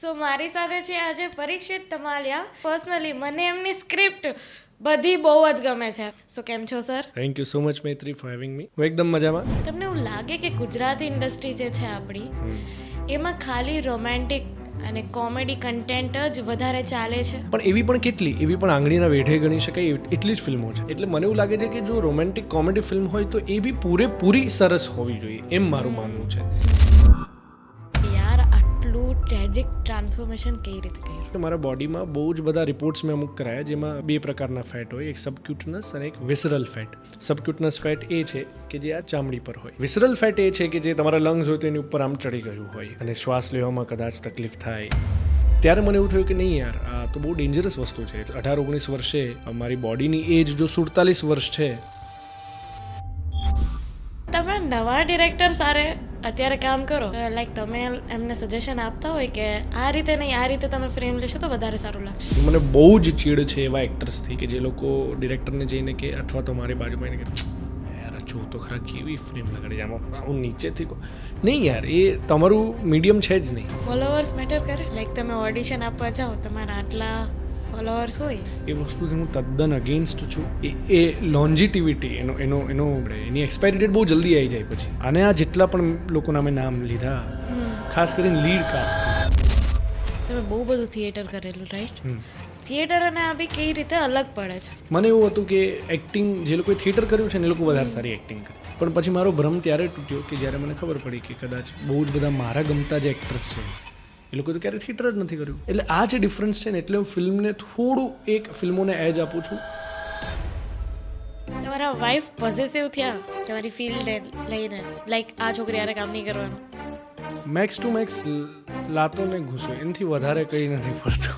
મારી સાથે છે આજે પરીક્ષિત તમાલિયા. પર્સનલી મને એમની સ્ક્રિપ્ટ બધી બહુ જ ગમે છે. કેમ છો sir? Thank you so much Maitri for having મી. હું એકદમ મજામાં. તમને એવું લાગે કે ગુજરાતી ઇન્ડસ્ટ્રી જે છે આપણી એમાં ખાલી રોમેન્ટિક અને કોમેડી કન્ટેન્ટ જ વધારે ચાલે છે? પણ એવી પણ કેટલી, એવી પણ આંગળીના વેઢે ગણી શકાય એટલી જ ફિલ્મો છે. એટલે મને એવું લાગે છે કે જો રોમેન્ટિક કોમેડી ફિલ્મ હોય તો એ બી પૂરેપૂરી સરસ હોવી જોઈએ, એમ મારું માનવું છે. યાર આટલું ટ્રેજિક ટ્રાન્સફોર્મેશન કઈ રીતે કર્યું? મારા બોડીમાં બહુ જ બધા રિપોર્ટ્સ મેં અમુક કરાયા, જેમાં બે પ્રકારના ફેટ હોય, એક સબક્યુટનસ અને એક વિસરલ ફેટ. સબક્યુટનસ ફેટ એ છે કે જે આ ચામડી પર હોય. વિસરલ ફેટ એ છે કે જે તમારા લંગ્સ હોય તો એની ઉપર આમ ચડી ગયું હોય અને શ્વાસ લેવામાં કદાચ તકલીફ થાય. ત્યારે મને એવું થયું કે નહીં યાર, આ તો બહુ ડેન્જરસ વસ્તુ છે. 18-19 વર્ષે મારી બોડીની એજ જો 47 વર્ષ છે. તમે નવા ડિરેક્ટર સારે અત્યારે કામ કરો, લાઈક તમે એમને સજેશન આપતા હોય કે આ રીતે નહીં, આ રીતે તમે ફ્રેમ લેશો તો વધારે સારું લાગશે? મને બહુ જ ચીડ છે એવા એક્ટર્સથી કે જે લોકો ડિરેક્ટરને જઈને કે અથવા તો મારી બાજુમાં એને કે યાર જો તો ખરા કેવી ફ્રેમ લગાડી છે આમાં, હું નીચેથી કહું નહીં યાર, એ તમારું મીડિયમ છે જ નહીં. ફોલોવર્સ મેટર કરે? લાઈક તમે ઓડિશન આપવા જાઓ, તમારા આટલા ફોલોવર્સ હોય, એ વસ્તુથી હું તદ્દન અગેન્સ્ટ છું. એ લોન્જિટિવિટી એની એક્સપાયરી ડેટ બહુ જલ્દી આવી જાય પછી. અને આ જેટલા પણ લોકોના મેં નામ લીધા, ખાસ કરીને લીડ કાસ્ટ. તમે બહુ બધું થિયેટર કરેલું, રાઈટ? થિયેટર અને આ બી કઈ રીતે અલગ પડે છે? મને એવું હતું કે એક્ટિંગ જે લોકોએ થિયેટર કર્યું છે ને એ લોકો વધારે સારી એક્ટિંગ કરે. પણ પછી મારો ભ્રમ ત્યારે તૂટ્યો કે જ્યારે મને ખબર પડી કે કદાચ બહુ જ બધા મારા ગમતા જે એક્ટર્સ છે એ લોકો તો ક્યારે થિયેટર જ નથી કર્યું. એટલે આ જે ડિફરન્સ છે ને, એટલે હું ફિલ્મને થોડું એક ફિલ્મોને એજ આપું છું. તમારા વાઈફ પોઝેસિવ થયા તમારી ફિલ્ડ લઈને, લાઈક આ છોકરી યારે કામ નહીં કરવાનું? મેક્સ ટુ મેક્સ લાતો ને ઘૂસો, એનાથી વધારે કંઈ નથી પડતું.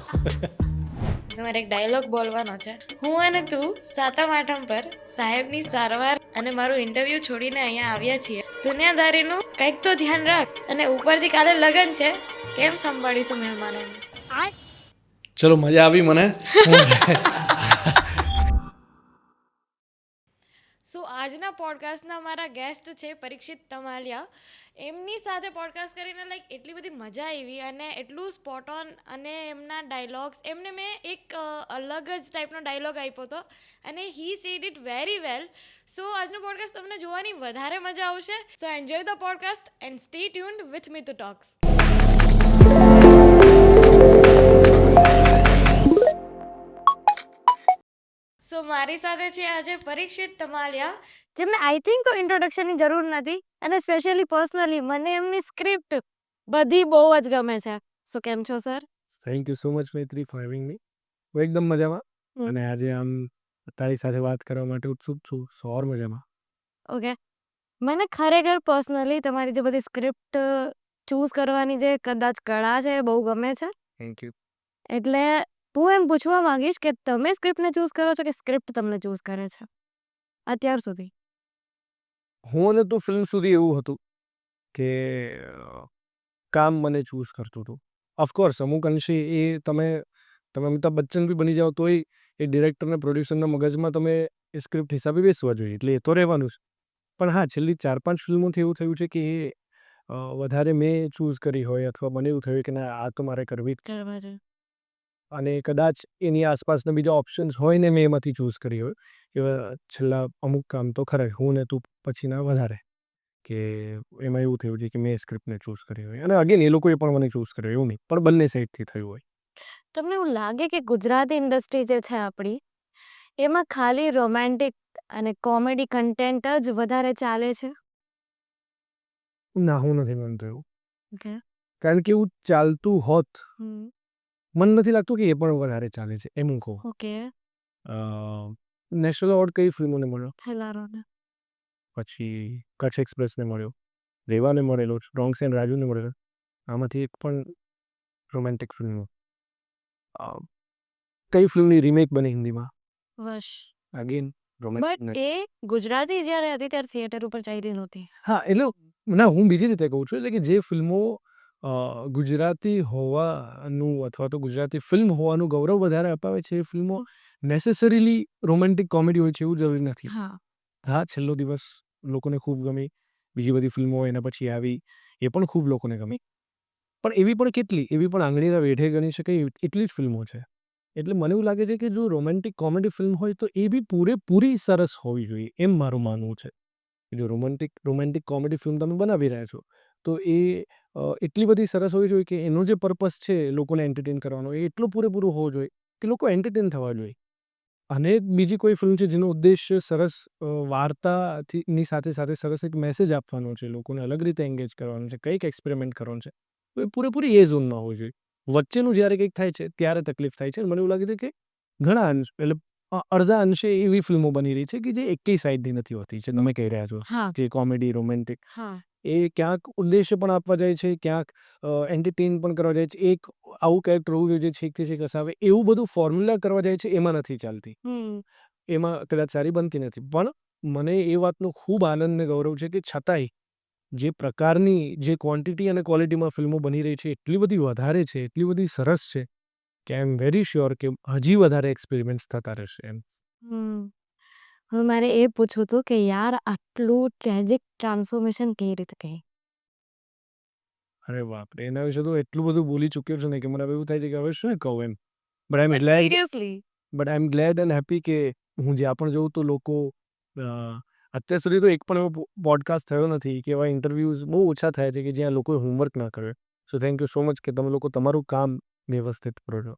તમારે એક ડાયલોગ બોલવાનો છે. હું અને તું સાતમ આઠમ પર સાહેબની સારવાર અને મારું ઇન્ટરવ્યૂ છોડીને અહીંયા આવ્યા છીએ. દુનિયાદારીનું કંઈક તો ધ્યાન રાખ, અને ઉપરથી કાલે લગન છે, કેમ સંભાળીશું મહેમાનોને? ચલો, મજા આવી મને. આજના પોડકાસ્ટના મારા ગેસ્ટ છે પરીક્ષિત તમાલિયા. એમની સાથે પોડકાસ્ટ કરીને લાઈક એટલી બધી મજા આવી અને એટલું સ્પોટ ઓન, અને એમના ડાયલોગ્સ, એમને મેં એક અલગ જ ટાઈપનો ડાયલોગ આપ્યો હતો અને he said it very well. આજનો પોડકાસ્ટ તમને જોવાની વધારે મજા આવશે. Enjoy the podcast and stay tuned with me to talks. મારી સાથે છે આજે પરીક્ષિત તમાલિયા, જેમને આઈ થિંક ઇન્ટ્રોડક્શનની જરૂર નથી, અને સ્પેશિયલી પર્સનલી મને એમની સ્ક્રિપ્ટ બધી બહુ જ ગમે છે. કેમ છો sir? Thank you so much Maitri for having મી. હું એકદમ મજામાં, અને આજે આમ તારી સાથે વાત કરવા માટે ઉત્સુક છું. સોર મજામાં. ઓકે, મને ખરેખર પર્સનલી તમારી જે બધી સ્ક્રિપ્ટ ચૂઝ કરવાની જે કદાચ કળા છે એ બહુ ગમે છે. Thank you. એટલે હું એમ પૂછવા માંગીશ કે તમે સ્ક્રિપ્ટને ચૂઝ કરો છો કે સ્ક્રિપ્ટ તમને ચૂઝ કરે છે અત્યાર સુધી? હું અને તું ફિલ્મ સુધી એવું હતું કે કામ મને ચૂઝ કરતું હતું. ઓફકોર્સ અમુક અંશે એ તમે અમિતાભ બચ્ચન બી બની જાઓ તોય એ ડિરેક્ટરને પ્રોડ્યુસરના મગજમાં તમે એ સ્ક્રિપ્ટ હિસાબે બેસવા જોઈએ, એટલે એ તો રહેવાનું છે. પણ હા, છેલ્લી 4-5 ફિલ્મોથી એવું થયું છે કે એ વધારે મેં ચૂઝ કરી હોય, અથવા મને એવું થયું કે ના, આ તો મારે કરવી જ છે. અને કદાચ એની આસપાસના બીજા ઓપ્શન્સ હોય ને મેં એમાંથી ચૂઝ કરી હોય, એવા છેલ્લા અમુક કામ તો ખરા. હું ને તું પછીના વધારે કે એમાં એવું થયું છે કે મેં સ્ક્રિપ્ટને ચૂઝ કરી હોય, અને અગેન એ લોકોએ પણ મને ચૂઝ કર્યો, એવું નહીં, પણ બંને સાઈડથી થયું હોય. તમને એવું લાગે કે ગુજરાતી ઇન્ડસ્ટ્રી જે છે આપણી, એમાં ખાલી રોમેન્ટિક અને કોમેડી કન્ટેન્ટ જ વધારે ચાલે છે? ના, હું નથી માનતો એવું. ઓકે. કારણ કે એવું ચાલતું હોત, મને નથી લાગતું કે એ પણ વધારે ચાલે છે, એમ હું કહું. ઓકે. નેશનલ એવોર્ડ કઈ ફિલ્મોને મળ્યો? હેલારોને. પછી કચ્છ એક્સપ્રેસને મળ્યો, રેવાને મળેલો, રોંગ્સ એન્ડ રાજુને મળેલો. આમાંથી એક પણ રોમેન્ટિક ફિલ્મ કઈ ફિલ્મની રીમેક બની હિન્દીમાં? વશ. અગેન બટ એ ગુજરાતી જ્યારે હતી ત્યારે થિયેટર ઉપર ચાલી નહોતી. હા, એટલે ના, હું બીજી રીતે કહું છું, એટલે કે જે ફિલ્મો ગુજરાતી હોવાનું અથવા તો ગુજરાતી ફિલ્મ હોવાનું ગૌરવ વધારે અપાવે છે, એ ફિલ્મો નેસેસરીલી રોમેન્ટિક કોમેડી હોય છે એવું જરૂરી નથી. હા, છેલ્લો દિવસ લોકોને ખૂબ ગમી, બીજી બધી ફિલ્મો એના પછી આવી, એ પણ ખૂબ લોકોને ગમી. પણ એવી પણ કેટલી, એવી પણ આંગળીના વેઢે ગણી શકાય એટલી જ ફિલ્મો છે. એટલે મને એવું લાગે છે કે જો રોમેન્ટિક કોમેડી ફિલ્મ હોય તો એ બી પૂરેપૂરી સરસ હોવી જોઈએ, એમ મારું માનવું છે. જો રોમેન્ટિક કોમેડી ફિલ્મ તમે બનાવી રહ્યા છો, તો એ એટલી બધી સરસ હોવી જોઈએ કે એનો જે પર્પસ છે લોકોને એન્ટરટેન કરવાનો, એ એટલો પૂરેપૂરો હોવો જોઈએ કે લોકો એન્ટરટેન થવા જોઈએ. અને બીજી કોઈ ફિલ્મ છે જેનો ઉદ્દેશ્ય સરસ વાર્તાથી ની સાથે સાથે સરસ એક મેસેજ આપવાનો છે, લોકોને અલગ રીતે એંગેજ કરવાનું છે, કંઈક એક્સપેરિમેન્ટ કરવાનું છે, તો એ પૂરેપૂરી એ ઝોનમાં હોવી જોઈએ. વચ્ચેનું જ્યારે કંઈક થાય છે ત્યારે તકલીફ થાય છે. અને મને એવું લાગે છે કે ઘણા અંશ એટલે અડધા અંશે એવી ફિલ્મો બની રહી છે કે જે એકેય સાઈડની નથી હોતી જે તમે કહી રહ્યા છો. હા, જે કોમેડી, રોમેન્ટિક હા. એ ક્યાંક ઉદ્દેશ્ય પણ આપવા જાય છે, ક્યાંક એન્ટરટેન પણ કરવા જાય છે. એક આવું કેરેક્ટર હોવું જોઈએ જે છેકથી છેક હસાવે, એવું બધું ફોર્મ્યુલા કરવા જાય છે, એમાં નથી ચાલતી. હમ. એમાં કદાચ સારી બનતી નથી. પણ મને એ વાતનો ખૂબ આનંદ ને ગૌરવ છે કે છતાંય જે પ્રકારની જે ક્વોન્ટિટી અને ક્વોલિટીમાં ફિલ્મો બની રહી છે, એટલી બધી વધારે છે, એટલી બધી સરસ છે કે આઈ એમ વેરી શ્યોર કે હજી વધારે એક્સપેરિમેન્ટ્સ થતા રહેશે એમ. હમ. હવે મારે એ પૂછવું હતું કે યાર આટલું ટ્રેજિક ટ્રાન્સફોર્મેશન કેવી રીતે કહે? અરે બાપરે! એના વિશે તો એટલું બધું બોલી ચૂક્યો છું ને કે મને હવે એવું થાય છે કે હવે શું કહું એમ. But I am glad seriously. And happy કે હું જ્યાં પણ જોઉં તો લોકો અ, અત્યાર સુધી તો એક પણ એવો પોડકાસ્ટ થયો નથી કે એવા ઇન્ટરવ્યૂઝ બહુ ઓછા થયા છે કે જ્યાં લોકોએ હોમવર્ક ના કર્યો. So thank you so much કે તમે લોકો તમારું કામ વ્યવસ્થિત કરો છો.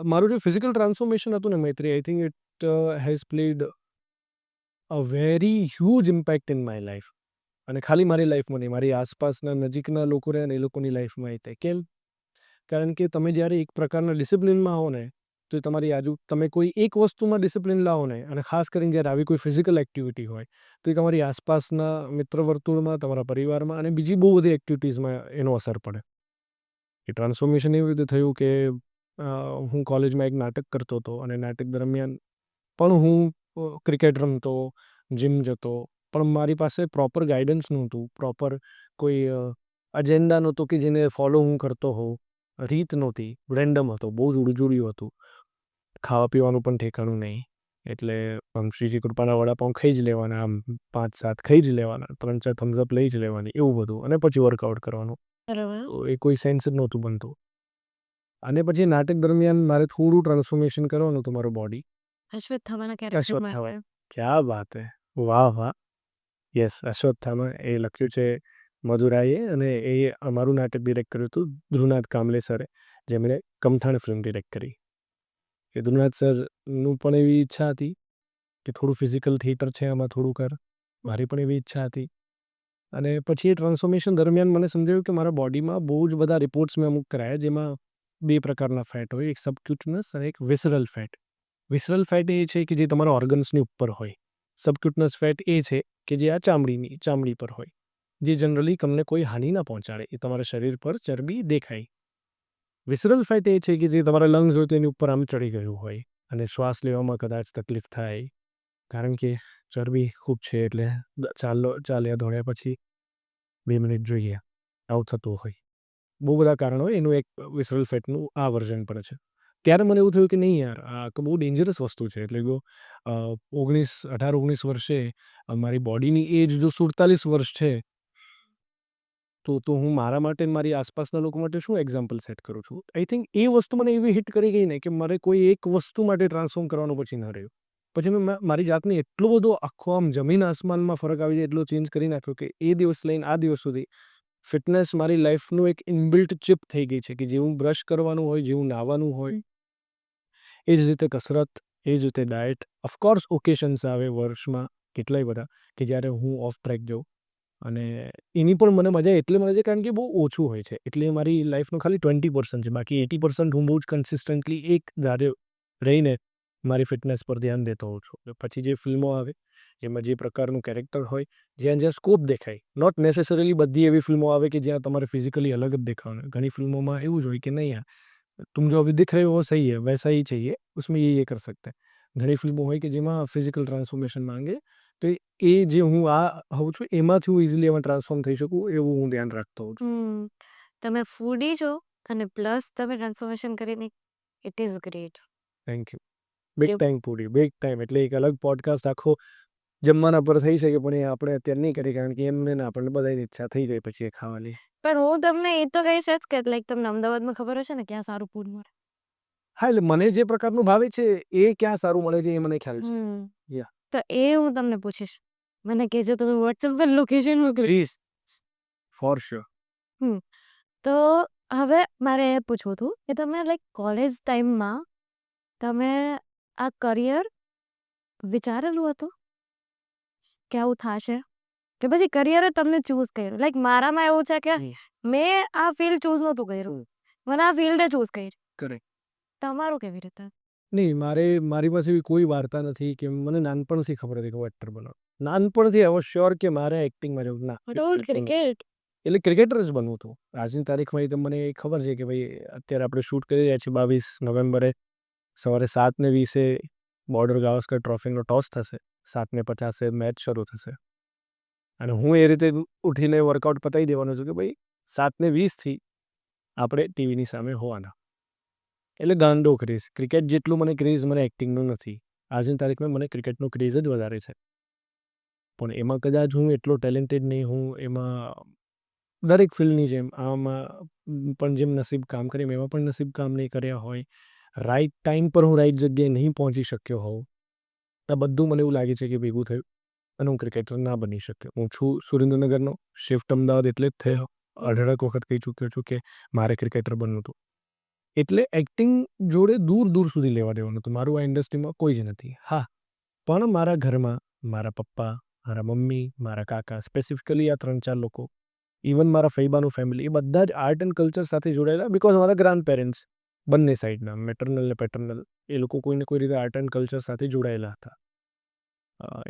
મારું જે ફિઝિકલ ટ્રાન્સફોર્મેશન હતું ને Maitri, I think it has played a very huge impact in my life. અને ખાલી મારી લાઈફમાં નહીં, મારી આસપાસના નજીકના લોકો રહે ને એ લોકોની લાઈફમાં એ થાય. કેમ? કારણ કે તમે જ્યારે એક પ્રકારના ડિસિપ્લિનમાં આવો ને, તો એ તમારી તમે કોઈ એક વસ્તુમાં ડિસિપ્લિન લાવો ને, અને ખાસ કરીને જ્યારે આવી કોઈ ફિઝિકલ એક્ટિવિટી હોય, તો એ તમારી આસપાસના મિત્ર વર્તુળમાં, તમારા પરિવારમાં અને બીજી બહુ બધી એક્ટિવિટીઝમાં એનો અસર પડે. એ ટ્રાન્સફોર્મેશન એવી રીતે થયું કે હું કોલેજમાં એક નાટક કરતો હતો અને નાટક દરમિયાન પણ હું ક્રિકેટ રમતો, જિમ જતો, પણ મારી પાસે પ્રોપર ગાઈડન્સ નહોતું, પ્રોપર કોઈ અજેન્ડા નહોતો કે જેને ફોલો હું કરતો હોઉં, રીત નહોતી, રેન્ડમ હતો, બહુ જ ઉડજુડ્યું હતું. ખાવા પીવાનું પણ ઠેકાણું નહીં. એટલે આમ શ્રીજી કૃપાના વડાપાઉં ખાઈ જ લેવાના, આમ 5-7 ખાઈ જ લેવાના, 3-4 થમ્સ અપ લઈ જ લેવાની, એવું બધું. અને પછી વર્કઆઉટ કરવાનું. બરાબર. તો એ કોઈ સેન્સ જ નહોતું બનતું. અને પછી નાટક દરમિયાન મારે થોડું ટ્રાન્સફોર્મેશન કરવાનું હતું મારું બોડી. અશ્વત્થામાના અશ્વત્થામા. કેરેક્ટરમાં. ક્યા બાત હૈ! વાહ, વાહ! યસ, અશ્વત્થામા એ લખ્યું છે મધુરાઈએ અને એ અમારું નાટક ડિરેક્ટ કર્યું હતું ધ્રુવનાથ કામલે સરે, જેમણે કમઠાણ ફિલ્મ ડિરેક્ટ કરી. એ ધ્રુવનાથ સરનું પણ એવી ઈચ્છા હતી કે થોડું ફિઝિકલ થિયેટર છે આમાં થોડું કર. મારી પણ એવી ઈચ્છા હતી. અને પછી એ ટ્રાન્સફોર્મેશન દરમિયાન મને સમજાયું કે મારા બોડીમાં બહુ જ બધા રિપોર્ટ્સ મેં અમુક કરાયા, જેમાં 2 પ્રકારના ફેટ હોય, એક સબક્યુટનસ અને એક વિસરલ ફેટ. વિસરલ ફેટ એ છે કે જે તમારા ઓર્ગન્સની ઉપર હોય. સબક્યુટનસ ફેટ એ છે કે જે આ ચામડી પર હોય, જે જનરલી તમને કોઈ હાનિ ના પહોંચાડે, એ તમારા શરીર પર ચરબી દેખાય. વિસરલ ફેટ એ છે કે જે તમારા લંગ્સ હોય તેની ઉપર આમ ચડી ગયું હોય અને શ્વાસ લેવામાં કદાચ તકલીફ થાય, કારણ કે ચરબી ખૂબ છે. એટલે ચાલ્યા દોડ્યા પછી 2 મિનિટ જોઈએ, આવું થતું હોય. બહુ બધા કારણો હોય, એનું એક વિસરલ ફેટનું આ વર્ઝન પણ છે. ત્યારે મને એવું થયું કે નહીં યાર, આ તો બહુ ડેન્જરસ વસ્તુ છે. એટલે 18-19 વર્ષે મારી બોડીની એજ જો 47 વર્ષ છે, તો હું મારા માટે ને મારી આસપાસના લોકો માટે શું એક્ઝામ્પલ સેટ કરું છું? આઈ થિંક એ વસ્તુ મને એવી હિટ કરી ગઈ ને કે મારે કોઈ એક વસ્તુ માટે ટ્રાન્સફોર્મ કરવાનું પછી ન રહ્યું. પછી મેં મારી જાતને એટલો બધો આખો આમ જમીન આસમાનમાં ફરક આવી જાય એટલો ચેન્જ કરી નાખ્યો કે એ દિવસ લઈને આ દિવસ સુધી ફિટનેસ મારી લાઈફનું એક ઇનબિલ્ટ ચિપ થઈ ગઈ છે કે જેવું બ્રશ કરવાનું હોય, જેવું નાહવાનું હોય, એ જ રીતે કસરત, એ જ રીતે ડાયટ. ઓફકોર્સ ઓકેશન્સ આવે વર્ષમાં કેટલાય બધા કે જ્યારે હું ઓફ ટ્રેક જાઉં, અને એની પણ મને મજા એટલે મળે છે કારણ કે બહુ ઓછું હોય છે. એટલે મારી લાઈફનું ખાલી 20% છે. બાકી 80% હું બહુ જ કન્સિસ્ટન્ટલી એક ધારે રહીને મારી ફિટનેસ પર ધ્યાન દેતો હોઉં છું. પછી જે ફિલ્મો આવે, એમાં જે પ્રકારનું કેરેક્ટર હોય, જ્યાં જ્યાં સ્કોપ દેખાય, નોટ નેસેસરીલી બધી એવી ફિલ્મો આવે કે જ્યાં તમારે ફિઝિકલી અલગ જ દેખાવાનું. ઘણી ફિલ્મોમાં એવું જ હોય કે નહીં યાર, तुम जो अभी दिख रहे हो वो सही है, वैसा ही चाहिए, उसमें ये कर सकते हैं. ઘણી ફિલ્મો હોય કે જેમાં ફિઝિકલ ટ્રાન્સફોર્મેશન માંગે, તો એ જે હું હોઉં છું એમાંથી હું ઇઝીલી એમાં ટ્રાન્સફોર્મ થઈ શકું એવું હું ધ્યાન રાખતો હોઉં છું. તમે ફૂડી છો અને પ્લસ તમે ટ્રાન્સફોર્મેશન કરીને it is great. Thank you. Big time puri, big time. એટલે એક અલગ પોડકાસ્ટ આખો જમવાના પર થઈ શકે પણ એ આપણે અત્યારે નહીં કરીએ કારણ કે એમને ને આપણને બધાની ઈચ્છા થઈ ગઈ પછી એ ખાવાની. પણ હું તમને એ તો કહીશ જ કે લાઈક તમને અમદાવાદમાં ખબર હશે ને ક્યાં સારું ફૂડ મળે. હા, એટલે મને જે પ્રકારનું ભાવે છે એ ક્યાં સારું મળે છે એ મને ખ્યાલ છે. યા તો એ હું તમને પૂછીશ. મને કહેજો તમે WhatsApp પર લોકેશન મોકલી. Please for sure. હમ તો હવે મારે એ પૂછવું હતું કે તમે લાઈક કોલેજ ટાઈમમાં તમે આ કરિયર વિચારેલું હતું કે આવું થશે કે પછી કરિયર જ તમને ચૂઝ કર્યું? લાઈક મારામાં એવું છે કે મેં આ ફિલ્ડ ચૂઝ નહોતું કર્યું, મને આ ફિલ્ડે ચૂઝ કરી. કરેક્ટ. તમારું કેવી રીતે? નહીં, મારી પાસે એવી કોઈ વાર્તા નથી કે મને નાનપણથી ખબર હતી કે હું એક્ટર બનવાનું. નાનપણથી આઈ વોઝ શ્યોર કે મારે એક્ટિંગમાં જવું. ના, ક્રિકેટ. એટલે ક્રિકેટર જ બનવું હતું. આજની તારીખમાં એ તો મને ખબર છે કે ભાઈ અત્યારે આપણે શૂટ કરી રહ્યા છીએ 22 નવેમ્બરે સવારે 7:20 બોર્ડર ગાવસ્કર ટ્રોફીનો ટોસ થશે. 7:50 મેચ શરૂ થશે અને હું એ રીતે ઉઠીને વર્કઆઉટ પતાવી દેવાનો છું કે ભાઈ 7:20 આપણે ટીવીની સામે હોવાના. એટલે ગાંડો ક્રેઝ. ક્રિકેટ જેટલું મને ક્રેઝ મને એક્ટિંગનું નથી. આજની તારીખમાં મને ક્રિકેટનો ક્રેઝ જ વધારે છે. પણ એમાં કદાચ હું એટલો ટેલેન્ટેડ નહીં હું એમાં દરેક ફિલ્ડની જેમ આમાં પણ જેમ નસીબ કામ કરે એમાં પણ નસીબ કામ નહીં કર્યા હોય. રાઈટ ટાઈમ પર હું રાઈટ જગ્યાએ નહીં પહોંચી શક્યો હોઉં. આ બધું મને એવું લાગે છે કે ભેગું થયું અને હું ક્રિકેટર ના બની શક્યો. હું છું સુરેન્દ્રનગરનો, શિફ્ટ અમદાવાદ એટલે જ થયો. 18 વખત કહી ચૂક્યો છું કે મારે ક્રિકેટર બનવું હતું. એટલે એક્ટિંગ જોડે દૂર દૂર સુધી લેવા દેવાનું હતું. મારું આ ઇન્ડસ્ટ્રીમાં કોઈ જ નથી. હા, પણ મારા ઘરમાં મારા પપ્પા, મારા મમ્મી, મારા કાકા, સ્પેસિફિકલી આ 3-4 લોકો, ઇવન મારા ફૈબાનું ફેમિલી, એ બધા જ આર્ટ એન્ડ કલ્ચર સાથે જોડાયેલા. બિકોઝ મારા ગ્રાન્ડ પેરેન્ટ્સ બંને સાઈડના મેટર્નલ ને પેટર્નલ એ લોકો કોઈને કોઈ રીતે આર્ટ એન્ડ કલ્ચર સાથે જોડાયેલા હતા.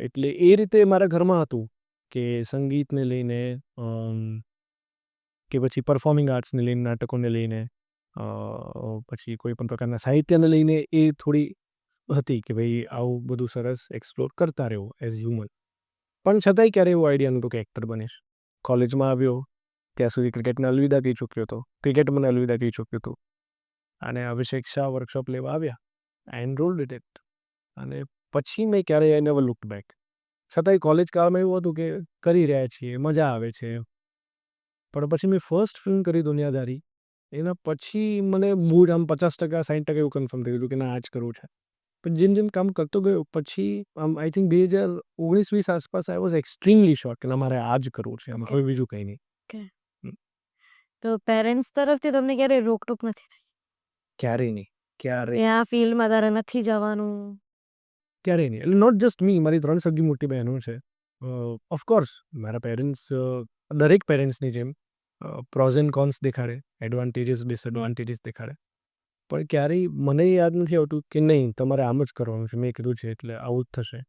એટલે એ રીતે મારા ઘરમાં હતું કે સંગીતને લઈને કે પછી પરફોર્મિંગ આર્ટ્સને લઈને, નાટકોને લઈને, પછી કોઈ પણ પ્રકારના સાહિત્યને લઈને એ થોડી હતી કે ભાઈ આવું બધું સરસ એક્સપ્લોર કરતા રહેવું એઝ હ્યુમન. પણ છતાંય ક્યારે એવો આઈડિયા નહોતો કે એક્ટર બનીશ. કોલેજમાં આવ્યો ત્યાં સુધી ક્રિકેટને અલવિદા કહી ચૂક્યો હતો. ક્રિકેટ મને અલવિદા કહી ચૂક્યું હતું અને અભિષેક શાહ વર્કશોપ લેવા આવ્યા. આઈ એનરોલ્ડ ઇટ અને પછી મેં ક્યારેય આઈ નેવર લુક્ડ બેક. છતાંય કોલેજ કાળમાં એવું હતું કે કરી રહ્યા છીએ, મજા આવે છે. પણ પછી મેં ફર્સ્ટ ફિલ્મ કરી દુનિયાદારી. એના પછી મને બહુ જ આમ 50% 60% એવું કન્ફર્મ થઈ ગયું કે ના આ જ કરવું છે. પણ જેમ જેમ કામ કરતો ગયો પછી આઈ થિંક 2019-20 આસપાસ આઈ વોઝ એક્સ્ટ્રીમલી શોર્ટ કે ના મારે આ જ કરવું છે, આમાં હવે બીજું કંઈ નહીં. તો પેરેન્ટ્સ તરફથી તમને ક્યારેય રોકટોક નથી થઈ? ક્યારેય નહીં, ક્યારેય આ ફિલ્ડમાં તારે નથી જવાનું? ક્યારેય નહીં. એટલે નોટ જસ્ટ મી, મારી 3 સગી મોટી બહેનો છે. ઓફકોર્સ મારા પેરેન્ટ્સ દરેક પેરેન્ટ્સની જેમ પ્રોઝ એન્ડ કોન્સ દેખાડે, એડવાન્ટેજીસ ડિસએડવાન્ટેજીસ દેખાડે. પણ ક્યારેય મને યાદ નથી આવતું કે નહીં તમારે આમ જ કરવાનું છે, મેં કીધું છે એટલે આવું જ થશે.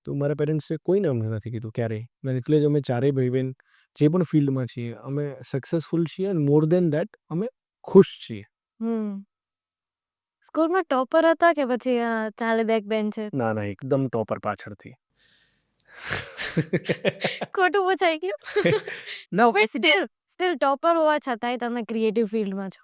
તો મારા પેરેન્ટ્સે કોઈને અમને નથી કીધું ક્યારેય. અને એટલે જ અમે ચારેય ભાઈ બહેન જે પણ ફિલ્ડમાં છીએ અમે સક્સેસફુલ છીએ અને મોર દેન દેટ અમે ખુશ છીએ. સ્કૂલમાં ટોપર હતા કે પછી ચાલે બેક બેન્ચર? ના ના, એકદમ ટોપર પાછળથી. ખોટું પૂછાઈ ગયું. ના, પણ સ્ટીલ ટોપર હોવા છતાંય તમે ક્રિએટિવ ફિલ્ડમાં છો.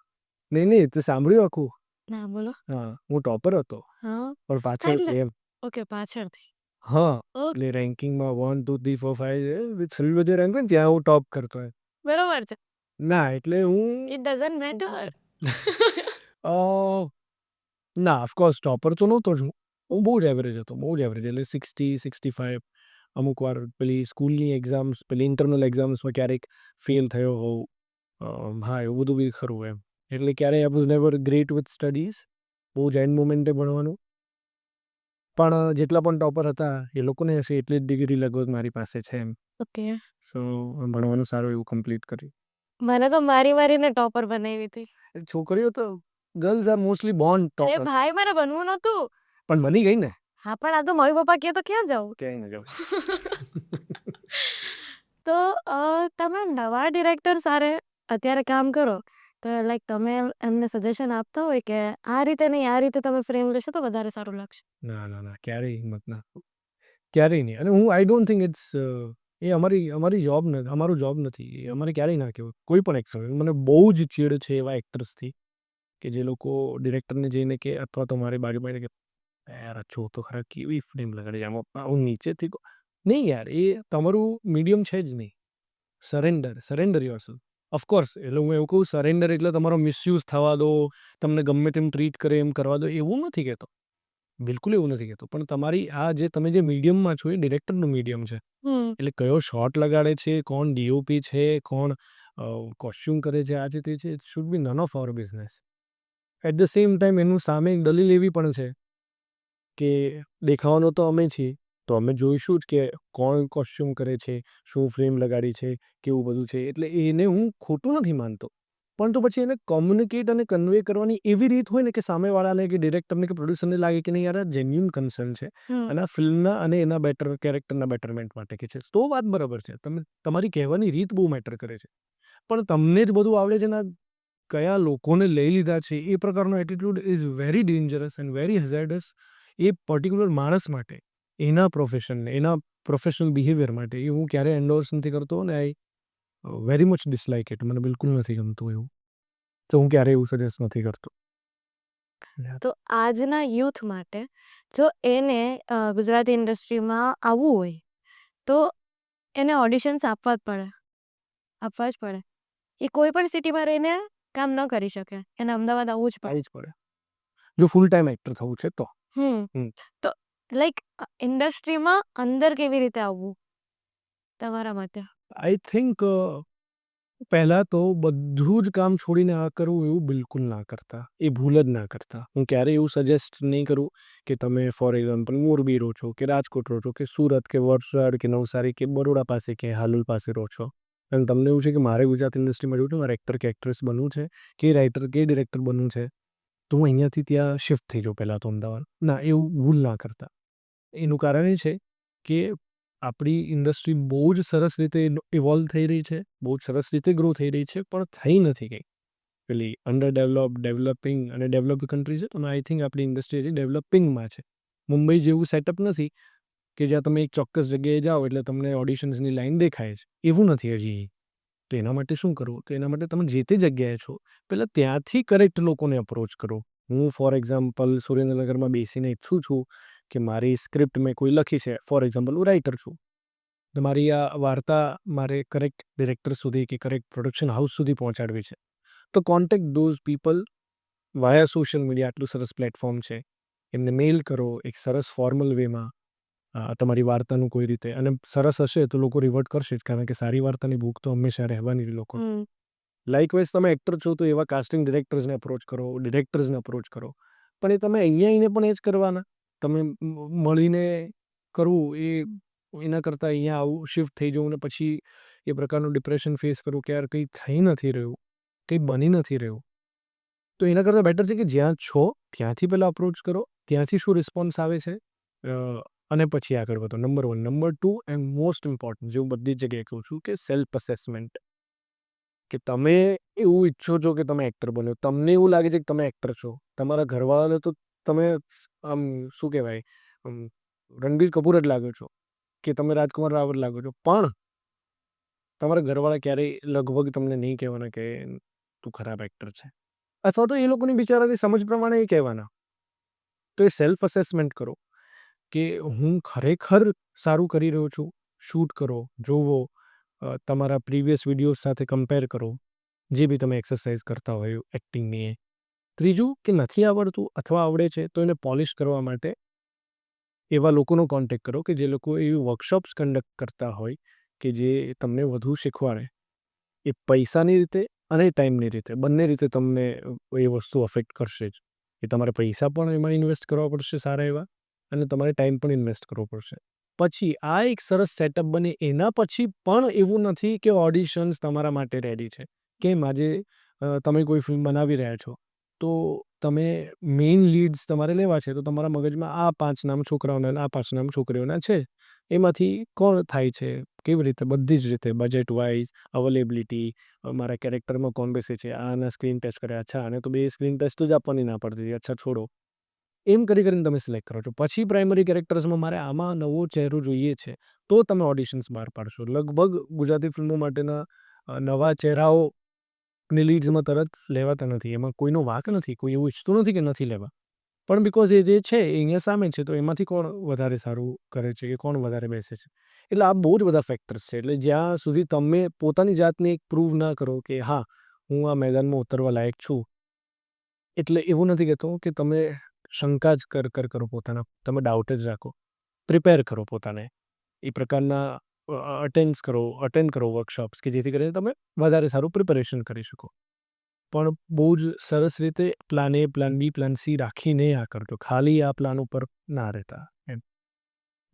નહીં તે સાંભળ્યું આખું. ના બોલો. હા, હું ટોપર હતો હા પણ પાછળ એમ. ઓકે, પાછળથી. હા, ઓકે, એટલે રેન્કિંગમાં 1 2 3 4 5 વિથ છેલ્લું બધું રેન્ક હોય ને ત્યાં હું ટોપ કરતો હોય. બરોબર છે. ના એટલે હું ઇટ ડઝન્ટ મેટર. ના ઓફકોર્સ ટોપર તો નહોતો જ હું. હું બહુ જ એવરેજ હતો, બહુ જ એવરેજ. એટલે 60-65 અમુક વાર પેલી સ્કૂલની એક્ઝામ્સ, પેલી ઇન્ટરનલ એક્ઝામ્સમાં ક્યારેક ફેલ થયો હોઉં. હા, એવું બધું બી ખરું એમ. એટલે ક્યારેય I was never great with studies. બહુ જ એન્ડ મોમેન્ટે ભણવાનું. પણ જેટલા પણ ટોપર હતા એ લોકોને હશે એટલી જ ડિગ્રી લગભગ મારી પાસે છે એમ. ઓકે. સો ભણવાનું સારું એવું કમ્પ્લીટ કર્યું. મને તો મારીને ટોપર બનાવી હતી. છોકરીઓ તો ગર્લ્સ આર મોસ્ટલી બોર્ન અરે ટોપર. ભાઈ, મારે બનવું નહોતું. પણ બની ગઈ ને. હા, પણ આ તો મમ્મી પપ્પા કહે તો ક્યાં જાઉં? ક્યાંય ન જાવ. તો તમે નવા ડિરેક્ટર સાથે અત્યારે કામ કરો તો લાઈક તમે એમને સજેશન આપતા હોય કે આ રીતે નહીં, આ રીતે તમે ફ્રેમ લેશો તો વધારે સારું લાગશે? ના ના ના, ક્યારેય હિંમત ના, ક્યારેય નહીં. અને હું I don't think it's a અમારી જોબ નથી, અમારું જોબ નથી. એ અમારે ક્યારેય ના કહેવું કોઈ પણ એક્ટર. મને બહુ જ ચીડ છે એવા એક્ટર્સથી કે જે લોકો ડિરેક્ટરને જઈને કે અથવા તો મારી બાજુમાં કે યાર છો તો ખરા કેવી ફિલ્મ લગાડી આમાં આવું નીચેથી નહીં યાર, એ તમારું મીડિયમ છે જ નહીં. Surrender yourself. ઓફકોર્સ એટલે હું એવું કહું સરેન્ડર એટલે તમારો મિસયુઝ થવા દો, તમને ગમે તેમ ટ્રીટ કરે એમ કરવા દો, એવું નથી કહેતો. બિલકુલ એવું નથી કહેતો. પણ તમારી આ જે તમે જે મીડિયમમાં છો એ ડિરેક્ટરનું મીડિયમ છે. એટલે કયો શોટ લગાડે છે, કોણ ડીઓપી છે, કોણ કોસ્ચ્યુમ કરે છે, આ છે તે છે, it should be none of our business. At the same time એનું સામે એક દલીલ એવી પણ છે કે દેખાવાનો તો અમે છીએ, તો અમે જોઈશું જ કે કોણ કોસ્ચ્યુમ કરે છે, શું ફ્રેમ લગાડી છે, કેવું બધું છે. એટલે એને હું ખોટું નથી માનતો. પણ તો પછી એને કોમ્યુનિકેટ અને કન્વે કરવાની એવી રીત હોય ને કે સામેવાળાને કે ડિરેક્ટરને કે પ્રોડ્યુસરને લાગે કે નહીં યાર આ જેન્યુઇન કન્સર્ન છે અને આ ફિલ્મના અને એના કેરેક્ટરના બેટરમેન્ટ માટે કે છે, તો વાત બરાબર છે. તમે તમારી કહેવાની રીત બહુ મેટર કરે છે. પણ તમને જ બધું આવડે છે ને કયા લોકોને લઈ લીધા છે એ પ્રકારનો attitude is very dangerous and very hazardous એ પર્ટિક્યુલર માણસ માટે, એના પ્રોફેશનને, એના પ્રોફેશનલ બિહેવિયર માટે. એ હું ક્યારેય એન્ડોર્સ નથી કરતો અને આઈ વેરી મચ ડિસલાઇક ઇટ. મને બિલકુલ નથી ગમતું એવું. તો હું ક્યારેય એવું સજેસ્ટ નથી કરતો. તો આજના યુથ માટે જો એને ગુજરાતી ઇન્ડસ્ટ્રીમાં આવવું હોય તો એને ઓડિશન્સ આપવા જ પડે. એ કોઈ પણ સિટીમાં રહીને કામ ન કરી શકે, એને અમદાવાદ આવવું જ પડે. આવી જ પડે. જો ફૂલ ટાઈમ એક્ટર થવું છે તો. તો લાઈક ઇન્ડસ્ટ્રીમાં અંદર કેવી રીતે આવવું તમારા મતે? આઈ થિંક પહેલાં તો બધું જ કામ છોડીને આ કરવું એવું બિલકુલ ના કરતા. એ ભૂલ જ ના કરતા. હું ક્યારેય એવું સજેસ્ટ નહીં કરું કે તમે ફોર એક્ઝામ્પલ મોરબી રહો છો કે રાજકોટ રહો છો કે સુરત કે વલસાડ કે નવસારી કે બરોડા પાસે કે હાલોલ પાસે રહો છો અને તમને એવું છે કે મારે ગુજરાત ઇન્ડસ્ટ્રીમાં જવું છે, મારે એક્ટર કે એક્ટ્રેસ બનવું છે કે રાઇટર કે ડિરેક્ટર બનવું છે, તો હું અહીંયાથી ત્યાં શિફ્ટ થઈ જાઉં પહેલાં તો અમદાવાદ. ના, એવું ભૂલ ના કરતા. એનું કારણ એ છે કે આપણી ઇન્ડસ્ટ્રી બહુ જ સરસ રીતે ઇવોલ્વ થઈ રહી છે, બહુ જ સરસ રીતે ગ્રો થઈ રહી છે, પણ થઈ નથી કંઈ. પેલી અંડર ડેવલપિંગ અને ડેવલપ્ડ કન્ટ્રી છે, તો આઈ થિંક આપણી ઇન્ડસ્ટ્રી હજી ડેવલપિંગમાં છે. મુંબઈ જેવું સેટઅપ નથી કે જ્યાં તમે એક ચોક્કસ જગ્યાએ જાઓ એટલે તમને ઓડિશન્સની લાઈન દેખાય છે. એવું નથી હજી. તો એના માટે શું કરવું? તો એના માટે તમે જે તે જગ્યાએ છો પહેલાં ત્યાંથી કરેક્ટ લોકોને અપ્રોચ કરો. હું ફોર એક્ઝામ્પલ સુરેન્દ્રનગરમાં બેસીને ઈચ્છું છું કે મારી સ્ક્રિપ્ટ મેં કોઈ લખી છે, ફોર એક્ઝામ્પલ હું રાઇટર છું, તો મારી આ વાર્તા મારે કરેક્ટ ડિરેક્ટર સુધી કે કરેક્ટ પ્રોડક્શન હાઉસ સુધી પહોંચાડવી છે, તો contact those people via social media. આટલું સરસ પ્લેટફોર્મ છે, એમને મેલ કરો એક સરસ ફોર્મલ વેમાં તમારી વાર્તાનું કોઈ રીતે, અને સરસ હશે તો લોકો રિવર્ટ કરશે જ, કારણ કે સારી વાર્તાની ભૂખ તો હંમેશા રહેવાની જ લોકો. લાઇકવાઇઝ તમે એક્ટર છો તો એવા કાસ્ટિંગ ડિરેક્ટર્સને અપ્રોચ કરો, ડિરેક્ટર્સને અપ્રોચ કરો. પણ એ તમે અહીંયા આવીને પણ એ જ કરવાના. તમે મળીને કરવું એ એના કરતાં અહીંયા આવું શિફ્ટ થઈ જવું ને પછી એ પ્રકારનું ડિપ્રેશન ફેસ કરવું કે યાર કંઈ થઈ નથી રહ્યું, કંઈ બની નથી રહ્યું. તો એના કરતાં બેટર છે કે જ્યાં છો ત્યાંથી પહેલાં અપ્રોચ કરો, ત્યાંથી શું રિસ્પોન્સ આવે છે અને પછી આગળ વધો. Number 1. Number 2 and most important, જે હું બધી જ જગ્યાએ કહું છું, કે સેલ્ફ અસેસમેન્ટ. કે તમે એવું ઈચ્છો છો કે તમે એક્ટર બનો, તમને એવું લાગે છે કે તમે એક્ટર છો, તમારા ઘરવાળાને તો તમે આમ શું કહેવાય રણબીર કપૂર જ લાગો છો કે તમે રાજકુમાર રાવલ લાગો છો, પણ તમારા ઘરવાળા ક્યારેય લગભગ તમને નહીં કહેવાના કે તું ખરાબ એક્ટર છે, અથવા તો એ લોકોની બિચારાની સમજ પ્રમાણે એ કહેવાના. તો એ સેલ્ફ અસેસમેન્ટ કરો કે હું ખરેખર સારું કરી રહ્યો છું. શૂટ કરો, જોવો, તમારા પ્રીવિયસ વિડીયોઝ સાથે કમ્પેર કરો, જે બી તમે એક્સરસાઇઝ કરતા હોય એક્ટિંગની એ. ત્રીજું કે નથી આવડતું અથવા આવડે છે તો એને પોલિશ કરવા માટે એવા લોકોનો કોન્ટેક્ટ કરો કે જે લોકો એવી વર્કશોપ્સ કન્ડક્ટ કરતા હોય કે જે તમને વધુ શીખવાડે. એ પૈસાની રીતે અને ટાઈમની રીતે, બંને રીતે તમને એ વસ્તુ અફેક્ટ કરશે જ. એ તમારે પૈસા પણ એમાં ઇન્વેસ્ટ કરવા પડશે સારા એવા, અને તમારે ટાઈમ પણ ઇન્વેસ્ટ કરવો પડશે. પછી આ એક સરસ સેટઅપ બને એના પછી પણ એવું નથી કે ઓડિશન્સ તમારા માટે રેડી છે. કેમ આજે તમે કોઈ ફિલ્મ બનાવી રહ્યા છો તો તમે મેઇન લીડ્સ તમારે લેવા છે, તો તમારા મગજમાં આ 5 નામ છોકરાઓના અને આ 5 નામ છોકરીઓના છે. એમાંથી કોણ થાય છે, કેવી રીતે, બધી જ રીતે, બજેટ વાઇઝ, અવેલેબિલિટી, મારા કેરેક્ટરમાં કોણ બેસે છે, આના સ્ક્રીન ટેસ્ટ કરે, અચ્છા આને તો 2 સ્ક્રીન ટેસ્ટ જ આપવાની ના પડતી હતી, અચ્છા છોડો. એમ કરીને તમે સિલેક્ટ કરો છો. પછી પ્રાઇમરી કેરેક્ટર્સમાં મારે આમાં નવો ચહેરો જોઈએ છે, તો તમે ઓડિશન્સ બહાર પાડશો. લગભગ ગુજરાતી ફિલ્મો માટેના નવા ચહેરાઓને લીડ્સમાં તરત લેવાતા નથી. એમાં કોઈનો વાંક નથી, કોઈ એવું ઈચ્છતું નથી કે નથી લેવા. પણ બિકોઝ એ જે છે એ અહીંયા સામે છે તો એમાંથી કોણ વધારે સારું કરે છે કે કોણ વધારે બેસે છે. એટલે આ બહુ જ બધા ફેક્ટર્સ છે. એટલે જ્યાં સુધી તમે પોતાની જાતને એક પ્રૂવ ના કરો કે હા હું આ મેદાનમાં ઉતરવા લાયક છું, એટલે એવું નથી કહેતો કે તમે શંકા જ કરો પોતાના, તમે ડાઉટ જ રાખો, પ્રિપેર કરો પોતાને એ પ્રકારના અટેન્ડ કરો વર્કશોપ્સ કે જેથી કરીને તમે વધારે સારું પ્રિપેરેશન કરી શકો. પણ બહુ જ સરસ રીતે પ્લાન એ, પ્લાન બી, પ્લાન સી રાખીને આ કરજો. ખાલી આ પ્લાન ઉપર ના રહેતા એમ.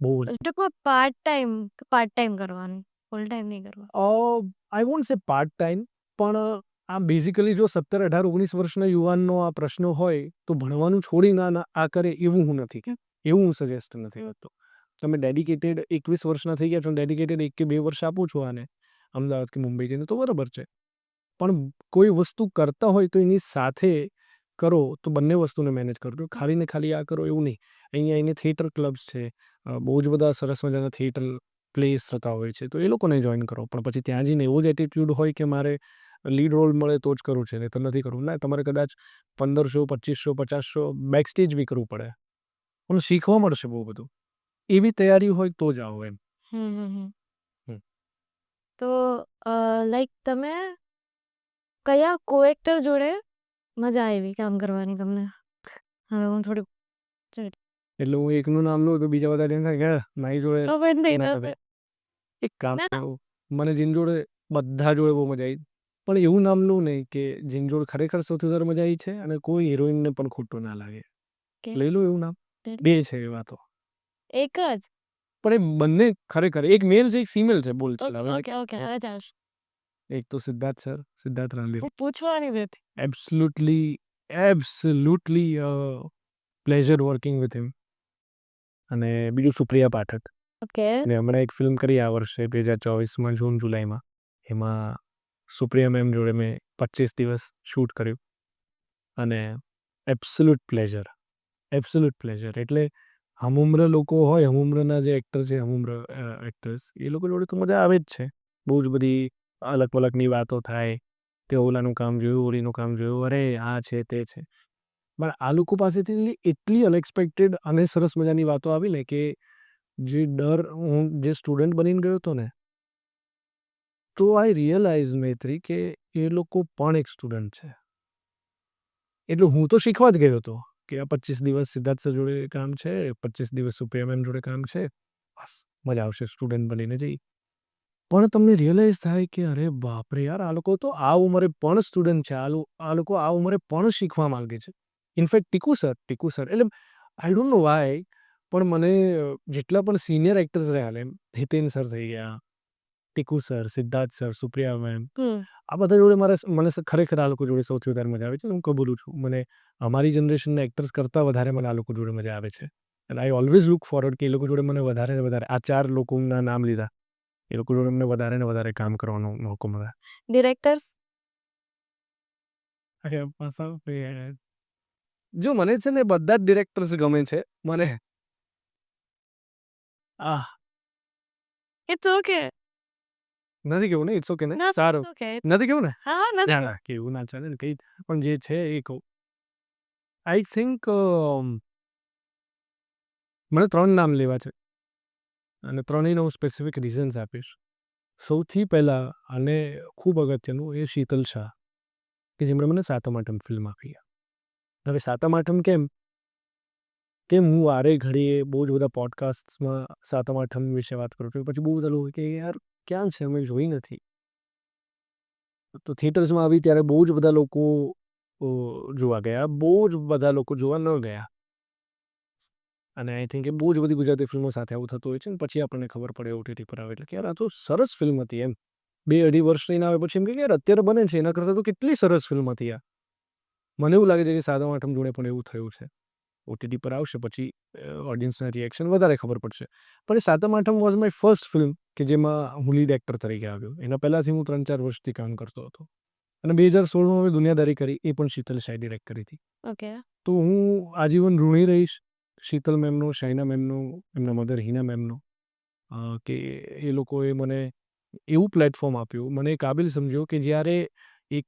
બહુ જ ટૂંકમાં પાર્ટ ટાઈમ કરવાનું, ફૂલ ટાઈમ નહીં કરવાનું. આઈ વોન્ટ સે પાર્ટ ટાઈમ, પણ આ બેઝિકલી જો 17, 18, 19 વર્ષના યુવાનનો આ પ્રશ્ન હોય તો ભણવાનું છોડીને આ કરે એવું હું નથી કે એવું હું સજેસ્ટ નથી કરતો. તમે ડેડિકેટેડ 21 વર્ષના થઈ ગયા છો, ડેડિકેટેડ 1 કે 2 વર્ષ આપો છો આને અમદાવાદ કે મુંબઈ જઈને તો બરાબર છે. પણ કોઈ વસ્તુ કરતા હોય તો એની સાથે કરો તો બંને વસ્તુને મેનેજ કરજો. ખાલી ને ખાલી આ કરો એવું નહીં. અહીંયા એને થિયેટર ક્લબ્સ છે, બહુ જ બધા સરસ મજાના થિયેટર પ્લેસ થતા હોય છે તો એ લોકોને જોઈન કરો. પણ પછી ત્યાં જઈને એવો જ એટીટ્યૂડ હોય કે મારે લીડ રોલ મળે તો જ કરવું છે ને તો નથી કરવું. ના, તમારે કદાચ 1500, 2500, 5000 બેક સ્ટેજ બી કરવું પડે, પણ શીખવા મળશે બહુ બધું. એવી તૈયારી હોય તો જ આવો એમ. હમ હમ હમ. હમ. તો લાઈક તમે કયા કો એક્ટર જોડે મજા આવી કામ કરવાની તમને? હવે હું થોડી એટલે હું એકનું નામ લઉં તો બીજા બધા એમ થાય કે મારી જોડે ખબર નહીં ના ના કરે. એક કામ ના. કરો, મને જીન જોડે બધા જોડે બહુ મજા આવી, પણ એવું નામ લઉં નહીં કે જીન જોડે ખરેખર સૌથી વધારે મજા આવી છે અને કોઈ હિરોઈનને પણ ખોટું ના લાગે. કે લઈ લો એવું નામ. Really? 2 છે એવા તો. એક જ. પણ એ બંને ખરેખર, એક મેલ છે એક ફિમેલ છે. બોલ ચાલ હવે. ઓકે હવે ચાલશે. એક તો સિદ્ધાર્થ સર, સિદ્ધાર્થ રણવીર. હું પૂછવાની જ હતી. Absolutely pleasure working with him. અને બીજું સુપ્રિયા પાઠક. ઓકે. ને હમણાં એક ફિલ્મ કરી આ વર્ષે 2024માં જૂન જુલાઈમાં. એમાં સુપ્રિયા મેમ જોડે મેં 25 દિવસ શૂટ કર્યું અને એબ્સોલ્યુટ પ્લેઝર. એટલે હમુમ્ર લોકો હોય, હમુમ્રના જે એક્ટર છે, હમુમ્ર એક્ટર્સ, એ લોકો જોડે તો મજા આવે જ છે. બહુ જ બધી અલગ પલકની વાતો થાય, તે ઓલાનું કામ જોયું, ઓલીનું કામ જોયું, અરે આ છે તે છે. પણ આ લોકો પાસેથી એટલી અનએક્સપેક્ટેડ અને સરસ મજાની વાતો આવી ને કે જે ડર હું જે સ્ટુડન્ટ બનીને ગયો હતો ને, તો આઈ રિયલાઇઝ મૈત્રી કે એ લોકો પણ એક સ્ટુડન્ટ છે. એટલે હું તો શીખવા જ ગયો હતો કે આ 25 દિવસ સિદ્ધાર્થ સર જોડે કામ છે, 25 દિવસ સુપ્રિયા મેમ જોડે કામ છે, બસ મજા આવશે સ્ટુડન્ટ બનીને જઈ. પણ તમને રિયલાઇઝ થાય કે અરે બાપરે યાર, આ લોકો તો આ ઉંમરે પણ સ્ટુડન્ટ છે. આ લોકો આ ઉંમરે પણ શીખવા માંગે છે. ઇનફેક્ટ ટીકુ સર એટલે આઈ ડોન્ટ નો વાય, પણ મને જેટલા પણ સિનિયર એક્ટર્સ રહ્યા ને, હિતેન સર થઈ ગયા, Tiku sir, Siddharth sir, Supriya ma'am, આ બધા જોડે મને ખરેખર આ લોકો જોડે સૌથી વધારે મજા આવે છે. હું કબૂલું છું, મને અમારી જનરેશનના એક્ટર્સ કરતાં વધારે મને આ લોકો જોડે મજા આવે છે. And I always look forward કે એ લોકો જોડે મને વધારે ને વધારે, આ 4 લોકોના નામ લીધા, એ લોકો જોડે મને વધારે ને વધારે કામ કરવાનો મોકો મળે. ડિરેક્ટર્સ? જો મને છે ને બધા જ ડિરેક્ટર્સ ગમે છે. મને ઇટ્સ ઓકે. નથી કેવું ને, ઇટ્સ ઓકે ને, ના, સારું it's okay. નથી કેવું ને, હા નથી. ના કેવું ના ચાલે ને કઈ, પણ જે છે એ કહું. આઈ થિંક મને 3 નામ લેવા છે અને ત્રણેયનો હું સ્પેસિફિક રીઝન્સ આપીશ. સૌથી પહેલાં અને ખૂબ અગત્યનું એ શીતલ શાહ, કે જેમણે મને સાતમ આઠમ ફિલ્મ આપી. હવે સાતમ આઠમ કેમ હું વારે ઘડીએ બહુ જ બધા પોડકાસ્ટમાં સાતમ આઠમ વિશે વાત કરું છું, પછી બહુ બધા લોકો કે યાર ક્યાં છે, અમે જોઈ નથી. તો થિયેટર્સમાં આવી ત્યારે બહુ જ બધા લોકો જોવા ગયા, બહુ જ બધા લોકો જોવા ન ગયા. અને આઈ થિંક એ બહુ જ બધી ગુજરાતી ફિલ્મો સાથે આવું થતું હોય છે ને પછી આપણને ખબર પડે ઓટીટી પર આવે એટલે કે યાર આ તો સરસ ફિલ્મ હતી એમ. 2-2.5 વર્ષ રહીને આવે પછી એમ કે યાર અત્યારે બને છે એના કરતાં તો કેટલી સરસ ફિલ્મ હતી આ. મને એવું લાગે છે કે સાતમ આઠમ જોડે પણ એવું થયું છે. ઓટીટી પર આવશે પછી ઓડિયન્સના રિએક્શન વધારે ખબર પડશે. પણ એ Satam Atham was my first film કે જેમાં હું લીડ એક્ટર તરીકે આવ્યો. એના પહેલાંથી હું 3-4 વર્ષથી કામ કરતો હતો. અને 2016માં મેં દુનિયાદારી કરી, એ પણ શીતલ શાહે ડિરેક્ટ કરી હતી. ઓકે. તો હું આજીવન ઋણી રહીશ શીતલ મેમનો, શાયના મેમનો, એમના મધર હિના મેમનો, કે એ લોકોએ મને એવું પ્લેટફોર્મ આપ્યું, મને કાબિલ સમજ્યો કે જ્યારે એક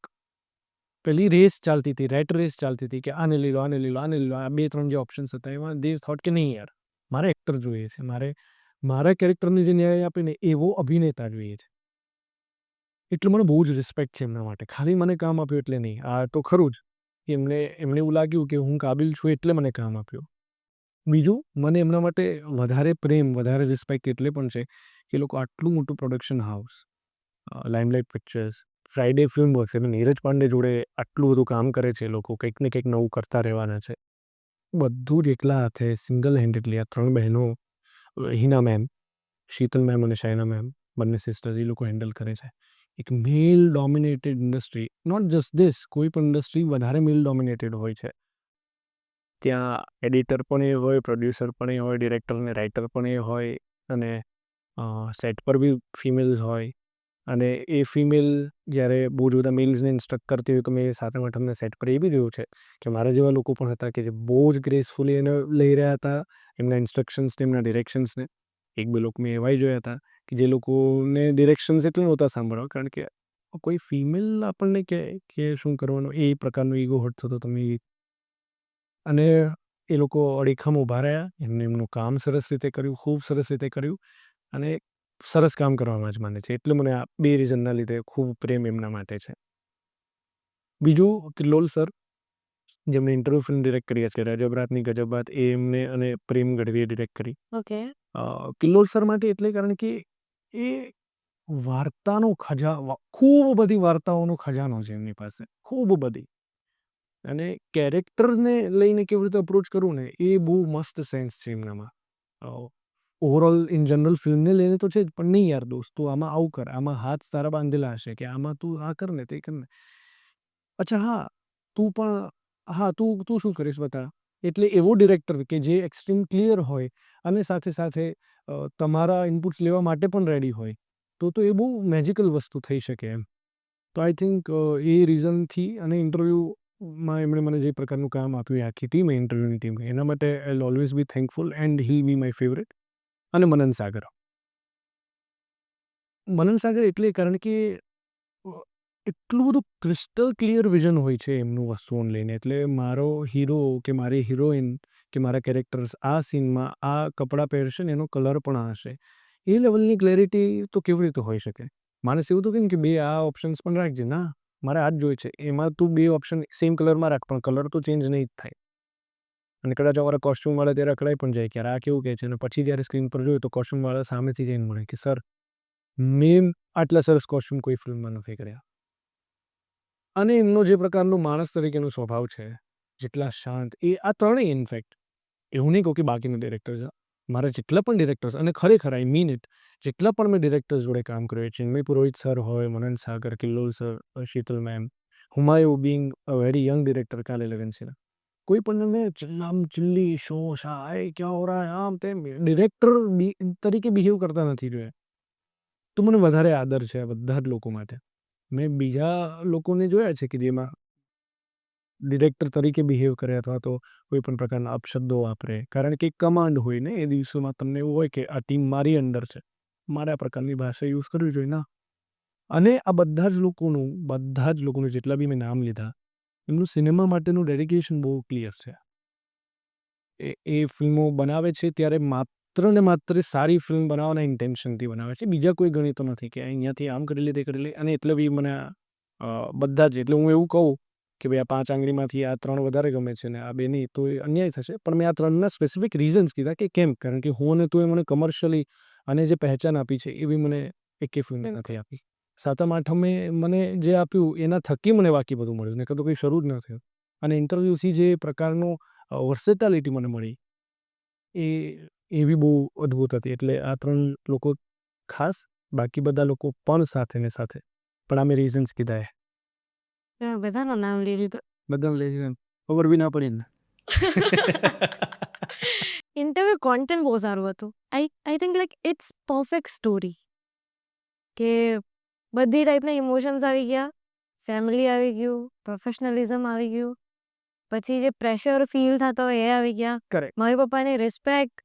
પેલી રેસ ચાલતી હતી, રેટ રેસ ચાલતી હતી કે આને લઈ લો, આને લઈ લો, આને લઈ લો. આ 2-3 જે ઓપ્શન્સ હતા એમાં દે થોટ કે નહીં યાર, મારે એક્ટર જોઈએ છે, મારા કેરેક્ટરને જે ન્યાય આપે ને એવો અભિનેતા જોઈએ છે. એટલે મને બહુ જ રિસ્પેક્ટ છે એમના માટે. ખાલી મને કામ આપ્યું એટલે નહીં. આ તો ખરું જ કે એમને એવું લાગ્યું કે હું કાબિલ છું એટલે મને કામ આપ્યું. બીજું, મને એમના માટે વધારે પ્રેમ, વધારે રિસ્પેક્ટ એટલે પણ છે કે એ લોકો આટલું મોટું production house, limelight pictures, Friday film works, એટલે નીરજ પાંડે જોડે આટલું બધું કામ કરે છે એ લોકો, કંઈક ને કંઈક નવું કરતા રહેવાના છે. બધું જ એકલા હાથે સિંગલ હેન્ડેડલી આ 3 બહેનો, હિના મેમ, શીતલ મેમ અને શાયના મેમ, બંને સિસ્ટર્સ, એ લોકો હેન્ડલ કરે છે. એક male dominated industry, not just this, કોઈ પણ ઇન્ડસ્ટ્રી વધારે મેલ ડોમિનેટેડ હોય છે. ત્યાં એડિટર પણ એ હોય, પ્રોડ્યુસર પણ એ હોય, ડિરેક્ટર અને રાઇટર પણ એ હોય, અને સેટ પર બી ફિમેલ્સ હોય. અને એ ફિમેલ જ્યારે બહુ જ બધા મેલ્સને ઇન્સ્ટ્રક્ટ કરતી હોય, તો મેં 7મ 8મને સેટ પર એ બી જોયું છે કે મારા જેવા લોકો પણ હતા કે જે બહુ જ ગ્રેસફુલી એને લઈ રહ્યા હતા એમના ઇન્સ્ટ્રક્શન્સને, એમના ડિરેક્શન્સને. 1-2 લોકો મેં એવાય જોયા હતા કે જે લોકોને ડિરેક્શન્સ એટલે નહોતા સાંભળવા, કારણ કે કોઈ ફિમેલ આપણને કહે કે શું કરવાનું, એ પ્રકારનો ઈગો હર્ટ થતો તમે. અને એ લોકો અડીખમ ઊભા રહ્યા, એમનું કામ સરસ રીતે કર્યું, ખૂબ સરસ રીતે કર્યું, અને સરસ કામ કરવામાં જ માને છે. એટલે મને આ 2 રીઝનના લીધે ખૂબ પ્રેમ એમના માટે છે. બીજું, કિલ્લોલ સર, જેમણે ઇન્ટરવ્યૂ ફિલ્મ ડિરેક્ટ કરી છે, રજબરાતની ગજબ એ એમને અને પ્રેમ ગઢવીએ ડિરેક્ટ કરી. ઓકે. કિલ્લોલ સર માટે એટલે કારણ કે એ વાર્તાનો ખૂબ બધી વાર્તાઓનો ખજાનો છે એમની પાસે, ખૂબ બધી. અને કેરેક્ટરને લઈને કેવી રીતે અપ્રોચ કરવું ને, એ બહુ મસ્ત સેન્સ છે એમનામાં. ઓવરઓલ ઇન જનરલ ફિલ્મને લઈને તો છે જ, પણ નહીં યાર દોસ્ત, તું આમાં આવું કર, આમાં હાથ તારા બાંધેલા હશે કે આમાં તું આ કર ને, તે કર ને. અચ્છા હા, તું પણ, હા તું શું કરીશ બતા. એટલે એવો ડિરેક્ટર કે જે એક્સ્ટ્રીમ ક્લિયર હોય અને સાથે સાથે તમારા ઇનપુટ્સ લેવા માટે પણ રેડી હોય, તો એ બહુ મેજિકલ વસ્તુ થઈ શકે એમ. તો આઈ થિંક એ રીઝનથી, અને ઇન્ટરવ્યૂમાં એમણે મને જે પ્રકારનું કામ આપ્યું, એ આખી ટીમ, ઇન્ટરવ્યૂની ટીમ, એના માટે I will always be thankful, and he B my favourite. અને મનન સાગર. મનન સાગર એટલે કારણ કે એટલું બધું ક્રિસ્ટલ ક્લિયર વિઝન હોય છે એમનું વસ્તુઓને લઈને. એટલે મારો હીરો કે મારી હિરોઈન કે મારા કેરેક્ટર્સ આ સીનમાં આ કપડાં પહેરશે ને એનો કલર પણ આ હશે, એ લેવલની ક્લેરિટી તો કેવી રીતે હોઈ શકે. માણસ એવું તો કહે કે 2 આ ઓપ્શન્સ પણ રાખજે, ના, મારે આ જ જોઈએ છે. એમાં તું 2 ઓપ્શન સેમ કલરમાં રાખ, પણ કલર તો ચેન્જ નહીં જ થાય. અને કદાચ અમારા કોસ્ટ્યુમવાળા ત્યારે અકળાઈ પણ જાય કે યાર આ કેવું કહે છે, અને પછી જ્યારે સ્ક્રીન પર જોયું તો કોસ્ટ્યુમવાળા સામેથી જઈને મળે કે સર, મેં આટલા સરસ કોસ્ટ્યુમ કોઈ ફિલ્મમાં નથી કર્યા. અને એમનો જે પ્રકારનો માણસ તરીકેનો સ્વભાવ છે, જેટલા શાંત, એ આ ત્રણેય ઇનફેક્ટ, એવું નહીં કહું કે બાકીના ડિરેક્ટર્સ, મારા જેટલા પણ ડિરેક્ટર્સ, અને ખરેખર આઈ મીન ઇટ, જેટલા પણ મેં ડિરેક્ટર્સ જોડે કામ કર્યું, ચિન્મય પુરોહિત સર હોય, Manan Sagar, Killol sir, Sheetal ma'am, Humayun being a very young director, કાલે લગન છે, કોઈ પણ મેં ચિલ્લામ ચિલ્લી શો શા એ ક્યાં હો રહા હે આમ તેમ ડિરેક્ટર તરીકે બિહેવ કરતા નથી જોયા. તો મને વધારે આદર છે આ બધા જ લોકો માટે. મેં બીજા લોકોને જોયા છે કે જેમાં ડિરેક્ટર તરીકે બિહેવ કરે અથવા તો કોઈ પણ પ્રકારના અપશબ્દો વાપરે, કારણ કે કમાન્ડ હોય ને એ દિવસોમાં, તમને એવું હોય કે આ ટીમ મારી અંડર છે, મારે આ પ્રકારની ભાષા યુઝ કરવી જોઈએ ના. અને આ બધા જ લોકોનું જેટલા બી મેં નામ લીધા, એમનું સિનેમા માટેનું ડેડિકેશન બહુ ક્લિયર છે. એ ફિલ્મો બનાવે છે ત્યારે માત્ર ને માત્ર સારી ફિલ્મ બનાવવાના ઇન્ટેન્શનથી બનાવે છે. બીજા કોઈ ગણિતો નથી કે અહીંયાથી આમ કરી લે, તે કરી લે. અને એટલે બી મને બધા જ, એટલે હું એવું કહું કે ભાઈ આ 5 આંગળીમાંથી આ 3 વધારે ગમે છે ને આ 2 નહીં, તો એ અન્યાય થશે. પણ મેં આ 3ના સ્પેસિફિક રીઝન્સ કીધા કે કેમ, કારણ કે હું અને તું એ મને કમર્શિયલી અને જે પહેચાન આપી છે એ બી મને એકે ફિલ્મે નથી આપી. 7મ 8મે મને જે આપ્યું એના થકી મને બાકી બધું મળ્યું, ને કદું કંઈ શરૂ જ ન થયું. અને ઇન્ટરવ્યૂથી જે પ્રકારનો વર્સેટાલિટી મને મળી, એ બી બહુ અદ્ભુત હતી. એટલે આ 3 લોકો ખાસ, બાકી બધા લોકો પણ સાથે ને સાથે. પણ આ મેં રીઝન્સ કીધા એ. બધાનું નામ લઈ લીધું. બધાને લઈ લીધા, ખબર બી ના પડી ને. ઇન્ટરવ્યુ કોન્ટેન્ટ બહુ સારું હતું. I think like it's perfect story, કે બધી ટાઈપના ઇમોશન્સ આવી ગયા, ફેમિલી આવી ગયું, પ્રોફેશનલિઝમ આવી ગયું, પછી જે પ્રેશર ફીલ થતો હોય એ આવી ગયા, કરેક્ટ. મમ્મી પપ્પાની રિસ્પેક્ટ.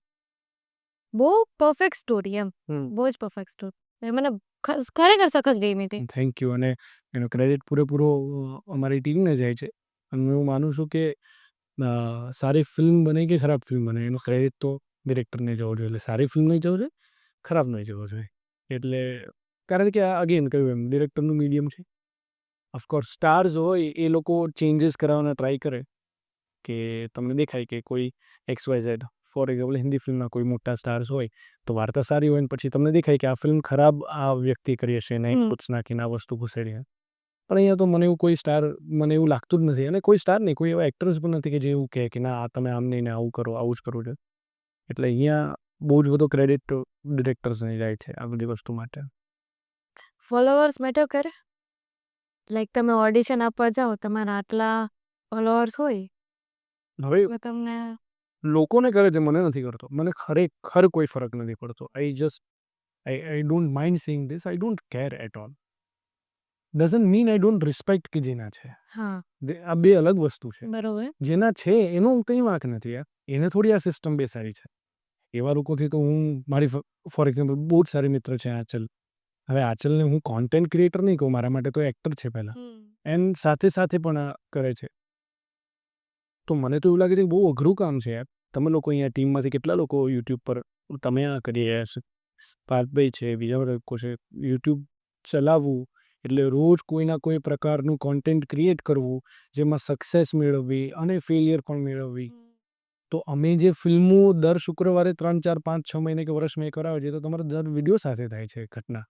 બહુ પરફેક્ટ સ્ટોરી એમ, બહુ જ પરફેક્ટ સ્ટોરી. મને ખરેખર સખત ગમી હતી. Thank you. અને એનો ક્રેડિટ પૂરેપૂરો અમારી ટીમને જાય છે. અને હું માનું છું કે સારી ફિલ્મ બને કે ખરાબ ફિલ્મ બને એનો ક્રેડિટ તો ડિરેક્ટરને જવો જોઈએ. એટલે સારી ફિલ્મ નહીં જવો જોઈએ, ખરાબ નહીં જવો જોઈએ. એટલે કારણ કે આ અગેન કહ્યું એમ ડિરેક્ટરનું મીડિયમ છે. ઓફકોર્સ સ્ટાર્સ હોય એ લોકો ચેન્જીસ કરાવવાના ટ્રાય કરે કે તમને દેખાય કે કોઈ XYZ ફોર એક્ઝામ્પલ હિન્દી ફિલ્મના કોઈ મોટા સ્ટાર્સ હોય તો વાર્તા સારી હોય ને પછી તમને દેખાય કે આ ફિલ્મ ખરાબ આ વ્યક્તિ કરી હશે ને ઇનપુટ્સ નાખીને આ વસ્તુ ઘુસેડી. પણ અહીંયા તો મને એવું કોઈ સ્ટાર મને એવું લાગતું જ નથી. અને કોઈ સ્ટાર નહીં, કોઈ એવા એક્ટર્સ પણ નથી કે જે એવું કહે કે ના આ તમે આમ નહીં ને આવું કરો, આવું જ કરવું છે. એટલે અહીંયા બહુ જ બધો ક્રેડિટ ડિરેક્ટર્સને જાય છે આ બધી વસ્તુ માટે. ફોલોઅર્સ મેટર કરે? લાઈક તમે ઓડિશન આપવા જાઓ, તમારા આટલા ફોલોઅર્સ હોય હવે તો તમને લોકોને કરે છે, મને નથી કરતો. મને ખરેખર કોઈ ફરક નથી પડતો. I don't mind seeing this. I don't care at all. Doesn't mean I don't respect કે જેના છે. હા આ બે અલગ વસ્તુ છે. બરોબર. જેના છે એનો કંઈ વાંક નથી યાર. એને થોડી આ સિસ્ટમ બેસાડી છે. એવા લોકોથી તો હું મારી ફોર એક્ઝામ્પલ બહુ જ સારી મિત્ર છે આંચલ. હવે આંચલને હું કોન્ટેન્ટ ક્રિએટર નહીં કહું, મારા માટે તો એક્ટર છે પહેલાં. એન્ડ સાથે સાથે પણ આ કરે છે. તો મને તો એવું લાગે છે કે બહુ અઘરું કામ છે યાર. તમે લોકો અહીંયા ટીમમાંથી કેટલા લોકો યુટ્યુબ પર તમે આ કરી રહ્યા છો, પાર્થભાઈ છે, બીજા બધા લોકો છે. યુટ્યુબ ચલાવવું એટલે રોજ કોઈના કોઈ પ્રકારનું કોન્ટેન્ટ ક્રિએટ કરવું, જેમાં સક્સેસ મેળવવી અને ફેલિયર પણ મેળવવી. તો અમે જે ફિલ્મો દર શુક્રવારે 3, 4, 5, 6 મહિને કે વર્ષમાં એક વાર આવે છે, તો તમારા દર વિડીયો સાથે થાય છે ઘટના.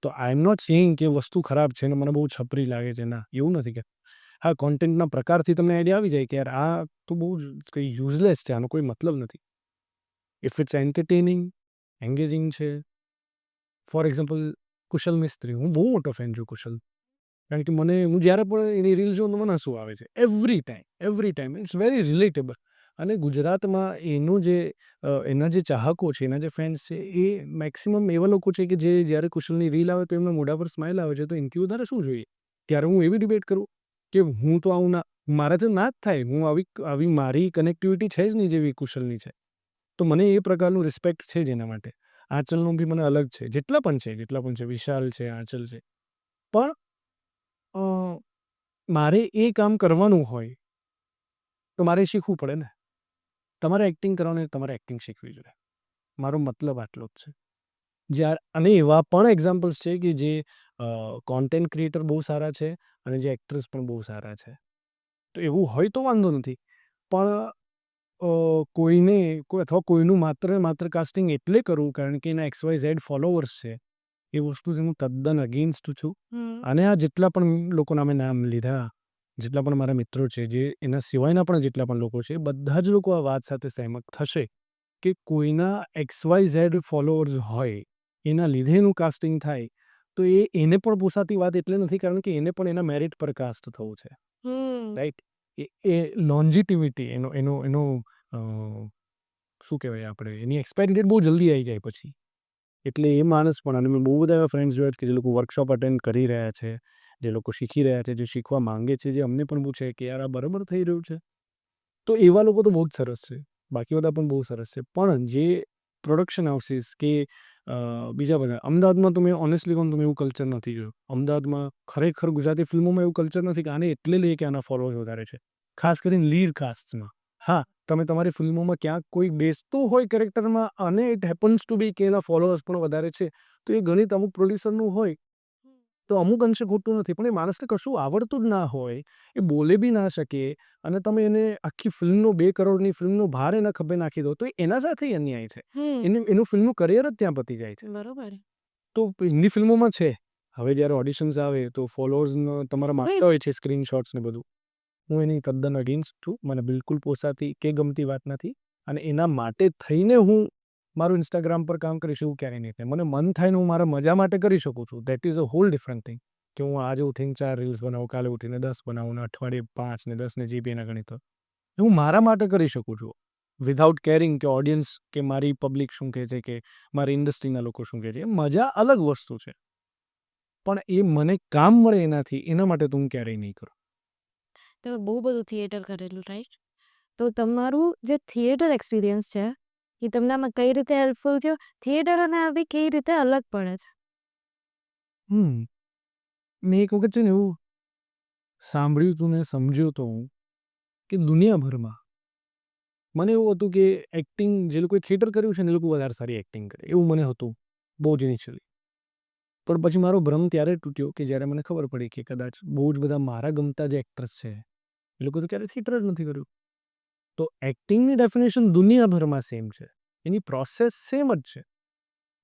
તો આઈ એમ નોટ સેઇંગ કે વસ્તુ ખરાબ છે ને મને બહુ છપરી લાગે છે. ના, એવું નથી કે હા કોન્ટેન્ટના પ્રકારથી તમને આઈડિયા આવી જાય કે યાર આ તો બહુ જ કંઈ યુઝલેસ છે, આનો કોઈ મતલબ નથી. ઇફ ઇટ્સ એન્ટરટેનિંગ, એન્ગેજિંગ છે. ફોર એક્ઝામ્પલ કુશલ મિસ્ત્રી, હું બહુ મોટો ફેન છું કુશલ. કારણ કે હું જ્યારે પણ એની રીલ જોઉં તો મને હસવું આવે છે. Every time it's very relatable. અને ગુજરાતમાં એના જે ચાહકો છે, એના જે ફેન્સ છે, એ મેક્સિમમ એવા લોકો છે કે જે જ્યારે કુશલની રીલ આવે તો એમના મોઢા પર સ્માઇલ આવે છે. તો એનાથી વધારે શું જોઈએ? ત્યારે હું એવી ડિબેટ કરું કે હું તો આવું મારાથી ના જ થાય. હું આવી મારી કનેક્ટિવિટી છે જ નહીં જેવી કુશલની છે. તો મને એ પ્રકારનું રિસ્પેક્ટ છે જ એના માટે. આંચલનું બી મને અલગ છે. જેટલા પણ છે, વિશાલ છે, આંચલ છે. પણ મારે એ કામ કરવાનું હોય તો મારે શીખવું પડે ને. તમારે એક્ટિંગ કરવાની તમારે એક્ટિંગ શીખવી જોઈએ. મારો મતલબ આટલો જ છે. અને એવા પણ એક્ઝામ્પલ્સ છે કે જે કોન્ટેન્ટ ક્રિએટર બહુ સારા છે અને જે એક્ટર્સ પણ બહુ સારા છે. તો એવું હોય તો વાંધો નથી. પણ અથવા કોઈનું માત્ર કાસ્ટિંગ એટલે કરવું કારણ કે એના XYZ ફોલોવર્સ છે, એ વસ્તુથી હું તદ્દન અગેન્સ્ટ છું. અને આ જેટલા પણ લોકોના મેં નામ લીધા, જેટલા પણ મારા મિત્રો છે, જે એના સિવાયના પણ જેટલા પણ લોકો છે, બધા જ લોકો આ વાત સાથે સહેમત થશે કે કોઈના XYZ ફોલોવર્સ હોય એના લીધે એનું કાસ્ટિંગ થાય તો એને પણ પોસાતી વાત એટલે નથી, કારણ કે એને પણ એના મેરિટ પર કાસ્ટ થવું છે. રાઈટ? એ લોન્જિટિવિટી એનો શું કહેવાય આપણે, એની એક્સપાયરી ડેટ બહુ જલ્દી આવી જાય પછી. એટલે એ માણસ પણ, અને મેં બહુ બધા એવા ફ્રેન્ડ્સ જોયા છે કે જે લોકો વર્કશોપ અટેન્ડ કરી રહ્યા છે, જે લોકો શીખી રહ્યા છે, જે શીખવા માંગે છે, જે અમને પણ પૂછે કે યાર આ બરાબર થઈ રહ્યું છે. તો એવા લોકો તો બહુ જ સરસ છે. બાકી બધા પણ બહુ સરસ છે. પણ જે પ્રોડક્શન હાઉસીસ કે બીજા બધા, અમદાવાદમાં તો મેં ઓનેસ્ટલી કહું તો મેં એવું કલ્ચર નથી જોયું. અમદાવાદમાં ખરેખર ગુજરાતી ફિલ્મોમાં એવું કલ્ચર નથી કે આને એટલે લઈએ કે આના ફોલોઅર્સ વધારે છે. ખાસ કરીને લીડ કાસ્ટમાં. હા, તમે તમારી ફિલ્મોમાં ક્યાંક કોઈ બેસતું હોય કેરેક્ટરમાં અને ઇટ હેપન્સ ટુ બી કે એના ફોલોઅર્સ પણ વધારે છે, તો એ ગણિત અમુક પ્રોડ્યુસરનું હોય તો અમુક અંશે ખોટું નથી. પણ એ માણસને કશું આવડતું જ ના હોય, એ બોલે બી ના શકે, અને તમે એને આખી ફિલ્મનો 2 કરોડની ફિલ્મનો ભાર એના ખભે નાખી દો, તો એના સાથે અન્યાય છે. એનું ફિલ્મનું કરિયર જ ત્યાં પતી જાય છે. બરોબર. તો હિન્દી ફિલ્મોમાં છે. હવે જ્યારે ઓડિશન્સ આવે તો ફોલોઅર્સનો તમારા માંગતા હોય છે સ્ક્રીનશોટ્સ ને બધું. હું એની તદ્દન અગેન્સ્ટ છું. મને બિલકુલ પોસાતી કે ગમતી વાત નથી. અને એના માટે થઈને હું મારું ઇન્સ્ટાગ્રામ પર કામ કરીશ એવું ક્યારેય નહીં થાય. મને મન થાય ને હું મારા મજા માટે કરી શકું છું. That is a whole different thing. કે હું આજે ઉઠીને 4 રીલ્સ બનાવું, કાલે ઉઠીને 10 બનાવું, ને અઠવાડિયે 5 ને 10 ને જે બી એના ગણિત હોય. હું મારા માટે કરી શકું છું. વિધાઉટ કેરિંગ કે ઓડિયન્સ કે મારી પબ્લિક શું કહે છે, કે મારી ઇન્ડસ્ટ્રીના લોકો શું કહે છે. એ મજા અલગ વસ્તુ છે. પણ એ મને કામ મળે એનાથી, એના માટે તો હું ક્યારેય નહીં કરું. તમે બહુ બધું થિયેટર કરેલું, રાઈટ? તો તમારું જે થિયેટર એક્સપિરિયન્સ છે એ તમને આમાં કઈ રીતે હેલ્પફુલ થયો? થિયેટર અને આ બી કઈ રીતે અલગ પડે છે? મેં એક વખત છે ને એવું સાંભળ્યું હતું ને સમજ્યો તો હું કે દુનિયાભરમાં મને એવું હતું કે એક્ટિંગ જે લોકોએ થિયેટર કર્યું છે ને એ લોકો વધારે સારી એક્ટિંગ કરે એવું મને હતું બહુ જ ઇનિશિયલી. પણ પછી મારો ભ્રમ ત્યારે તૂટ્યો કે જ્યારે મને ખબર પડી કે કદાચ બહુ જ બધા મારા ગમતા જે એક્ટર્સ છે એ લોકો તો ક્યારેય થિયેટર જ નથી કર્યું. તો એક્ટિંગની ડેફિનેશન દુનિયાભરમાં સેમ છે, એની પ્રોસેસ સેમ જ છે,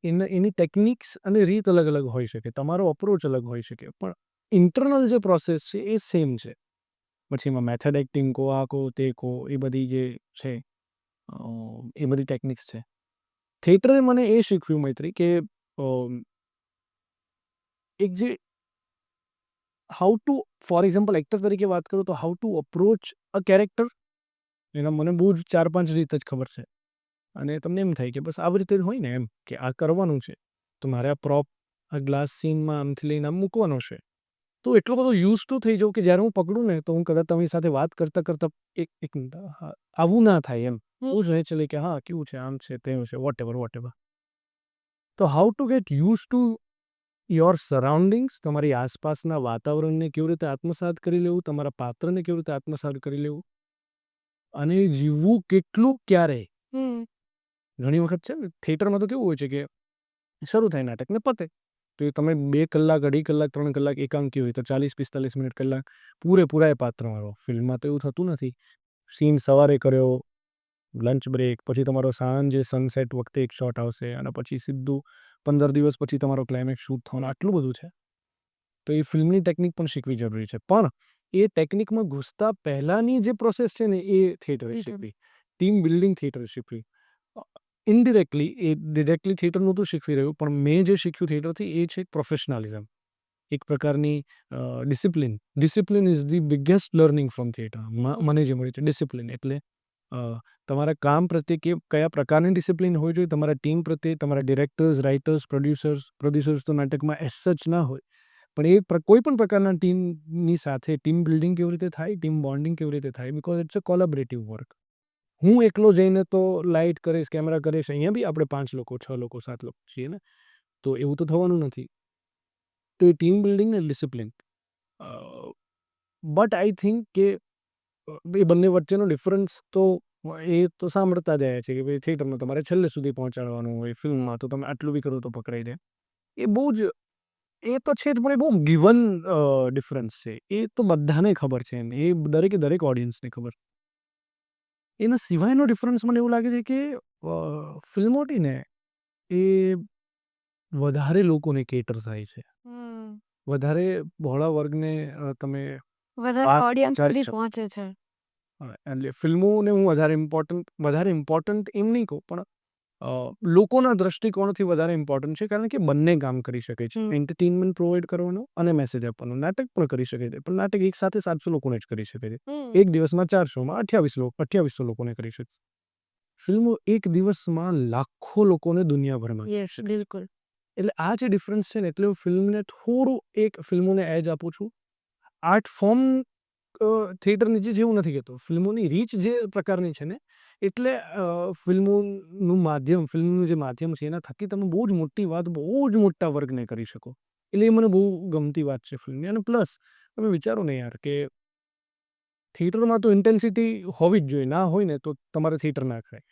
એની ટેકનિક્સ અને રીત અલગ અલગ હોઈ શકે, તમારો અપ્રોચ અલગ હોઈ શકે, પણ ઇન્ટરનલ જે પ્રોસેસ છે એ સેમ છે. પછી એમાં મેથડ એક્ટિંગ કહો, આ કહો તે કહો, એ બધી જે છે એ બધી ટેકનિક્સ છે. થિયેટરે મને એ શીખવ્યું મૈત્રી કે એક જે how to for example actor તરીકે વાત કરું તો how to approach a character એના મને બહુ જ 4-5 રીત જ ખબર છે. અને તમને એમ થાય કે બસ આવી રીતે જ હોય ને એમ કે આ કરવાનું છે તો મારે આ પ્રોપ આ ગ્લાસ સીનમાં આમથી લઈને આમ મૂકવાનો છે. તો એટલો બધો યુઝ ટુ થઈ જાઉં કે જ્યારે હું પકડું ને તો હું કદાચ તમારી સાથે વાત કરતાં કરતાં એક મિનિટ આવું ના થાય એમ એવું જ નેચરલી કે હા કેવું છે આમ છે તેવું છે વોટ એવર. તો how to get use to your surroundings, તમારી આસપાસના વાતાવરણને કેવી રીતે આત્મસાત કરી લેવું, તમારા પાત્રને કેવી રીતે આત્મસાત કરી લેવું અને જીવવું કેટલું ક્યારે. ઘણી વખત છે ને થિયેટરમાં તો કેવું હોય છે કે શરૂ થાય નાટક ને પતે તો એ તમે 2 કલાક 2.5 કલાક 3 કલાક એકાંકી હોય તો 40-45 મિનિટ કલાક પૂરેપૂરા એ પાત્રમાં રહો. ફિલ્મમાં તો એવું થતું નથી. સીન સવારે કર્યો, લંચ બ્રેક, પછી તમારો સાંજે સનસેટ વખતે એક શોટ આવશે અને પછી સીધું 15 દિવસ પછી તમારો ક્લાઇમેક્સ શૂટ થવાનું, આટલું બધું છે. તો એ ફિલ્મની ટેકનિક પણ શીખવી જરૂરી છે. પણ એ ટેકનિકમાં ઘૂસતા પહેલાંની જે પ્રોસેસ છે ને એ થિયેટરે શીખવી, ટીમ બિલ્ડિંગ થિયેટરે શીખવી. ઇનડિરેક્ટલી એ ડિરેક્ટલી થિયેટર નહોતું શીખવી રહ્યું, પણ મેં જે શીખ્યું થિયેટરથી એ છે પ્રોફેશનલિઝમ, એક પ્રકારની discipline. Discipline is the biggest learning from theatre. મને જે મળ્યું છે ડિસિપ્લિન એટલે તમારા કામ પ્રત્યે કયા પ્રકારની ડિસિપ્લિન હોવી જોઈએ, તમારા ટીમ પ્રત્યે, તમારા ડિરેક્ટર્સ, રાઇટર્સ, પ્રોડ્યુસર્સ તો નાટકમાં એઝ સચ ના હોય, પણ એ કોઈ પણ પ્રકારના ટીમની સાથે ટીમ બિલ્ડિંગ કેવી રીતે થાય, ટીમ બોન્ડિંગ કેવી રીતે થાય, because it's a collaborative work. હું એકલો જઈને તો લાઇટ કરીશ, કેમેરા કરીશ, અહીંયા બી આપણે 5 લોકો 6 લોકો 7 લોકો છીએ ને, તો એવું તો થવાનું નથી. તો એ ટીમ બિલ્ડિંગ ને ડિસિપ્લિન. બટ આઈ થિંક કે એ બંને વચ્ચેનો ડિફરન્સ તો એ તો સાંભળતા જ આવ્યા છે કે ભાઈ થિયેટરમાં તમારે છેલ્લે સુધી પહોંચાડવાનું હોય, ફિલ્મમાં તો તમે આટલું બી કરો તો પકડાઈ જાય. એ બહુ જ એ તો છે જ, પણ એ બહુ ગિવન ડિફરન્સ છે. એ તો બધાને ખબર છે એમ, એ દરેક ઓડિયન્સને ખબર. એના સિવાયનો ડિફરન્સ મને એવું લાગે છે કે ફિલ્મો હતી ને એ વધારે લોકોને કેટર થાય છે, વધારે બહોળા વર્ગને તમે વધારે ઓડિયન્સ ચાલી સુધી શકો. પહોંચે છે. એટલે ફિલ્મોને હું વધારે ઇમ્પોર્ટન્ટ એમ નહીં કહું, પણ લોકોના દ્રષ્ટિકોણથી વધારે ઇમ્પોર્ટન્ટ છે, કારણ કે બંને કામ કરી શકે છે. એન્ટરટેનમેન્ટ પ્રોવાઈડ કરવાનો અને મેસેજ આપવાનો. નાટક પણ કરી શકે છે, પણ નાટક એક સાથે 700 લોકોને જ કરી શકે છે. એક દિવસમાં 400માં 2800 લોકોને કરી શકશે. ફિલ્મો એક દિવસમાં લાખો લોકોને દુનિયાભરમાં કરી શકે. બિલકુલ. એટલે આ જે ડિફરન્સ છે ને, એટલે હું ફિલ્મને થોડું ફિલ્મોને એજ આપું છું. આર્ટ ફોર્મ થિયેટરની જેવું નથી કહેતો, ફિલ્મોની રીચ જે પ્રકારની છે ને, એટલે ફિલ્મનું જે માધ્યમ છે એના થકી તમે બહુ જ મોટી વાત બહુ જ મોટા વર્ગને કરી શકો. એટલે એ મને બહુ ગમતી વાત છે ફિલ્મની. અને પ્લસ તમે વિચારો ને યાર કે થિયેટરમાં તો ઇન્ટેન્સિટી હોવી જ જોઈએ, ના હોય ને તો તમારે થિયેટર ના કરાય.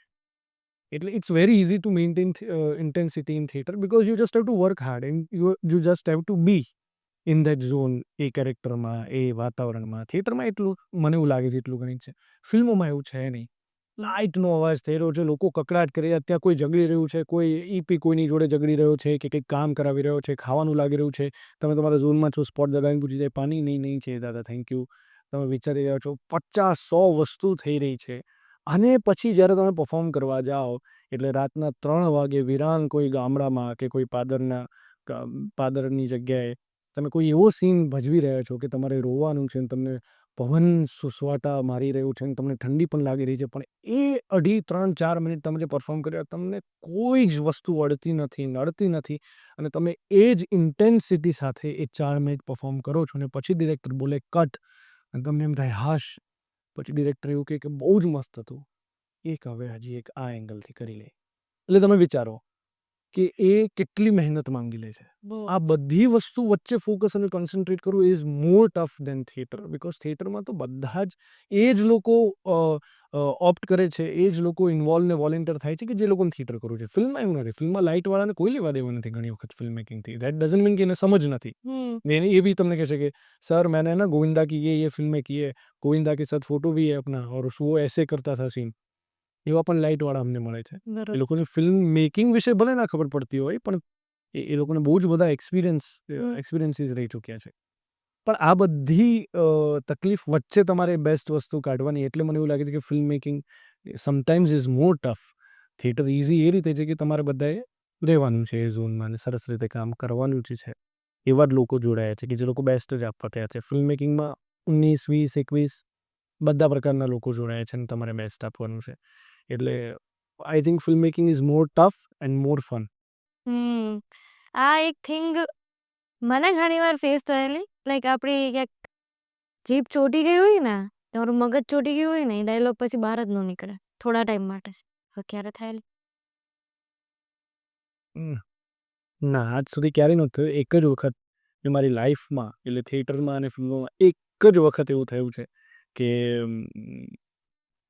એટલે it's very easy to maintain intensity in theatre, because you just have to work hard and you just have to be in that zone, એ કેરેક્ટરમાં, એ વાતાવરણમાં. થિયેટરમાં એટલું મને એવું લાગે છે એટલું ઘણી છે. ફિલ્મોમાં એવું છે નહીં. લાઇટનો અવાજ થઈ રહ્યો છે, લોકો કકડાટ કરી રહ્યા, ત્યાં કોઈ ઝઘડી રહ્યું છે, કોઈ ઈપી કોઈની જોડે ઝઘડી રહ્યો છે કે કંઈક કામ કરાવી રહ્યો છે, ખાવાનું લાગી રહ્યું છે, તમે તમારા ઝોનમાં છો, સ્પોટ દબાવીને પૂછી જાય પાણી નહીં છે દાદા થેન્ક યુ, તમે વિચારી રહ્યા છો 50-100 વસ્તુ થઈ રહી છે. અને પછી જ્યારે તમે પરફોર્મ કરવા જાઓ એટલે રાતના 3 વાગે વિરાન કોઈ ગામડામાં કે કોઈ પાદરની જગ્યાએ તમે કોઈ એવો સીન ભજવી રહ્યા છો કે તમારે રોવાનું છે, તમને પવન સુસવાટા મારી રહ્યું છે, તમને ઠંડી પણ લાગી રહી છે, પણ એ 2.5-3-4 મિનિટ તમે જે પરફોર્મ કર્યા તમને કોઈ જ વસ્તુ અડતી નથી, નડતી નથી, અને તમે એ જ ઇન્ટેન્સિટી સાથે એ 4 મિનિટ પરફોર્મ કરો છો, અને પછી ડિરેક્ટર બોલે કટ, અને તમને એમ થાય હાશ, પછી ડિરેક્ટર એવું કહે કે બહુ જ મસ્ત હતું, એક હવે હજી એક આ એંગલથી કરી લે. એટલે તમે વિચારો કે એ કેટલી મહેનત માંગી લે છે. બહુ આ બધી વસ્તુ વચ્ચે ફોકસ અને કોન્સન્ટ્રેટ કરવું is more tough than theatre. બિકોઝ થિયેટરમાં તો બધા જ એ જ લોકો ઓપ્ટ કરે છે, એ જ લોકો ઇન્વોલ્વ ને વોલેન્ટિયર થાય છે કે જે લોકોને થિયેટર કરવું છે. ફિલ્મમાં એવું નથી. ફિલ્મમાં લાઇટવાળાને કોઈ લેવા દેવા નથી ઘણી વખત ફિલ્મ મેકિંગથી. દેટ ડઝન્ટ મીન કે એને સમજ નથી. હમ ये भी तुमने कैसे कि सर मैंने ना गोविंदा की ये फिल्में की है, गोविंदा के साथ फोटो भी है अपना और वो ऐसे करता था सीन. એવા પણ લાઇટ વાળા અમને મળે છે. બરોબર એ લોકોને ફિલ્મ મેકિંગ વિશે ભલે ના ખબર પડતી હોય પણ એ લોકોને બહુ જ બધા એક્સપિરિયન્સીસ રહી ચૂક્યા છે. પણ આ બધી તકલીફ વચ્ચે તમારે બેસ્ટ વસ્તુ કાઢવાની. એટલે મને એવું લાગે છે કે film making sometimes is more tough. Theatre easy એ રીતે છે કે તમારે બધાએ રહેવાનું છે એ ઝોનમાં અને સરસ રીતે કામ કરવાનું જ છે. એવા જ લોકો જોડાયા છે કે જે લોકો બેસ્ટ જ આપવા તૈયાર છે. ફિલ્મ મેકિંગમાં 19, 20, 21 બધા પ્રકારના લોકો જોડાયા છે અને તમારે બેસ્ટ આપવાનું છે. એટલે I think film making is more tough and more fun. Hmm આ એક થિંગ મને ઘણી વાર ફેસ થયેલી લાઈક આપણી ક્યાંક જીભ ચોટી ગઈ હોય ને તમારું મગજ ચોટી ગયું હોય ને એ ડાયલોગ પછી બહાર જ ન નીકળે થોડા ટાઈમ માટે જ. હવે ક્યારે થયેલી? ના, આજ સુધી ક્યારેય નહોતું થયું. એક જ વખત મેં મારી લાઈફમાં એટલે થિયેટરમાં અને ફિલ્મોમાં એક જ વખત એવું થયું છે કે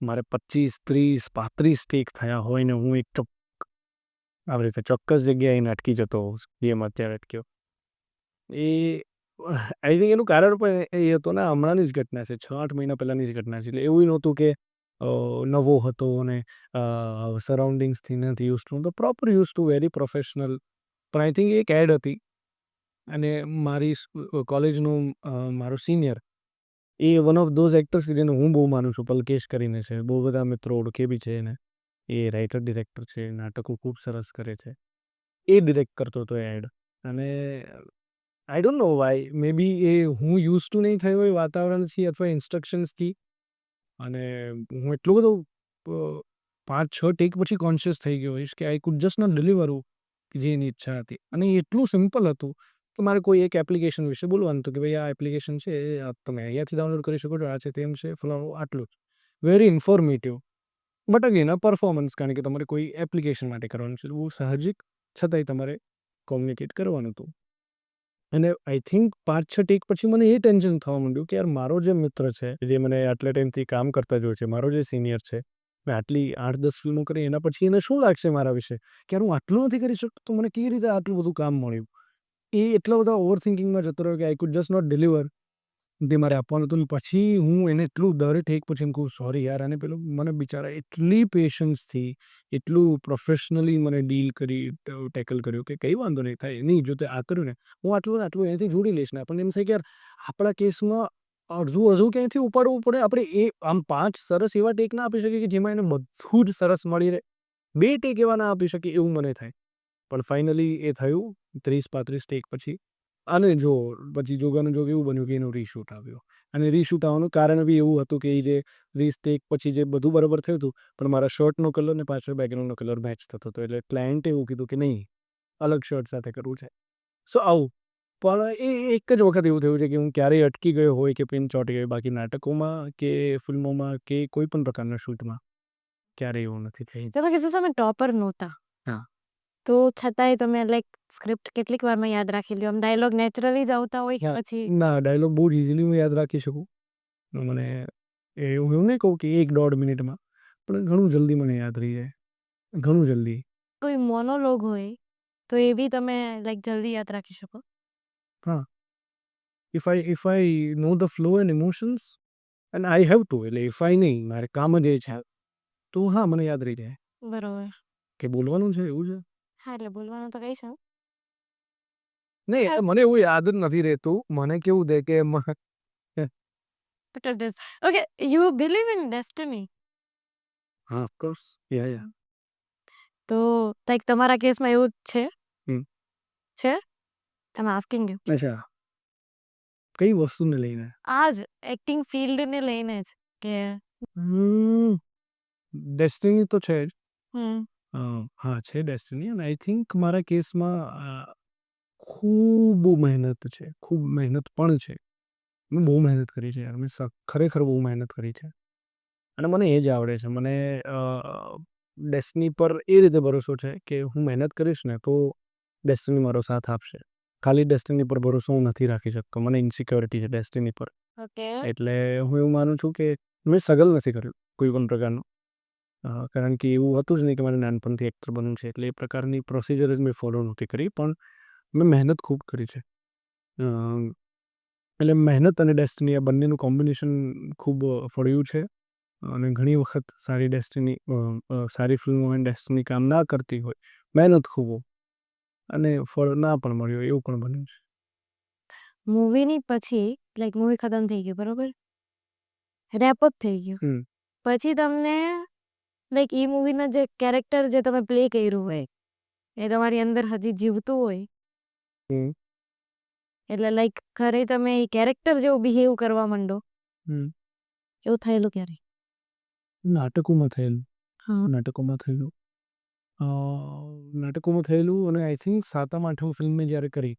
મારે 25, 30, 35 ટેક થયા હોય ને હું આવી રીતે ચોક્કસ જગ્યાએ આઈને અટકી જતો હોઉં જેમ અત્યારે અટક્યો. એ આઈ થિંક એનું કારણ પણ એ હતો ને હમણાંની જ ઘટના છે. 6-8 મહિના પહેલાંની જ ઘટના છે. એટલે એવું નહોતું કે નવો હતો અને સરાઉન્ડિંગ્સથી નથી યુઝ ટુ. તો proper use to very professional. પણ આઈ થિંક એક એડ હતી અને મારી કોલેજનો મારો senior A one of those actors કે જેને હું બહુ માનું છું. પલકેશ કરીને છે. બહુ બધા મિત્રો ઓળખે બી છે એને. એ રાઇટર ડિરેક્ટર છે. નાટકો ખૂબ સરસ કરે છે. એ ડિરેક્ટ કરતો હતો એડ. અને આઈ ડોન્ટ નો વાય મે બી એ હું યુઝ ટુ નહીં થયો એ વાતાવરણથી અથવા ઇન્સ્ટ્રક્શન્સથી અને હું એટલો બધો 5-6 ટેક પછી કોન્શિયસ થઈ ગયો હોઈશ કે I could just not deliver જે એની ઈચ્છા હતી. અને એટલું સિમ્પલ હતું કે મારે કોઈ એક એપ્લિકેશન વિશે બોલવાનું હતું કે ભાઈ આ એપ્લિકેશન છે તમે અહીંયાથી ડાઉનલોડ કરી શકો છો, આ છે તેમ છે ફલાણું આટલું જ. Very informative. બટ અગેન આ પરફોર્મન્સ કારણ કે તમારે કોઈ એપ્લિકેશન માટે કરવાનું છે. બહુ સાહજિક છતાંય તમારે કોમ્યુનિકેટ કરવાનું હતું. અને આઈ થિંક 5-6 ટેક પછી મને એ ટેન્શન થવા માંડ્યું કે યાર મારો જે મિત્ર છે જે મને આટલા ટાઈમથી કામ કરતા જોયો છે, મારો જે સિનિયર છે, મેં આટલી 8-10 ફિલ્મો કરી એના પછી એને શું લાગશે મારા વિશે કે યાર હું આટલું નથી કરી શકતો તો મને કેવી રીતે આટલું બધું કામ મળ્યું. એ એટલા બધા ઓવર થિંકિંગમાં જતો રહ્યો કે I could just not deliver તે મારે આપવાનું હતું. પછી હું એને એટલું દર ટેક પછી એમ કહું સોરી યાર. અને પેલો મને બિચારા એટલી પેશન્સથી એટલું પ્રોફેશનલી મને ડીલ કરી ટેકલ કર્યું કે કંઈ વાંધો નહીં થાય નહીં જો તે આ કર્યું ને હું આટલું એનાથી જોડી લઈશ ને. આપણને એમ થાય કે યાર આપણા કેસમાં હજુ ક્યાંયથી ઉપાડવું પડે. આપણે એ આમ 5 સરસ એવા ટેક ના આપી શકીએ કે જેમાં એને બધું જ સરસ મળી રહે. 2 ટેક એવા ના આપી શકીએ એવું મને થાય. પણ ફાઇનલી એ થયું 30-35 ટેક પછી. અને જો પછી જોગાનું જોગ એવું બન્યું કે એનો રીશૂટ આવ્યો. અને રીશૂટ આવવાનું કારણ બી એવું હતું કે એ જે 30 ટેક પછી જે બધું બરાબર થયું હતું પણ મારા શર્ટનો કલર ને પાછળ બેકગ્રાઉન્ડનો કલર મેચ થતો હતો. એટલે ક્લાયન્ટે એવું કીધું કે નહીં અલગ શર્ટ સાથે કરવું છે. સો આવું. પણ એ એક જ વખત એવું થયું છે કે હું ક્યારેય અટકી ગયો હોય કે પિન ચોંટી ગઈ. બાકી નાટકોમાં કે ફિલ્મોમાં કે કોઈ પણ પ્રકારના શૂટમાં ક્યારેય એવું નથી થયું. તમે કીધું તમે ટોપર નહોતા હા. તો છતાંય તમે લાઈક સ્ક્રિપ્ટ કેટલીક વારમાં યાદ રાખી લ્યો? આમ ડાયલોગ નેચરલી જ આવતા હોય કે પછી? ના, ડાયલોગ બહુ ઇઝીલી હું યાદ રાખી શકું. મને એવું નહીં કહું કે 1-1.5 મિનિટમાં પણ ઘણું જલ્દી મને યાદ રહી જાય. ઘણું જલ્દી. કોઈ મોનોલોગ હોય તો એ બી તમે લાઈક જલ્દી યાદ રાખી શકો? હા. If I know the flow and emotions and I have to એટલે ઇફ આઈ નહીં મારે કામ જ એ છે તો હા મને યાદ રહી જાય બરોબર. કે બોલવાનું છે એવું છે. હા એટલે બોલવાનું તો કહીશ હું. નહીં મને એવું યાદ જ નથી રહેતું. મને કેવું થાય કે But it is. Okay, you believe in destiny? હા ઓફકોર્સ યા. તો લાઈક તમારા કેસમાં એવું જ છે? હમ. છે? I'm asking you. અચ્છા કઈ વસ્તુને લઈને? આ જ એક્ટિંગ ફિલ્ડને લઈને જ કે ડેસ્ટિની તો છે જ. હમ હા છે ડેસ્ટિની. અને આઈ થિંક મારા કેસમાં ખૂબ મહેનત છે. ખૂબ મહેનત પણ છે. મેં બહુ મહેનત કરી છે યાર. મેં ખરેખર બહુ મહેનત કરી છે. અને મને એ જ આવડે છે. મને ડેસ્ટિની પર એ રીતે ભરોસો છે કે હું મહેનત કરીશ ને તો ડેસ્ટિની મારો સાથ આપશે. ખાલી ડેસ્ટિની પર ભરોસો હું નથી રાખી શકતો. મને ઇન્સિક્યોરિટી છે ડેસ્ટિની પર. ઓકે. એટલે હું એવું માનું છું કે મેં સ્ટ્રગલ નથી કર્યું કોઈ પણ પ્રકારનું. કારણ કે એવું હતું જ નહીં કે મારે નાનપણથી એક્ટર બનવું છે. એટલે એ પ્રકારની પ્રોસિજર જ મેં ફોલો નથી કરી. પણ મેં મહેનત ખૂબ કરી છે. અ, એટલે મહેનત અને ડેસ્ટિની આ બંનેનું કોમ્બિનેશન ખૂબ ફળ્યું છે. અને ઘણી વખત સારી ફિલ્મોમાં ડેસ્ટિની કામ ના કરતી હોય, મહેનત ખૂબ હોય અને ફળ ના પણ મળ્યું હોય એવું પણ બન્યું છે. મૂવીની પછી લાઈક મૂવી ખતમ થઈ ગયું બરોબર, રેપઅપ થઈ ગયું, હમ. પછી તમને લાઈક એ મૂવીના જે કેરેક્ટર જે તમે પ્લે કર્યું હોય એ તમારી અંદર હજી જીવતું હોય, હમ. એટલે લાઈક ખરે તમે એ કેરેક્ટર જેવું બિહેવ કરવા માંડો, હમ. એવું થયેલું ક્યારે? નાટકોમાં થયેલું. હા. નાટકોમાં થયેલું. નાટકોમાં થયેલું અને આઈ થિંક 7મ 8મ ફિલ્મ મેં જ્યારે કરી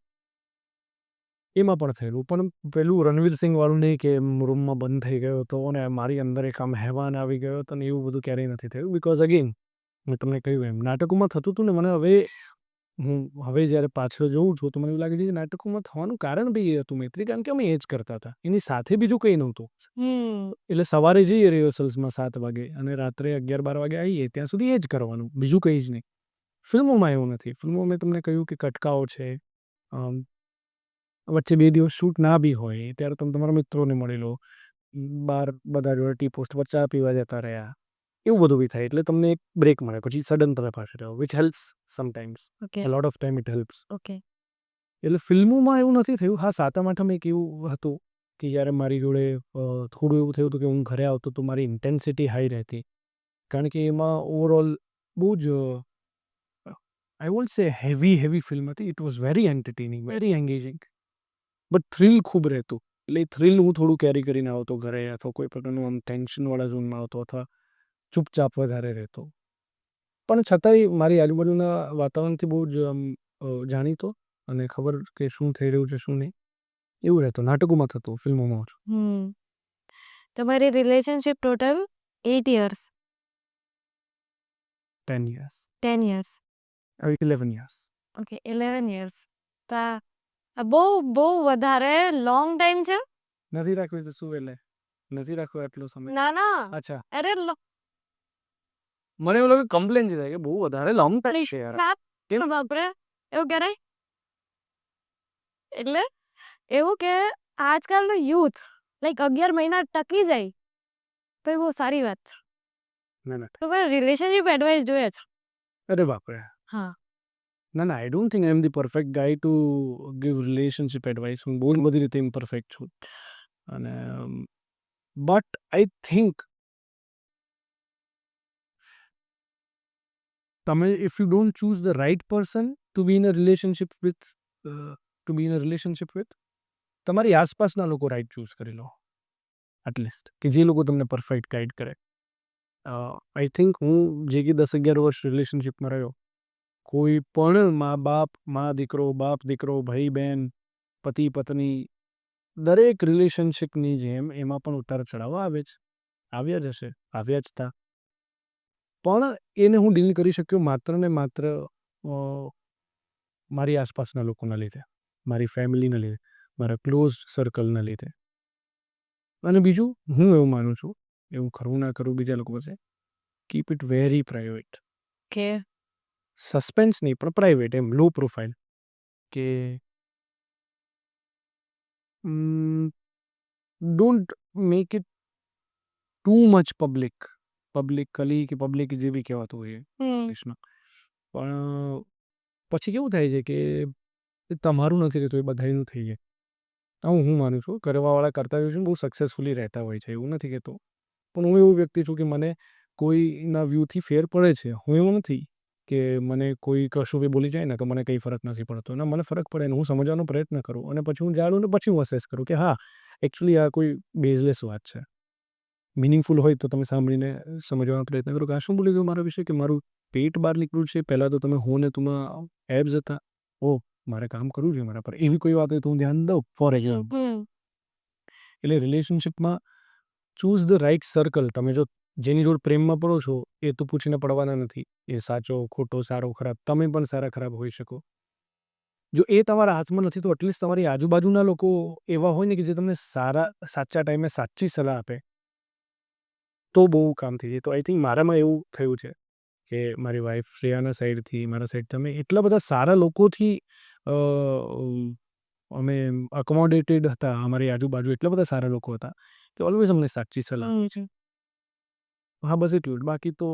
એમાં પણ થયેલું. પણ પેલું રણવીર સિંહ વાળું નહીં કે રૂમમાં બંધ થઈ ગયો હતો અને મારી અંદર એક આમ હેવાન આવી ગયો હતો ને એવું બધું ક્યારેય નથી થયું. બિકોઝ અગેન મેં તમને કહ્યું એમ નાટકોમાં થતું હતું ને મને હું હવે જ્યારે પાછળ જોઉં છું તો મને એવું લાગે છે કે નાટકોમાં થવાનું કારણ બી એ હતું મૈત્રી, કારણ કે અમે એ જ કરતા હતા. એની સાથે બીજું કંઈ નહોતું. એટલે સવારે જઈએ રિહર્સલ્સમાં 7 વાગે અને રાત્રે 11-12 વાગે આવીએ ત્યાં સુધી એ જ કરવાનું, બીજું કંઈ જ નહીં. ફિલ્મોમાં એવું નથી. ફિલ્મોમાં મેં તમને કહ્યું કે કટકાઓ છે, વચ્ચે 2 દિવસ શૂટ ના બી હોય ત્યારે તમે તમારા મિત્રોને મળી લો, બહાર બધા જોડે ટી પોસ્ટ પર ચા પીવા જતા રહ્યા, એવું બધું બી થાય. એટલે તમને એક બ્રેક મળે પછી સડન તમે પાછળ રહો, which helps sometimes. Okay. A lot of time it helps. Okay. એટલે ફિલ્મોમાં એવું નથી થયું. હા, 7મ 8મ એક એવું હતું કે જ્યારે મારી જોડે થોડું એવું થયું હતું કે હું ઘરે આવતો તો મારી ઇન્ટેન્સિટી હાઈ રહેતી. કારણ કે એમાં ઓવરઓલ બહુ જ આઈ વોન્ટ સે હેવી ફિલ્મ હતી. It was very entertaining, very engaging. But thrill ખૂબ રહેતું. એટલે એ થ્રિલ હું થોડું કેરી કરીને આવતો ઘરે, અથવા કોઈ પ્રકારનું આમ ટેન્શનવાળા ઝોનમાં આવતો, અથવા ચૂપચાપ વધારે રહેતો. પણ છતાંય મારી આજુબાજુના વાતાવરણથી બહુ જ આમ જાણીતો અને ખબર કે શું થઈ રહ્યું છે શું નહીં એવું રહેતું. નાટકોમાં થતું, ફિલ્મોમાં ઓછું. તમારી relationship total 8 years, 10 years. 10 years. 11 years. Okay, 11 years. તો આ બહુ બહુ વધારે લોંગ ટાઈમ છે. નથી રાખવી તો શું એટલે નથી રાખવો એટલો સમય? ના ના, અચ્છા, અરે મને એવું લાગે કમ્પ્લેન છે કે બહુ વધારે લોંગ ટાઈમ છે યાર. કેમ? બાપરે, એવું કરાય? એટલે એવું કે આજકાલનું યુથ લાઈક 11 મહિના ટકી જાય તો એ બહુ સારી વાત છે. ના. તો મારે રિલેશનશિપ એડવાઇસ જોઈએ છે. અરે બાપરે. હા. ના, I don't think I am the perfect guy to give relationship advice. હું બહુ બધી રીતે ઇમ્પરફેક્ટ છું. અને બટ આઈ થિંક તમે if you don't choose the right person to be in a relationship with તમારી આસપાસના લોકો રાઇટ ચૂઝ કરી લો એટલીસ્ટ, કે જે લોકો તમને પરફેક્ટ ગાઈડ કરે. આઈ થિંક હું જે કે 10-11 વર્ષ રિલેશનશિપમાં રહ્યો, કોઈ પણ મા દીકરો, બાપ દીકરો, ભાઈ બહેન, પતિ પત્ની, દરેક રિલેશનશિપની જેમ એમાં પણ ઉતાર ચઢાવ આવે જ, આવ્યા જ હશે, આવ્યા જ હતા. પણ એને હું ડીલ કરી શક્યો માત્ર ને માત્ર મારી આસપાસના લોકોના લીધે, મારી ફેમિલીના લીધે, મારા ક્લોઝ સર્કલના લીધે. અને બીજું હું એવું માનું છું, એવું ખરું ના કરું બીજા લોકો પાસે, કીપ ઇટ વેરી પ્રાઇવેટ. કે સસ્પેન્સ નહીં પણ પ્રાઇવેટ, એમ લો પ્રોફાઇલ. કે don't make it too much publicly કે પબ્લિક જે બી કહેવાતું હોય ઇંગ્લિશમાં. પણ પછી કેવું થાય છે કે તમારું નથી રહેતું, એ બધાનું થઈ જાય. આવું હું માનું છું. કરવાવાળા કરતા હોય છે, બહુ સક્સેસફુલી રહેતા હોય છે, એવું નથી કહેતો. પણ હું એવું વ્યક્તિ છું કે મને કોઈના વ્યૂથી ફેર પડે છે. હું એવું નથી કે મને કોઈ કશું બી બોલી જાય ને તો મને કંઈ ફરક નથી પડતો. ના, મને ફરક પડે ને હું સમજવાનો પ્રયત્ન કરું અને પછી હું જાણું ને પછી હું અસેસ કરું કે હા, એકચ્યુઅલી આ કોઈ બેઝલેસ વાત છે. મિનિંગફુલ હોય તો તમે સાંભળીને સમજવાનો પ્રયત્ન કરો કે આ શું બોલી ગયું મારા વિશે, કે મારું પેટ બહાર નીકળ્યું છે, પહેલાં તો તમે હો ને તુમાં એબ્સ હતા, મારે કામ કરવું છે મારા પર, એવી કોઈ વાત હોય તો હું ધ્યાન દઉં ફોર એક્ઝામ્પલ. એટલે રિલેશનશિપમાં ચૂઝ ધ રાઇટ સર્કલ. તમે જો જેની જોડે પ્રેમમાં પડો છો એ તો પૂછીને પડવાના નથી. એ સાચો ખોટો સારો ખરાબ તમે પણ સારા ખરાબ હોઈ શકો. જો એ તમારા હાથમાં નથી તો એટલીસ્ટ તમારી આજુબાજુના લોકો એવા હોય ને કે જે તમને સાચા ટાઈમે સાચી સલાહ આપે તો બહુ કામ થઈ જાય. તો આઈ થિંક મારામાં એવું થયું છે કે મારી વાઈફ શ્રેયાના સાઈડથી મારા સાઈડથી અમે એટલા બધા સારા લોકોથી અ, અમે અકોમોડેટેડ હતા. અમારી આજુબાજુ એટલા બધા સારા લોકો હતા કે ઓલવેઝ અમને સાચી સલાહ આપે છે. હા બસ એટલું જ. બાકી તો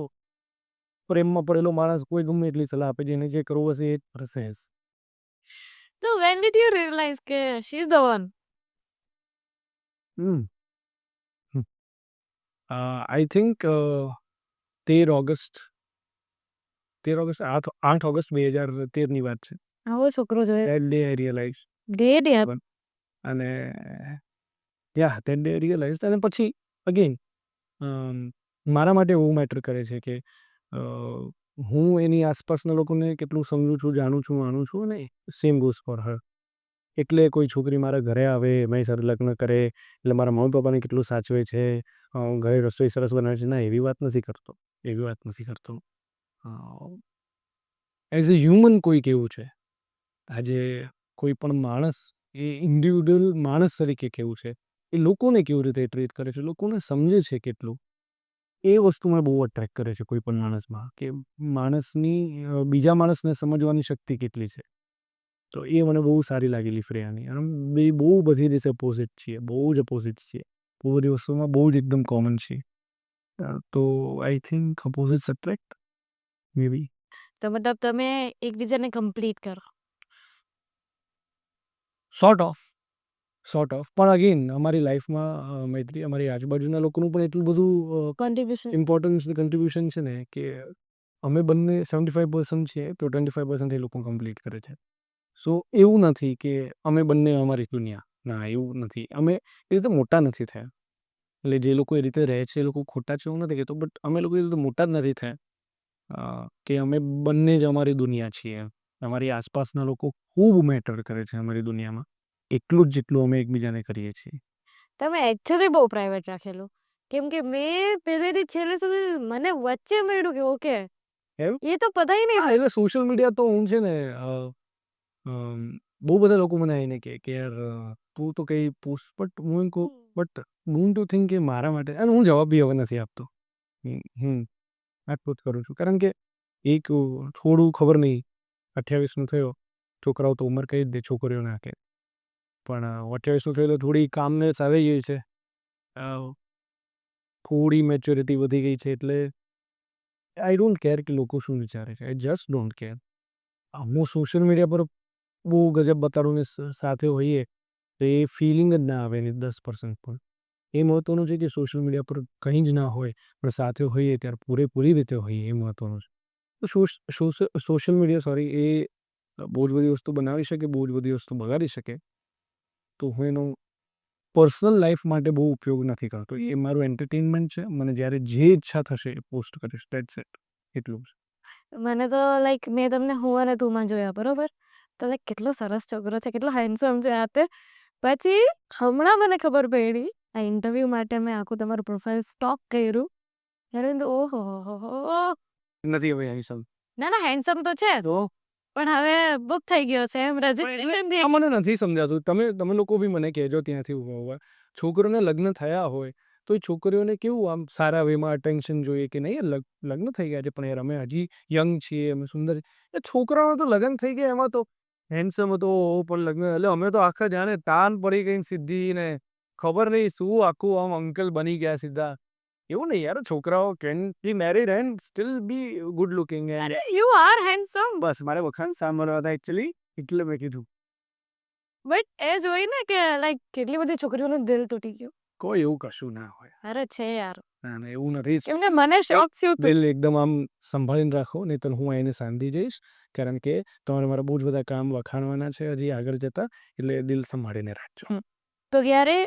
પ્રેમમાં પડેલો માણસ કોઈ ગમે એટલી સલાહ આપે જેને જે કરવું હશે એ જ કરશે. તો વેન ડીડ યુ રિયલાઇઝ કે she is the one? Hmm I think 13 August 8 August 2013ની વાત છે. આવો છોકરો જોઈએ. That day I realized. Date યાર. અને that day I realized. અને પછી અગેન મારા માટે એવું મેટર કરે છે કે અ, હું એની આસપાસના લોકોને કેટલું સમજું છું, જાણું છું, માનું છું. અને સેમ ગોઝ ફોર હર. એટલે કોઈ છોકરી મારા ઘરે આવે, મારી સાથે લગ્ન કરે એટલે મારા મમ્મી પપ્પાને કેટલું સાચવે છે, ઘરે રસોઈ સરસ બનાવે છે. ના, એવી વાત નથી કરતો. એવી વાત નથી કરતો. એઝ અ હ્યુમન કોઈ કેવું છે. આજે કોઈ પણ માણસ એ ઇન્ડિવિડ્યુઅલ માણસ તરીકે કેવું છે, એ લોકોને કેવી રીતે ટ્રીટ કરે છે, લોકોને સમજે છે કેટલું, એ વસ્તુ મને બહુ અટ્રેક્ટ કરે છે કોઈ પણ માણસમાં. કે માણસની બીજા માણસને સમજવાની શક્તિ કેટલી છે. તો એ મને બહુ સારી લાગેલી શ્રેયાની. અને બે બહુ બધી રીતે અપોઝિટ છીએ, બહુ જ અપોઝિટ છીએ. બહુ બધી વસ્તુમાં બહુ જ એકદમ કોમન છીએ. તો આઈ થિંક અપોઝિટ્સ અટ્રેક્ટ મે બી. તો મતલબ તમે એકબીજાને કમ્પ્લીટ કરો. Sort of. પણ અગેન અમારી લાઈફમાં મૈત્રી, અમારી આજુબાજુના લોકોનું પણ એટલું બધું કોન્ટ્રીબ્યુશન. ઇમ્પોર્ટન્સ કન્ટ્રીબ્યુશન છે ને કે અમે બંને 75% છીએ તો 25% એ લોકો કમ્પ્લીટ કરે છે. સો એવું નથી કે અમે બંને અમારી દુનિયા. ના, એવું નથી. અમે એ રીતે મોટા નથી થયા. એટલે જે લોકો એ રીતે રહે છે એ લોકો ખોટા છે એવું નથી કહેતો, બટ અમે લોકો એ રીતે મોટા જ નથી થયા કે અમે બંને જ અમારી દુનિયા છીએ. અમારી આસપાસના લોકો ખૂબ મેટર કરે છે અમારી દુનિયામાં, એટલું જ જેટલું અમે એકબીજાને કરીએ છીએ. તમે એકચ્યુઅલી બહુ પ્રાઇવેટ રાખેલું. કેમ કે મેં પહેલેથી છેલ્લે સુધી મને વચ્ચે મળ્યું કે ઓકે એમ? એ તો પતા ही नहीं. હા, એટલે સોશિયલ મીડિયા તો હું છે ને બહુ બધા લોકો મને આવીને કે યાર તું તો કંઈ પોસ્ટ, બટ હું એમ કહું બટ ડોન્ટ યુ થિંક કે મારા માટે, અને હું જવાબ બી હવે નથી આપતો. આટલું જ કરું છું. કારણ કે એક થોડું ખબર નહીં 28નો થયો, છોકરાઓ તો ઉંમર કહી જ દે, છોકરીઓ ના કહે. પણ 28નું થયું તો થોડી કામનેસ આવી ગઈ છે, થોડી મેચ્યોરિટી વધી ગઈ છે. એટલે આઈ ડોન્ટ કેર કે લોકો શું વિચારે છે. I just don't care. હું સોશિયલ મીડિયા પર બહુ ગજબ બતાડું ને સાથે હોઈએ તો એ ફિલિંગ જ ના આવે એની 10% પણ. એ મહત્ત્વનું છે કે સોશિયલ મીડિયા પર કંઈ જ ના હોય પણ સાથે હોઈએ ત્યારે પૂરેપૂરી રીતે હોઈએ, એ મહત્ત્વનું છે. તો સોશિયલ મીડિયા એ બહુ જ બધી વસ્તુ બનાવી શકે, બહુ જ બધી વસ્તુ બગાડી શકે. તો હું એનો પર્સનલ લાઈફ માટે બહુ ઉપયોગ નથી કરતો. એ મારું એન્ટરટેનમેન્ટ છે. મને જ્યારે જે ઈચ્છા થશે એ પોસ્ટ કરીશ. That's it. એટલું જ. મને તો લાઈક મેં તમને હું અને તુંમાં જોયા બરોબર, તો લાઈક કેટલો સરસ છોકરો છે, કેટલો હેન્ડસમ છે આ તે. પછી હમણાં મને ખબર પડી આ ઇન્ટરવ્યૂ માટે મેં આખું તમારું પ્રોફાઇલ સ્ટોક કર્યું ત્યારે તો ઓહો હો. નથી હવે હેન્ડસમ. ના ના હેન્ડસમ તો છે તો પણ હવે બુક થઈ ગયો છે એમ આ રજી. મને નથી સમજાતું. તમે લોકો બી મને કહેજો ત્યાંથી ઊભા ઊભા. છોકરોને લગ્ન થયા હોય તો એ છોકરીઓને કેવું આમ સારા વેમાં અટેન્શન જોઈએ કે નહીં, લગ્ન થઈ ગયા છે પણ યાર અમે હજી યંગ છીએ, અમે સુંદર. એ છોકરાઓને તો લગ્ન થઈ ગયા એમાં તો હેન્ડસમ હતો પણ લગ્ન, એટલે અમે તો આખા જાણે તાન પડી ગઈ સીધી ને ખબર નહીં શું આખું આમ અંકલ બની ગયા સીધા. એવું નહીં યાર, છોકરાઓ can be married and steel B good looking. અરે યુ આર હેન્ડસમ. બસ મારે વખાણ સાંભળવા હતા એકચ્યુઅલી, એટલે મેં કીધું. બટ એ જોઈ ને કે લાઈક કેટલી બધી છોકરીઓનું દિલ તૂટી ગયું. કોઈ એવું કશું ના હોય. અરે છે યાર. ના ના, એવું નથી. કેમ કે મને શોખ થયું હતું. દિલ એકદમ આમ સંભાળીને રાખો, નહીં તો હું એને શાંતિ જઈશ. કારણ કે તમારે મારા બહુ જ બધા કામ વખાણવાના છે હજી આગળ જતા, એટલે દિલ સંભાળીને રાખજો. તો ક્યારે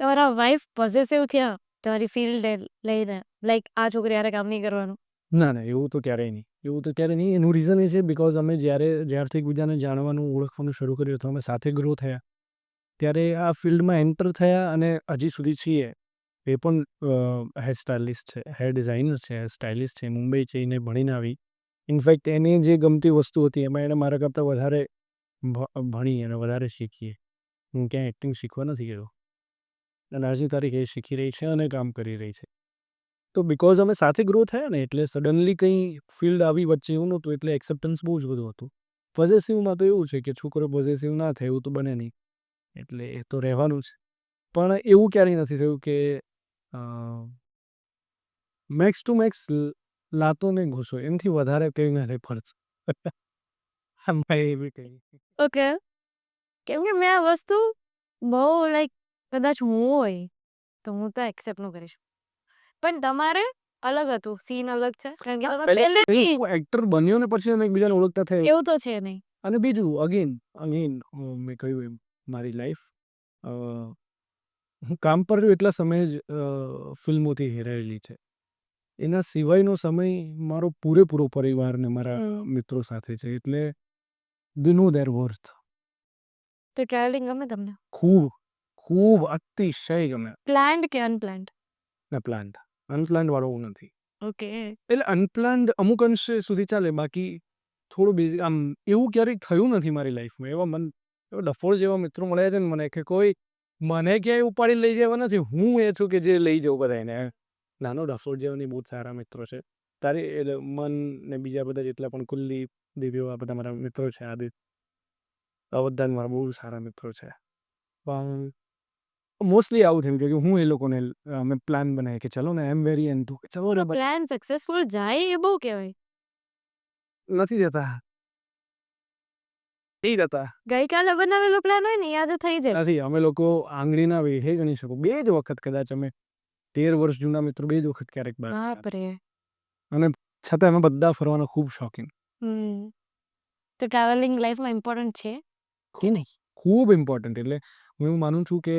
તમારા વાઈફ પોઝેસિવ થયા તમારી ફિલ્ડ લઈને, લાઈક આ છોકરી યારે કામ નહીં કરવાનું? ના ના, એવું તો ક્યારેય નહીં. એવું તો ક્યારેય નહીં. એનું રીઝન એ છે બિકોઝ અમે જ્યારથી એકબીજાને જાણવાનું, ઓળખવાનું શરૂ કર્યું હતું, અમે સાથે ગ્રો થયા ત્યારે આ ફિલ્ડમાં એન્ટર થયા અને હજી સુધી છીએ. એ પણ હેર સ્ટાઇલિસ્ટ છે, હેર ડિઝાઇનર છે, હેર સ્ટાઇલિસ્ટ છે. મુંબઈ જઈને ભણીને આવી. ઇનફેક્ટ એને જે ગમતી વસ્તુ હતી એમાં એણે મારા કરતાં વધારે ભણી અને વધારે શીખી. હું ક્યાંય એક્ટિંગ શીખવા નથી ગયો અને આજની તારીખે એ શીખી રહી છે અને કામ કરી રહી છે. તો બિકોઝ અમે સાથે ગ્રો થયા ને એટલે સડનલી કંઈ ફિલ્ડ આવી વચ્ચે એવું નહોતું, એટલે એક્સેપ્ટન્સ બહુ જ બધું હતું. પોઝેસિવમાં તો એવું છે કે છોકરો પોઝેસિવ ના થાય એવું તો બને નહીં, એટલે એ તો રહેવાનું જ. પણ એવું ક્યારેય નથી થયું કે મેક્સ ટુ મેક્સ લાતો ને ઘૂસો એનાથી વધારે કંઈ ના ફરજ. એવી કંઈ ઓકે. કેમ કે મેં આ વસ્તુ બહુ લાઈક કદાચ હું હોય તો હું તો એક્સેપ્ટ ન કરીશ. પણ તમારે અલગ હતું, સીન અલગ છે કારણ કે તમે પહેલેથી એક્ટર બન્યો ને પછી અમે એકબીજાને ઓળખતા થયા. એવું તો છે નહીં. અને બીજું અગેન મેં કહ્યું એમ મારી લાઈફ હું કામ પર રહ્યો એટલા સમયે જ ફિલ્મોથી હેરાયેલી છે. એના સિવાયનો સમય મારો પૂરેપૂરો પરિવાર ને મારા મિત્રો સાથે છે, એટલે they know their worth. તો ટ્રાવેલિંગ ગમે તમને? ખૂબ ખૂબ અતિશય ગમે. પ્લાન્ડ કે અનપ્લાન્ડ? ને પ્લાન્ડ અનપ્લાન્ડ વાળો હું નથી. ઓકે. એટલે અનપ્લાન્ડ અમુક અંશે સુધી ચાલે, બાકી થોડું બેઝિક આમ એવું ક્યારેક થયું નથી મારી લાઈફમાં. એવા ડફોળ જેવા મિત્રો મળ્યા છે ને મને કે કોઈ મને ક્યાંય ઉપાડી લઈ જવા નથી. હું એ છું કે જે લઈ જાઉં બધાને. નાનો ડફોળ જેવાની બહુ સારા મિત્રો છે. તારી એટલે મન ને બીજા બધા જેટલા પણ કુલ્લી દિવ્યો આ બધા મારા મિત્રો છે. આદિત્ય આ બધા મારા બહુ સારા મિત્રો છે. પણ મોસ્ટલી આવું થયું કે હું એ લોકોને અમે પ્લાન બનાવીએ કે ચલો ને એમ વેરી એન્ડ ચલો ને, પ્લાન સક્સેસફુલ જાય એ બહુ કહેવાય. નથી જતા નહીં જતા ગઈકાલે બનાવેલો પ્લાન હોય ને એ આજે થઈ જાય. નથી. અમે લોકો આંગળીના વેઢે ગણી શકો 2 જ વખત કદાચ અમે 13 વર્ષ જૂના મિત્રો 2 જ વખત ક્યારેક બહાર ગયા. બાપરે. અને છતાં અમે બધા ફરવાના ખૂબ શોખીન. તો ટ્રાવેલિંગ લાઈફમાં ઇમ્પોર્ટન્ટ છે કે નહીં? ખૂબ ઇમ્પોર્ટન્ટ. એટલે હું એવું માનું છું કે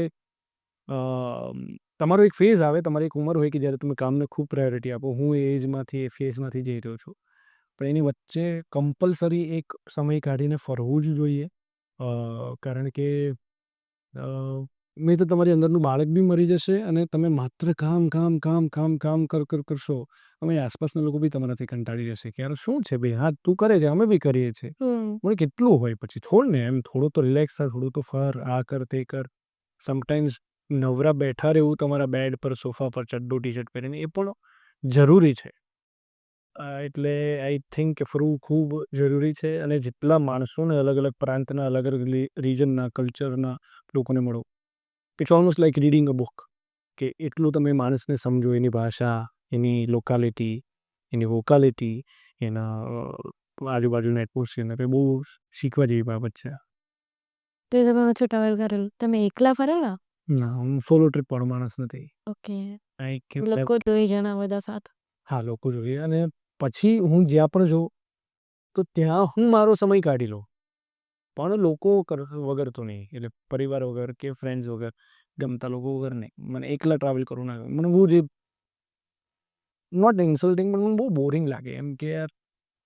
તમારો એક ફેઝ આવે, તમારી એક ઉંમર હોય કે જ્યારે તમે કામને ખૂબ પ્રાયોરિટી આપો. હું એ એજમાંથી એ ફેઝમાંથી જઈ રહ્યો છું. પણ એની વચ્ચે કમ્પલસરી એક સમય કાઢીને ફરવું જ જોઈએ. કારણ કે નહીં તો તમારી અંદરનું બાળક બી મરી જશે અને તમે માત્ર કામ કામ કામ કામ કામ કરશો. અમે આસપાસના લોકો બી તમારાથી કંટાળી જશે કે યાર શું છે ભાઈ, હા તું કરે છે અમે બી કરીએ છીએ. મને કેટલું હોય પછી છોડ ને, એમ થોડું તો રિલેક્સ થાય, થોડું તો ફર, આ કર તે કર. સમટાઈમ્સ નવરા બેઠા રહેવું તમારા બેડ પર, સોફા પર ચડ્ડો ટી શર્ટ પહેરીને એ પણ જરૂરી છે. એટલે આઈ થિંક કે ફરવું ખૂબ જરૂરી છે. અને જેટલા માણસોને અલગ અલગ પ્રાંતના, અલગ અલગ રિજનના, કલ્ચરના લોકોને મળો, it's almost like reading a book. કે એટલું તમે માણસને સમજો, એની ભાષા, એની લોકાલિટી, એની વોકાલિટી, એના આજુબાજુના એટમોસ્ફિયર, બહુ શીખવા જેવી બાબત છે. તો તમે ઓછું ટ્રાવેલ કરેલું? તમે એકલા ફરેલા? ના, હું સોલો ટ્રીપ વાળો માણસ નથી. ઓકે. લાઈક લોકો જોઈ જણા બધા સાથે. હા, લોકો જોઈએ. અને પછી હું જ્યાં પણ જાઉં તો ત્યાં હું મારો સમય કાઢી લઉં, પણ લોકો વગર તો નહીં. એટલે પરિવાર વગર કે ફ્રેન્ડ્સ વગર, ગમતા લોકો વગર નહીં. મને એકલા ટ્રાવેલ કરવું ના ગમે. મને બહુ જે નોટ ઇન્સલ્ટિંગ પણ મને બહુ બોરિંગ લાગે એમ કે યાર.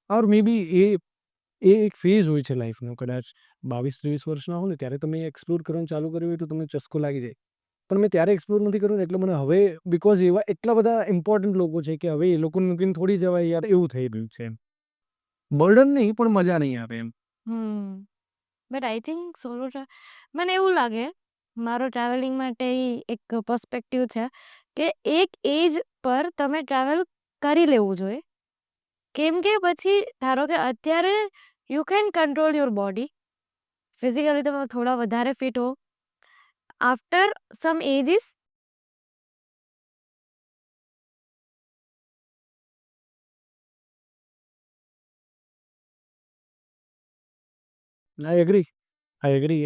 ઓર મે બી એ એક ફેઝ હોય છે લાઈફનો. કદાચ 22-23 વર્ષના હો ને ત્યારે તમે એક્સપ્લોર કરવાનું ચાલુ કર્યું હોય તો તમને ચસ્કો લાગી જાય. પણ મેં ત્યારે એક્સપ્લોર નથી કર્યું એટલે મને હવે, બિકોઝ એવા એટલા બધા ઇમ્પોર્ટન્ટ લોકો છે કે હવે એ લોકોને મૂકીને થોડી જવાય યાર, એવું થઈ રહ્યું છે. બર્ડન નહીં પણ મજા નહીં આવે એમ. બટ આઈ થિંક સોલો મને એવું લાગે, મારો ટ્રાવેલિંગ માટે એક પર્સપેક્ટિવ છે કે એક એજ પર તમે ટ્રાવેલ કરી લેવું જોઈએ. કેમ કે પછી ધારો કે અત્યારે you can control your body, physically તમે થોડા વધારે ફિટ હો. After some ages I agree.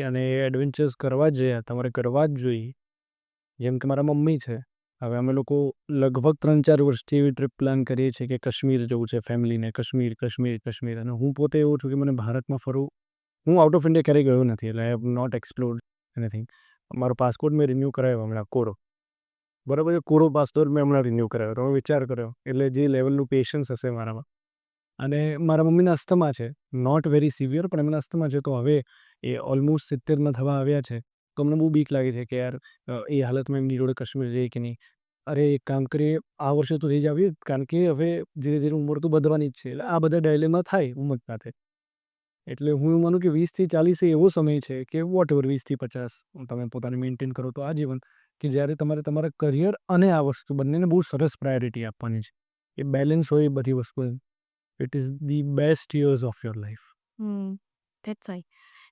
અને એડવેન્ચર્સ કરવા જ જોઈએ, તમારે કરવા જ જોઈએ. જેમ કે મારા મમ્મી છે, હવે અમે લોકો લગભગ 3-4 વર્ષથી એવી ટ્રીપ પ્લાન કરીએ છીએ કે કાશ્મીર જવું છે ફેમિલીને. કાશ્મીર. અને હું પોતે એવું છું કે મને ભારતમાં ફરવું, હું આઉટ ઓફ ઇન્ડિયા ક્યારેય ગયો નથી. એટલે આઈ હેવ નોટ એક્સપ્લોર્ડ એનીથિંગ. મારો પાસપોર્ટ મેં રિન્યૂ કરાવ્યો હમણાં, કોરો. બરાબર છે, કોરો પાસપોર્ટ મેં હમણાં રિન્યૂ કરાવ્યો. તો વિચાર કર્યો એટલે જે લેવલનું પેશન્સ હશે મારામાં. અને મારા મમ્મીના અસ્થમા છે, નોટ વેરી સિવિયર, પણ એમના અસ્થમા છે. તો હવે એ ઓલમોસ્ટ 70 થવા આવ્યા છે. તો અમને બહુ બીક લાગે છે કે યાર એ હાલતમાં એમની જોડે કાશ્મીર જઈએ કે નહીં. અરે એક કામ કરીએ, આ વર્ષે તો રહી જ આવીએ, કારણ કે હવે ધીરે ધીરે ઉંમર તો વધવાની જ છે. એટલે આ બધા ડાયલેમાં થાય ઉંમર સાથે. એટલે હું એવું માનું કે 20 થી 40 એ એવો સમય છે કે વોટએવર 20 થી 50 તમે પોતાને મેન્ટેન કરો તો આજીવન, કે જ્યારે તમારે તમારા કરિયર અને આ વસ્તુ બંનેને બહુ સરસ પ્રાયોરિટી આપવાની છે. એ બેલેન્સ હોય એ બધી વસ્તુ. It is the best years of your life. That's why.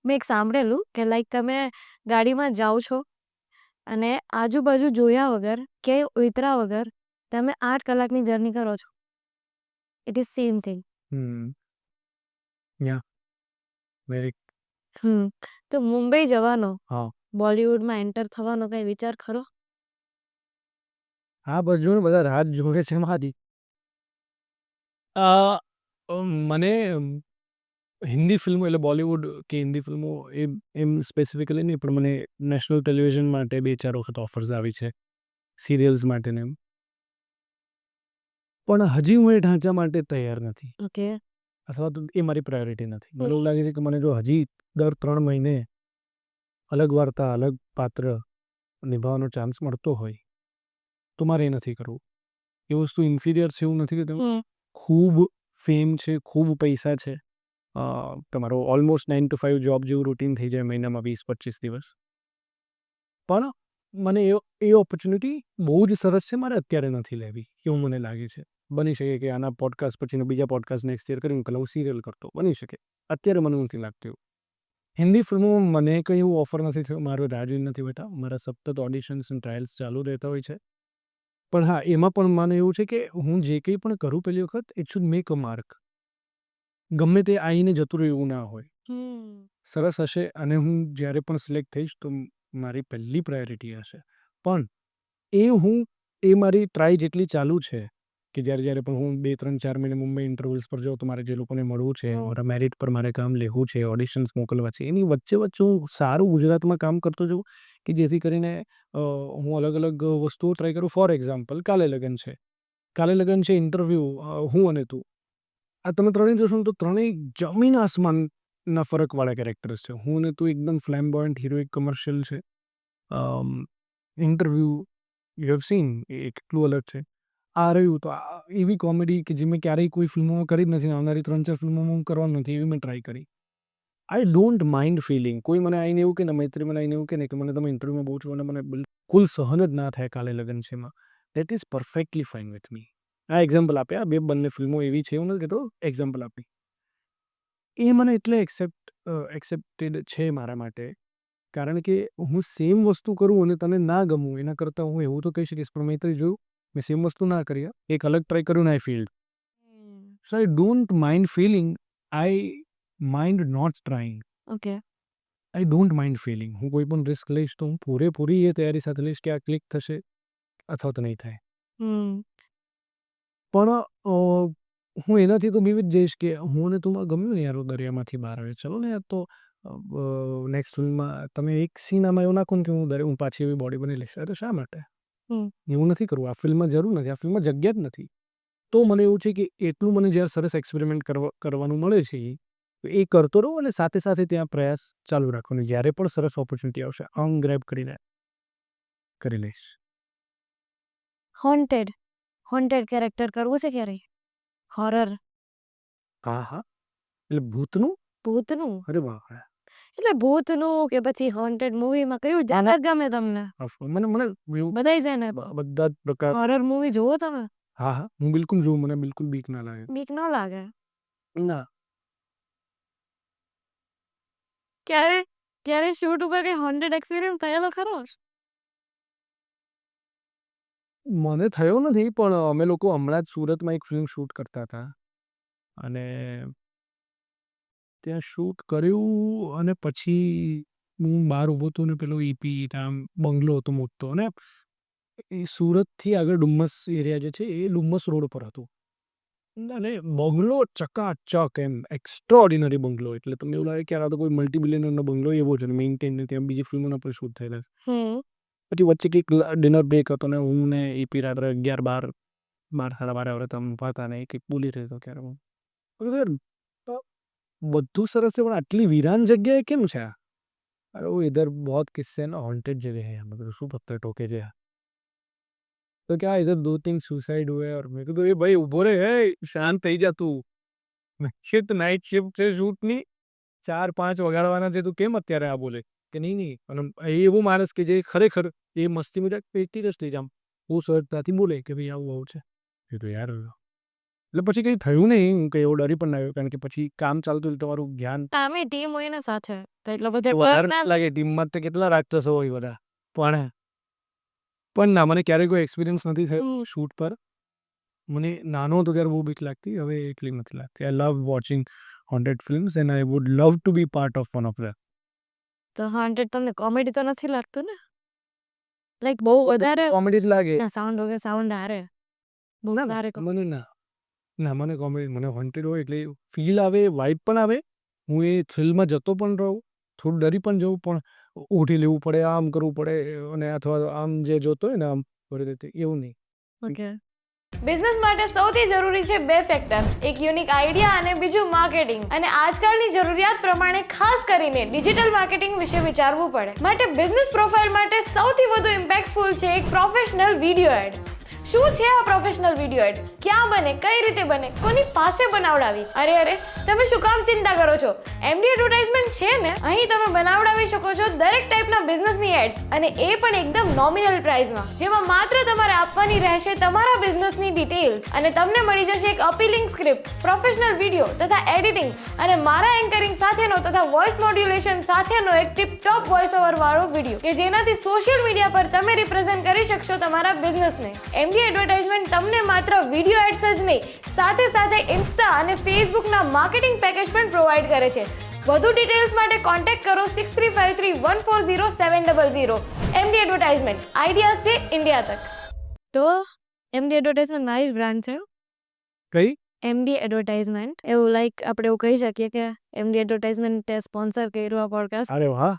મેં એક સાંભળેલું કે લાઈક તમે ગાડીમાં જાઓ છો અને આજુબાજુ જોયા વગર કે ઉતરા વગર તમે 8 કલાકની જર્ની કરો છો. It is same thing. Yeah very. તો મુંબઈ જવાનો, હા, બોલિવૂડમાં એન્ટર થવાનો કઈ વિચાર ખરો? આ બાજુ ને બધા રાહ જોવે છે મારી. આ મને હિન્દી ફિલ્મો એટલે બોલિવૂડ કે હિન્દી ફિલ્મો એમ સ્પેસિફિકલી નહીં, પણ મને નેશનલ ટેલિવિઝન માટે 2-4 વખત ઓફર્સ આવી છે, સિરિયલ્સ માટે ને એમ. પણ હજી હું એ ઢાંચા માટે તૈયાર નથી, ઓકે. અથવા તો એ મારી પ્રાયોરિટી નથી. મને એવું લાગે છે કે મને જો હજી દર 3 મહિને અલગ વાર્તા, અલગ પાત્ર નિભાવવાનો ચાન્સ મળતો હોય તો મારે એ નથી કરવું. એ વસ્તુ ઇન્ફિરિયર છે એવું નથી કે તમે ખૂબ ફેમ છે, ખૂબ પૈસા છે, તમારો ઓલમોસ્ટ 9 to 5 જોબ જેવું રૂટીન થઈ જાય મહિનામાં 20-25 દિવસ. પણ મને એ ઓપોર્ચ્યુનિટી બહુ જ સરસ છે, મારે અત્યારે નથી લેવી એવું મને લાગે છે. બની શકે કે આના પોડકાસ્ટ પછીનો બીજા પોડકાસ્ટ નેક્સ્ટ યર કરીને હું સિરિયલ કરતો, બની શકે. અત્યારે મને નથી લાગતું એવું. હિન્દી ફિલ્મોમાં મને કંઈ એવું ઓફર નથી થયું, મારો રાહ જોઈ નથી બેઠા. મારા સતત ઓડિશન્સ અને ટ્રાયલ્સ ચાલુ રહેતા હોય છે. પણ હા, એમાં પણ મને એવું છે કે હું જે કંઈ પણ કરું પહેલી વખત, it should make a mark. ગમે તે આવીને જતું રહ્યું એવું ના હોય. સરસ હશે અને હું જ્યારે પણ સિલેક્ટ થઈશ તો મારી પહેલી પ્રાયોરિટી હશે. પણ એ મારી ટ્રાય જેટલી ચાલુ છે કે જ્યારે પણ હું 2-3-4 મહિને મુંબઈ ઇન્ટરવ્યૂઝ પર જાઉં તો મારે જે લોકોને મળવું છે, મારા મેરિટ પર મારે કામ લેવું છે, ઓડિશન્સ મોકલવા છે, એની વચ્ચે હું સારું ગુજરાતમાં કામ કરતો જાઉં કે જેથી કરીને હું અલગ અલગ વસ્તુઓ ટ્રાય કરું. ફોર એક્ઝામ્પલ, કાલે લગ્ન છે ઇન્ટરવ્યૂ, હું અને તું, આ તમે ત્રણેય જોશો ને તો ત્રણેય જમીન આસમાનના ફરકવાળા કેરેક્ટર્સ છે. હું ને તું એકદમ ફ્લેમ્બોયન્ટ હિરોઇક કમર્શિયલ છે. ઇન્ટરવ્યૂ યુ હેવ સીન એ કેટલું અલગ છે. આ રહ્યું તો એવી કોમેડી કે જે મેં ક્યારેય કોઈ ફિલ્મોમાં કરી જ નથી, આવનારી 3-4 ફિલ્મોમાં હું કરવાનું નથી, એવી મેં ટ્રાય કરી. I don't mind feeling. કોઈ મને આવીને એવું કે ને, મૈત્રી મને આવીને એવું કે ને કે મને તમે ઇન્ટરવ્યૂમાં બહુ છો અને મને બિલકુલ સહન જ ના થાય કાલે લગ્ન છે એમાં, that is perfectly fine with me. આ એક્ઝામ્પલ આપ્યા, બંને ફિલ્મો એવી છે, એવું નથી કહેતો, એક્ઝામ્પલ આપી. એ મને એટલે એક્સેપ્ટેડ છે મારા માટે, કારણ કે હું સેમ વસ્તુ કરું અને તને ના ગમું એના કરતાં હું એવું તો કહી શકીશ, પણ મેં તો જોયું, મેં સેમ વસ્તુ ના કરી, એક અલગ ટ્રાય કર્યું ને I failed. So I don't mind failing, I mind not trying. Okay. I don't mind failing. હું કોઈ પણ રિસ્ક લઈશ તો હું પૂરેપૂરી એ તૈયારી સાથે લઈશ કે આ ક્લિક થશે અથવા તો નહીં થાય. પણ હું એનાથી તો બીવી જ જઈશ કે હું ને તું ગમ્યું ને યાર, દરિયામાંથી બહાર આવે, ચલો ને યાર, તો નેક્સ્ટ ફિલ્મમાં તમે એક સીન આમાં એવું નાખો ને કે હું પાછી એવી બોડી બની લઈશ. અરે શા માટે? એવું નથી કરવું. આ ફિલ્મમાં જરૂર નથી, આ ફિલ્મમાં જગ્યા જ નથી. તો મને એવું છે કે એટલું મને જ્યારે સરસ એક્સપેરિમેન્ટ કરવાનું મળે છે એ કરતો રહું અને સાથે સાથે ત્યાં પ્રયાસ ચાલુ રાખવાનો. જ્યારે પણ સરસ ઓપોર્ચ્યુનિટી આવશે આમ ગ્રેબ કરીને કરી લઈશ. હોન્ટેડ કેરેક્ટર કરવું છે ક્યારે? હોરર? હા હા, એટલે ભૂતનું. ભૂતનું? અરે વાહ. એટલે ભૂતનું કે પછી હોન્ટેડ મૂવીમાં કયું જાનર ગમે તમને? મને મને બધાય છે ને, બધા જ પ્રકાર. હોરર મૂવી જોવો તમે? હા હા, હું બિલકુલ જોઉં, મને બિલકુલ બીક ના લાગે. બીક ન લાગે? ના. ક્યારે શૂટ ઉપર કઈ હોન્ટેડ એક્સપિરિયન્સ થયેલો ખરો? મને થયો નથી, પણ અમે લોકો હમણાં જ સુરતમાં એક ફિલ્મ શૂટ કરતા હતા અને ત્યાં શૂટ કર્યું અને પછી હું બહાર ઊભો હતો ને પેલો ઈપી આમ બંગલો હતો મોટો, અને એ સુરતથી આગળ ડુમ્મસ એરિયા જે છે એ ડુમ્મસ રોડ પર હતું અને બંગલો ચકાચક, એમ એક્સ્ટ્રાઓર્ડિનરી બંગલો. એટલે તમને એવું લાગે કે આ તો કોઈ મલ્ટી બિલિયનરનો બંગલો એવો છે, મેઇન્ટેન, ત્યાં બીજી ફિલ્મોના પણ શૂટ થયેલા છે. પછી વચ્ચે કંઈક ડિનર બ્રેક હતો ને હું ને ઈપી રાત્રે 11-12 12 હવે તમે પાતા ને કંઈક બોલી રહ્યો હતો ક્યારે હું બધું સરસ છે, પણ આટલી વીરાન જગ્યાએ કેમ છે આ? અરે વો ઇધર બહોત કિસ્સે ના હોન્ટેડ જગહ હૈ. મેં કીધું શું પત્તે ટોકે છે. तो क्या इधर 2-3 सुसाइड हुए और मैं कીધું એ ભાઈ ઊભો રે એ શાંત થઈ જા તું શિફ્ટ નાઇટ શિફ્ટ છે શૂટની 4-5 વગાડવાના છે તું કેમ અત્યારે આ બોલે કે નહીં અને એ એવો માણસ કે જે ખરેખર એ મસ્તી મજાક પેટી જ થઈ જામ બહુ સરળતાથી બોલે કે ભાઈ આવું આવું છે એ તો યાર એટલે પછી કંઈ થયું નહીં હું કંઈ એવો ડરી પણ ના આવ્યો કારણ કે પછી કામ ચાલતું એટલે તમારું ધ્યાન આમે ટીમ હોય ને સાથે તો એટલો બધો વધારે ના લાગે ટીમમાં તો કેટલા રાક્ષસો હોય બધા પણ ના મને ક્યારેય કોઈ એક્સપિરિયન્સ નથી થયું શૂટ પર મને નાનો હતો ત્યારે બહુ બીક લાગતી હવે એટલી નથી લાગતી I love watching haunted films and I would love to be part of one of them તો 100 તમને કોમેડી તો નથી લાગતું ને લાઈક બહુ વધારે કોમેડી જ લાગે સાઉન્ડ વગર સાઉન્ડ હારે બહુ ના વધારે મને ના મને કોમેડી મને હોન્ટેડ હોય એટલે ફીલ આવે વાઇબ પણ આવે હું એ થ્રિલમાં જતો પણ રહું થોડું ડરી પણ જવું પણ ઉઠી લેવું પડે આમ કરવું પડે અને અથવા આમ જે જોતો હોય ને આમ કરી દેતે એવું નહીં ઓકે બિઝનેસ માટે સૌથી જરૂરી છે 2 ફેક્ટર, એક યુનિક આઈડિયા અને બીજું માર્કેટિંગ. અને આજકાલની જરૂરિયાત પ્રમાણે ખાસ કરીને ડિજિટલ માર્કેટિંગ વિશે વિચારવું પડે. માટે બિઝનેસ પ્રોફાઇલ માટે સૌથી વધુ ઇમ્પેક્ટફુલ છે એક પ્રોફેશનલ વિડિયો એડ. શું છે આ પ્રોફેશનલ વિડિયો એડ? ક્યાં બને, કઈ રીતે બને, કોની પાસે બનાવડાવી? અરે તમે શું કામ ચિંતા કરો છો? એમડી એડવર્ટાઇઝમેન્ટ છે ને, અહીં તમે બનાવડાવી શકો છો દરેક ટાઈપના બિઝનેસની એડ્સ અને એ પણ એકદમ નોમિનલ પ્રાઇસમાં, જેમાં માત્ર તમારે આપવાની રહેશે તમારા બિઝનેસની ડિટેલ્સ અને તમને મળી જશે એક અપીલિંગ સ્ક્રિપ્ટ, પ્રોફેશનલ વિડિયો તથા એડિટિંગ અને મારા એન્કરિંગ સાથેનો તથા વોઇસ મોડ્યુલેશન સાથેનો એક ટિપ ટોપ વોઇસ ઓવર વાળો વિડિયો કે જેનાથી સોશિયલ મીડિયા પર તમે રિપ્રેઝન્ટ કરી શકશો તમારા બિઝનેસને. એમડી એડવર્ટાઇઝમેન્ટ તમને માત્ર વિડિયો એડ્સ જ નહીં, સાથે ઇન્સ્ટા અને ફેસબુકના માર્કેટિંગ પેકેજ પણ પ્રોવાઈડ કરે છે. વધુ ડિટેલ્સ માટે કોન્ટેક્ટ કરો 6353140700. એમડી એડવર્ટાઇઝમેન્ટ, આઈડિયા से इंडिया तक. તો એમડી એડવર્ટાઇઝમેન્ટ મારી જ બ્રાન્ડ છે. કઈ એમડી એડવર્ટાઇઝમેન્ટ એવું લાઈક આપણે એવું કહી શકીએ કે એમડી એડવર્ટાઇઝમેન્ટ સ્પોન્સર કર્યું આ પોડકાસ્ટ. અરે વાહ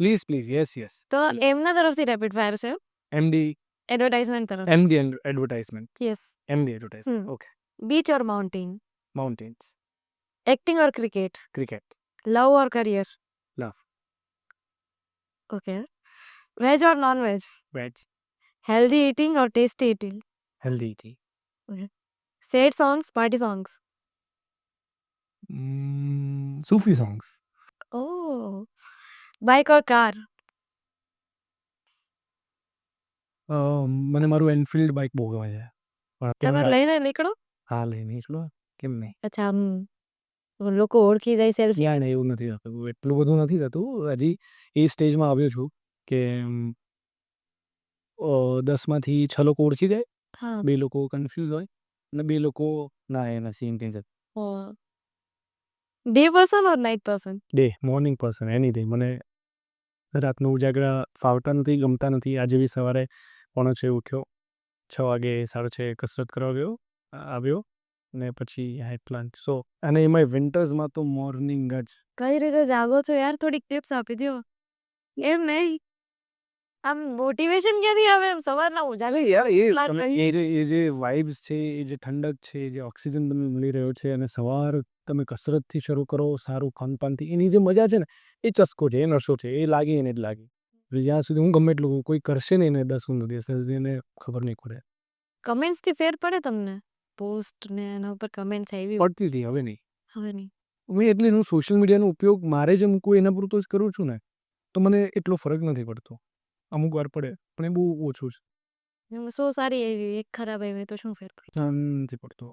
પ્લીઝ યસ તો એમના તરફથી રેપિડ ફાયર છે એમડી એડવર્ટાઇઝમેન્ટ તરફ. MD advertisement yes. MD advertisement okay beach और माउंटेन, माउंटेन्स एक्टिंग और क्रिकेट, क्रिकेट लव और करियर. Love okay. वेज और non veg, veg healthy eating और टेस्टी ईटिंग, हेल्दी थी sad songs, party songs. Sufi songs oh. Bike और car, મને મારું Enfield bike બહુ ગમે છે પણ તમે અત્યારે લઈને નીકળો. હા લઈને ચલો કેમ નહીં અચ્છા આમ લોકો ઓળખી જાય સેલ્ફી. ત્યાં ને એવું નથી થતું એટલું બધું નથી થતું હજી એ સ્ટેજમાં આવ્યો છું કે 10માંથી 6 લોકો ઓળખી જાય હા. 2 લોકો કન્ફ્યુઝ હોય અને 2 લોકો ના એના સીન ટેન્શન डे पर्सन और night person. Day morning person any day મને રાતનું ઉજાગરા ફાવતા નથી ગમતા નથી આજે બી સવારે 5:30 ઉઠ્યો 6 વાગે 6:30 કસરત કરવા ગયો આવ્યો ને પછી હેડ પ્લાન્ટ સો અને એમાં વિન્ટર્સમાં તો મોર્નિંગ જ કઈ રીતે જાગો છો યાર? થોડીક ટિપ્સ આપી દો. એમ નહીં આમ મોટિવેશન ક્યાંથી આવે એમ સવારના ઉજાગર યાર plan કરી. એ જે વાઇબ્સ છે એ જે ઠંડક છે જે ઓક્સિજન તમને મળી રહ્યો છે અને સવાર તમે કસરતથી શરૂ કરો સારું ખાનપાનથી એની જે મજા છે ને એ ચસ્કો છે એ નશો છે એ લાગે એને જ લાગે જ્યાં સુધી હું ગમે એટલું કોઈ કરશે નહીં ને 10 દિવસ સુધી એને ખબર નહીં પડે કમેન્ટ્સ થી ફેર પડે તમને? પોસ્ટ ને એના ઉપર કમેન્ટ્સ આવી પડતી હતી હવે નહીં હવે નહીં. હું એટલે હું સોશિયલ મીડિયાનો ઉપયોગ મારે જે મૂકવું એના પૂરતો જ કરું છું ને તો મને એટલો ફરક નથી પડતો અમુક વાર પડે પણ એ બહુ ઓછું છે એમાં 100 સારી આવી એક ખરાબ આવી તો શું ફેર પડે? નથી પડતો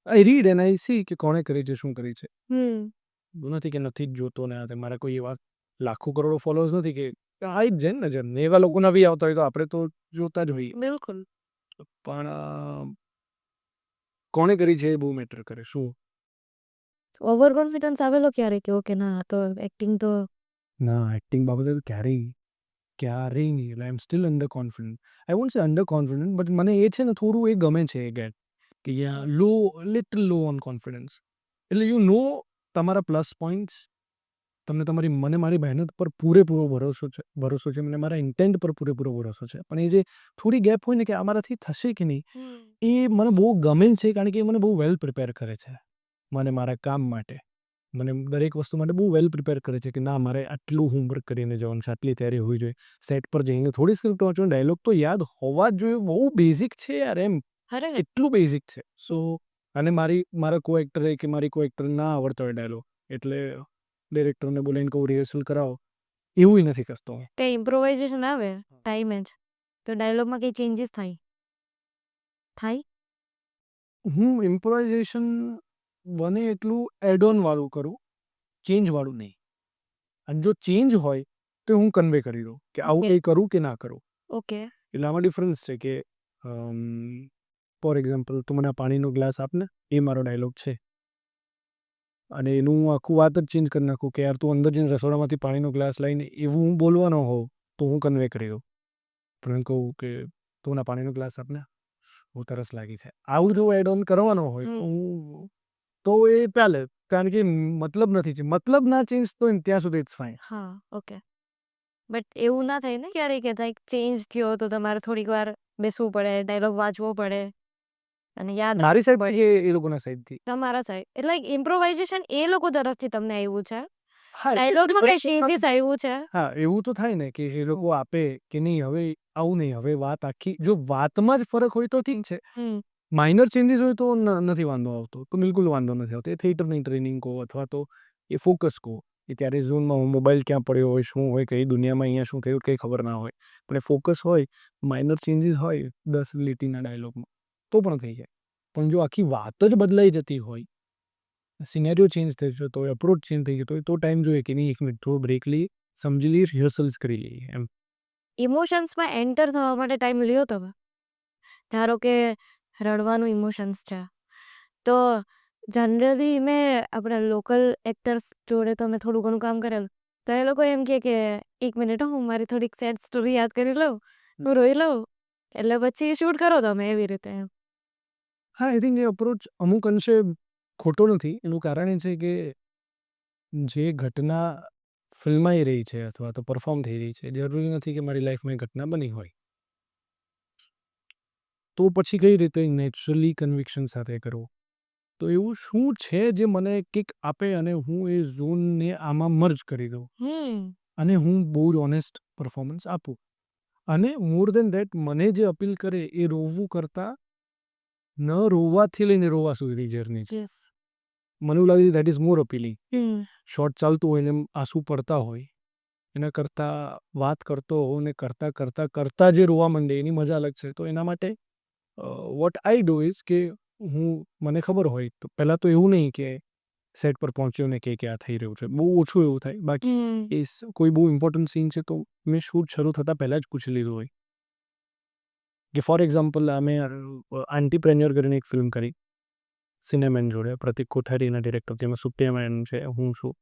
આઈ રીડ એન્ડ આઈ સી કે કોણે કરી છે શું કરી છે એવું નથી કે નથી જ જોતો ને આ તે મારા કોઈ એવા લાખો કરોડો ફોલોઅર્સ નથી કે આવી જ જાય ને નજર ને એવા લોકોના બી આવતા હોય તો આપણે તો જોતા જ હોઈએ બિલકુલ. પણ કોણે કરી છે એ બહુ મેટર કરે શું ઓવર કોન્ફિડન્સ આવેલો ક્યારે કે ઓકે ના આ તો એક્ટિંગ તો ના એક્ટિંગ બાબતે તો ક્યારેય નહીં એટલે I am still under confident I want say under confident but મને એ છે ને થોડું એ ગમે છે એ ગેટ કે યા લિટલ લો ઓન કોન્ફિડન્સ એટલે યુ નો તમારા પ્લસ પોઈન્ટ્સ તમને તમારી મને મારી મહેનત પર પૂરેપૂરો ભરોસો છે મને મારા ઇન્ટેન્ટ પર પૂરેપૂરો ભરોસો છે પણ એ જે થોડી ગેપ હોય ને કે આ મારાથી થશે કે નહીં એ મને બહુ ગમે છે કારણ કે એ મને બહુ વેલ પ્રિપેર કરે છે મને મારા કામ માટે મને દરેક વસ્તુ માટે બહુ વેલ પ્રિપેર કરે છે કે ના મારે આટલું હોમવર્ક કરીને જવાનું છે, આટલી તૈયારી હોવી જોઈએ. સેટ પર જઈને થોડી સ્ક્રિપ્ટ વાંચો, ડાયલોગ તો યાદ હોવા જ જોઈએ. બહુ બેઝિક છે યાર, એમ ખરેખર એટલું બેઝિક છે. સો અને મારા કો એક્ટરે કે મારી કો એક્ટર ના આવડતા હોય ડાયલોગ, એટલે ડિરેક્ટરને બોલાવીને કહું રિહર્સલ કરાવો, એવું નથી કરતો હું. તે ઇમ્પ્રોવાઇઝેશન આવે ટાઈમે જ તો ડાયલોગમાં કંઈ ચેન્જીસ થાય? હું ઇમ્પ્રોવાઇઝેશન બને એટલું એડ ઓન વાળું કરું, ચેન્જ વાળું નહીં. અને જો ચેન્જ હોય તો હું કન્વે કરી દઉં કે આવું Okay. કંઈ કરું કે ના કરું. ઓકે. એટલે આમાં ડિફરન્સ છે કે ફોર એક્ઝામ્પલ તું મને આ પાણીનો ગ્લાસ આપને, એ મારો ડાયલોગ છે, અને એનું હું આખું વાત જ ચેન્જ કરી નાખું કે યાર તું અંદર જઈને રસોડામાંથી પાણીનો ગ્લાસ લઈને, એવું હું બોલવાનો હોઉં તો હું કન્વે કરી દઉં. પણ એમ કહું કે તું મને પાણીનો ગ્લાસ આપને, બહુ તરસ લાગી છે, આવું જો એડ ઓન કરવાનો હોય તો એ ચાલે, કારણ કે મતલબ નથી, મતલબ ના ચેન્જ તો ત્યાં સુધી ઇટ્સ ફાઇન. હા, ઓકે. બટ એવું ના થાય ને ક્યારેય કે લાઈક ચેન્જ થયો તો તમારે થોડીક વાર બેસવું પડે, ડાયલોગ વાંચવો પડે અને યાદ મારી રાખવું સાઈડ પડે. એ લોકોના સાઈડથી તમારા સાઈડ એટલે ઇમ્પ્રોવાઇઝેશન એ લોકો તરફથી તમને આવ્યું છે, હા ડાયલોગમાં કઈ ચેન્જીસ આવ્યું છે? હા એવું તો થાય ને કે એ લોકો આપે કે નહીં હવે આવું નહીં, હવે વાત આખી જો વાતમાં જ ફરક હોય તો ઠીક છે, માઇનર ચેન્જીસ હોય તો નથી વાંધો આવતો, તો બિલકુલ વાંધો નથી આવતો. એ થિયેટરની ટ્રેનિંગ કહો અથવા તો એ ફોકસ કહો, એ ત્યારે ઝોનમાં મોબાઈલ ક્યાં પડ્યો હોય, શું હોય, કઈ દુનિયામાં અહીંયા શું થયું કંઈ ખબર ના હોય, પણ એ ફોકસ હોય, માઇનર ચેન્જીસ હોય 10 લીટીના ડાયલોગમાં તો પણ થઈ જાય. પણ જો આખી વાત જ બદલાઈ જતી હોય, સિનેરિયો ચેન્જ થઈ જતો હોય, અપ્રોચ ચેન્જ થઈ જતો હોય, તો ટાઈમ જોઈએ કે નહીં, 1 મિનિટ થોડો બ્રેક લઈએ, સમજી લઈએ, રિહર્સલ્સ કરી લઈએ એમ. ઇમોશન્સમાં એન્ટર થવા માટે ટાઈમ લ્યો તમે? ધારો કે રડવાનું ઇમોશન્સ છે, તો જનરલી મેં આપણા લોકલ એક્ટર્સ જોડે તો મેં થોડું ઘણું કામ કરેલું, તો એ લોકો એમ કે 1 મિનિટ હું મારી થોડીક સેડ સ્ટોરી યાદ કરી લઉં, હું રોઈ લઉં, એટલે પછી શૂટ કરો તમે એવી રીતે એમ. હા, આઈ થિંક એ અપ્રોચ અમુક અંશે ખોટો નથી. એનું કારણ એ છે કે જે ઘટના ફિલ્માઈ રહી છે અથવા તો પરફોર્મ થઈ રહી છે, જરૂરી નથી કે મારી લાઈફમાં એ ઘટના બની હોય. તો પછી કઈ રીતે નેચરલી કન્વિક્શન સાથે કરવું? તો એવું શું છે જે મને કિક આપે અને હું એ ઝોનને આમાં મર્જ કરી દઉં અને હું બહુ જ ઓનેસ્ટ પરફોર્મન્સ આપું. અને મોર દેન ધેટ મને જે અપીલ કરે એ રોવું કરતાં ન રોવાથી લઈને રોવા સુધીની જર્ની છે. યસ. મને એવું લાગે છે that is more appealing. Short ચાલતું હોય ને એમ આંસુ પડતા હોય, એના કરતાં વાત કરતો હોઉં ને કરતાં જે રોવા માંડે એની મજા અલગ છે. તો એના માટે વોટ આઈ ડુ ઇઝ કે મને ખબર હોય તો પહેલાં તો એવું નહીં કે સેટ પર પહોંચ્યો ને કે આ થઈ રહ્યું છે, બહુ ઓછું એવું થાય. બાકી કોઈ બહુ ઇમ્પોર્ટન્ટ સીન છે તો મેં શૂટ શરૂ થતાં પહેલાં જ પૂછી લીધું હોય કે ફોર એક્ઝામ્પલ અમે આન્ટીપ્રેન્યોર કરીને એક ફિલ્મ કરી સિનેમેન જોડે, પ્રતિક કોઠારીના ડિરેક્ટર, જેમાં સુપ્રિયામેન છે, હું છું,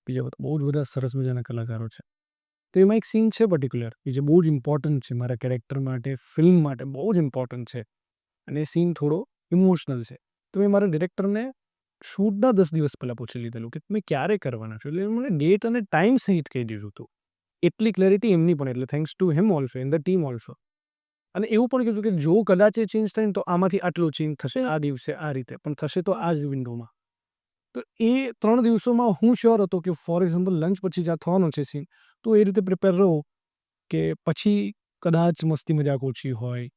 બીજા બધા બહુ જ બધા સરસ મજાના કલાકારો છે. તો એમાં એક સીન છે પર્ટિક્યુલર કે જે બહુ જ ઇમ્પોર્ટન્ટ છે મારા કેરેક્ટર માટે, ફિલ્મ માટે બહુ જ ઇમ્પોર્ટન્ટ છે, અને એ સીન થોડો ઇમોશનલ છે. તો મેં મારા ડિરેક્ટરને શૂટના 10 દિવસ પહેલાં પૂછી લીધેલું કે તમે ક્યારે કરવાના છો, એટલે મને ડેટ અને ટાઈમ સહિત કહી દીધું હતું. એટલી ક્લેરિટી એમની પણ, એટલે thanks to him also in the team also. અને એવું પણ કીધું કે જો કદાચ એ ચેન્જ થાય ને તો આમાંથી આટલું ચેન્જ થશે, આ દિવસે આ રીતે પણ થશે, તો આ જ વિન્ડોમાં. તો એ 3 દિવસોમાં હું શ્યોર હતો કે ફોર એક્ઝામ્પલ લંચ પછી જ્યાં થવાનો છે સીન, તો એ રીતે પ્રિપેર રહો કે પછી કદાચ મસ્તી મજાક ઓછી હોય,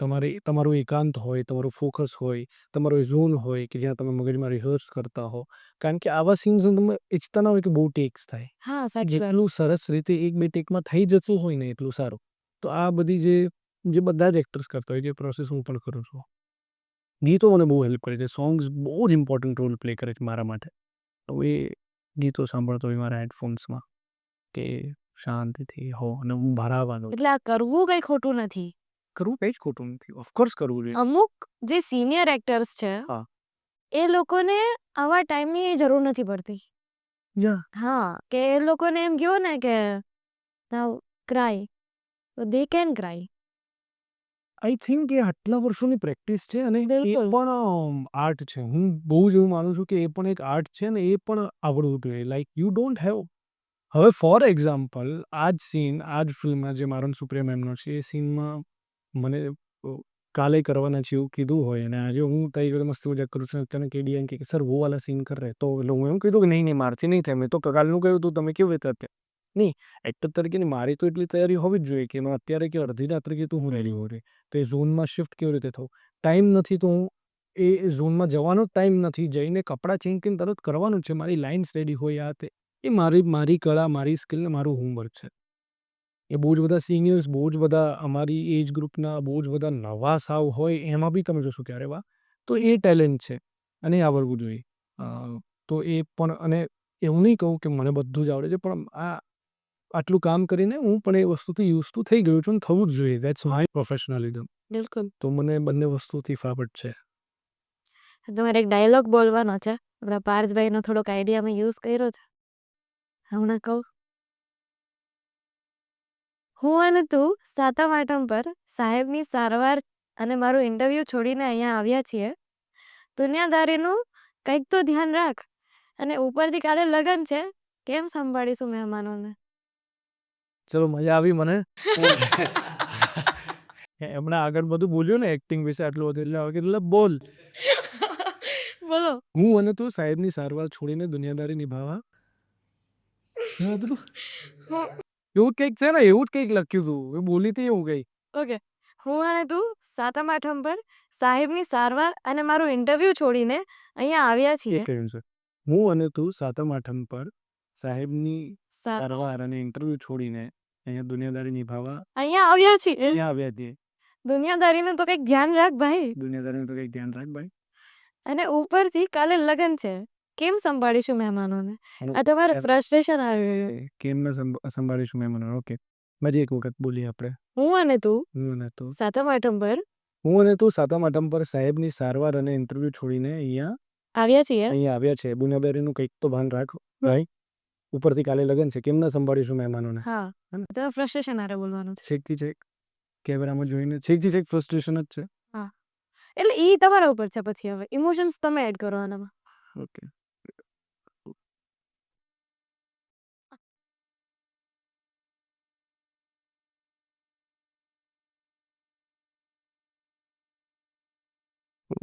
તમારું એકાંત હોય, તમારું ફોકસ હોય, તમારો ઝોન હોય કે જ્યાં તમે મગજમાં રિહર્સ કરતા હો. કારણ કે આવા સીન્સ તમે ઈચ્છતા ના હોય કે બહુ ટેક્સ થાય. હા, સાચી વાત. જેટલું સરસ રીતે 1-2 ટેકમાં થઈ જતું હોય ને એટલું સારું. તો આ બધી જે બધા જ એક્ટર્સ કરતા હોય, જે પ્રોસેસ હું પણ કરું છું. ગીતો મને બહુ હેલ્પ કરે છે. સોંગ્સ બહુ જ ઇમ્પોર્ટન્ટ રોલ પ્લે કરે છે મારા માટે. તો એ ગીતો સાંભળતો હોય મારા હેડફોન્સમાં કે શાંતિથી હો અને હું ભરાવાનો એટલે આ કરવું કંઈ ખોટું નથી. કરવું કંઈ જ ખોટું નથી. ઓફકોર્સ કરવું જોઈએ. અમુક જે સિનિયર એક્ટર્સ છે, હા. એ લોકોને આવા ટાઈમની જરૂર નથી પડતી. યા હા, કે એ લોકોને એમ કહો ને કે નાઉ ક્રાય, તો they can cry. I think એ આટલા વર્ષોની પ્રેક્ટિસ છે અને એ બિલકુલ. પણ આર્ટ છે. હું બહુ જ એવું માનું છું કે એ પણ એક આર્ટ છે ને એ પણ આવડવું જોઈએ. લાઈક યુ ડોન્ટ હેવ, હવે ફોર એક્ઝામ્પલ આ જ સીન, આ જ ફિલ્મમાં જે મારો ને સુપ્રિયા મેમનો છે, એ સીનમાં મને કાલે કરવાના છે એવું કીધું હોય અને આજે હું તારી જોડે મસ્ત મજાક કરું છું તને કેડી એમ કે સર વો વાલા સીન કર રહે તો એટલે હું એમ કીધું કે નહીં નહીં મારથી નહીં થાય મેં તો કાલનું કહ્યું તું તમે કેવી રીતે અત્યારે નહીં એક્ટર તરીકેની મારી તો એટલી તૈયારી હોવી જ જોઈએ કે એમાં અત્યારે કે અડધી રાત્રે કે તું હું રેડી હો રહી તો એ ઝોનમાં શિફ્ટ કેવી રીતે થવું ટાઈમ નથી તો હું એ ઝોનમાં જવાનો ટાઈમ નથી જઈને કપડાં ચેન્જ કરીને તરત કરવાનું છે મારી લાઇન્સ રેડી હોય આ તે એ મારી કળા મારી સ્કિલ ને મારું હોમવર્ક છે એ બહુ જ બધા સિનિયર્સ બહુ જ બધા અમારી એજ ગ્રુપના બહુ જ બધા નવા સાવ હોય એમાં બી તમે જોશો ક્યારે વાહ તો એ ટેલેન્ટ છે અને એ આવડવું જોઈએ તો એ પણ અને એવું નહીં કહું કે મને બધું જ આવડે છે પણ આટલું કામ કરીને હું પણ એ વસ્તુથી યુઝ ટુ થઈ ગયું છું અને થવું જ જોઈએ દેટ્સ માય પ્રોફેશનલિઝમ બિલકુલ. તો મને બંને વસ્તુથી ફાવટ છે તમારે એક ડાયલોગ બોલવાનો છે. આપણા પાર્થભાઈનો થોડોક આઈડિયા મેં યુઝ કર્યો છે. હમણાં કહું. હું અને તું સાતમ આઠમ પર સાહેબની સારવાર અને મારું ઇન્ટરવ્યૂ છોડીને અહીંયા આવ્યા છીએ. દુનિયાદારીનું કંઈક તો ધ્યાન રાખ અને ઉપરથી કાલે લગન છે. કેમ સંભાળીશું મહેમાનોને? ચલો મજા આવી મને હમણાં આગળ બધું બોલ્યું ને એક્ટિંગ વિશે આટલું બધું એટલે બોલ બોલો. હું અને તું સાહેબની સારવાર છોડીને દુનિયાદારી નિભાવવા એવું કંઈક છે ને એવું જ કંઈક લખ્યું હતું એ બોલી હતી એવું કંઈક ઓકે. હું અને તું સાતમ આઠમ પર સાહેબની સારવાર અને મારું ઇન્ટરવ્યૂ છોડીને અહીંયા આવ્યા છીએ. કહ્યું છે હું અને તું સાતમ આઠમ પર સાહેબની સા- સારવાર અને ઇન્ટરવ્યુ છોડીને અહીંયા દુનિયાદારી નિભાવવા અહીંયા આવ્યા છીએ. ત્યાં આવ્યા છીએ દુનિયાદારીનું તો કંઈક ધ્યાન રાખ ભાઈ. દુનિયાદારીનું તો કંઈક ધ્યાન રાખ ભાઈ અને ઉપરથી કાલે લગન છે. કેમ સંભાળીશું મહેમાનોને? અને આ તમારે ફ્રસ્ટ્રેશન આવ્યું. કેમ ન સંભાળીશું મહેમાનો ઓકે હજી એક વખત બોલીએ આપણે હું અને તું હું અને તું સાતમ આઠમ પર હું અને તું સાતમ આઠમ પર સાહેબની સારવાર અને ઇન્ટરવ્યુ છોડીને આવ્યા છીએ. અહીંયા આવ્યા છે દુનિયાદારીનું કંઈક તો ભાન રાખ ભાઈ ઉપરથી કાલે લગન છે કેમ ન સંભાળીશું મહેમાનોને હા. તો ફ્રસ્ટ્રેશન આરે બોલવાનું છે. છેકથી છેક કેમેરામાં જોઈને છેકથી છેક ફ્રસ્ટ્રેશન જ છે એટલે ઈ તમારા ઉપર છે. પછી હવે ઇમોશન્સ તમે એડ કરો આનામાં. ઓકે હું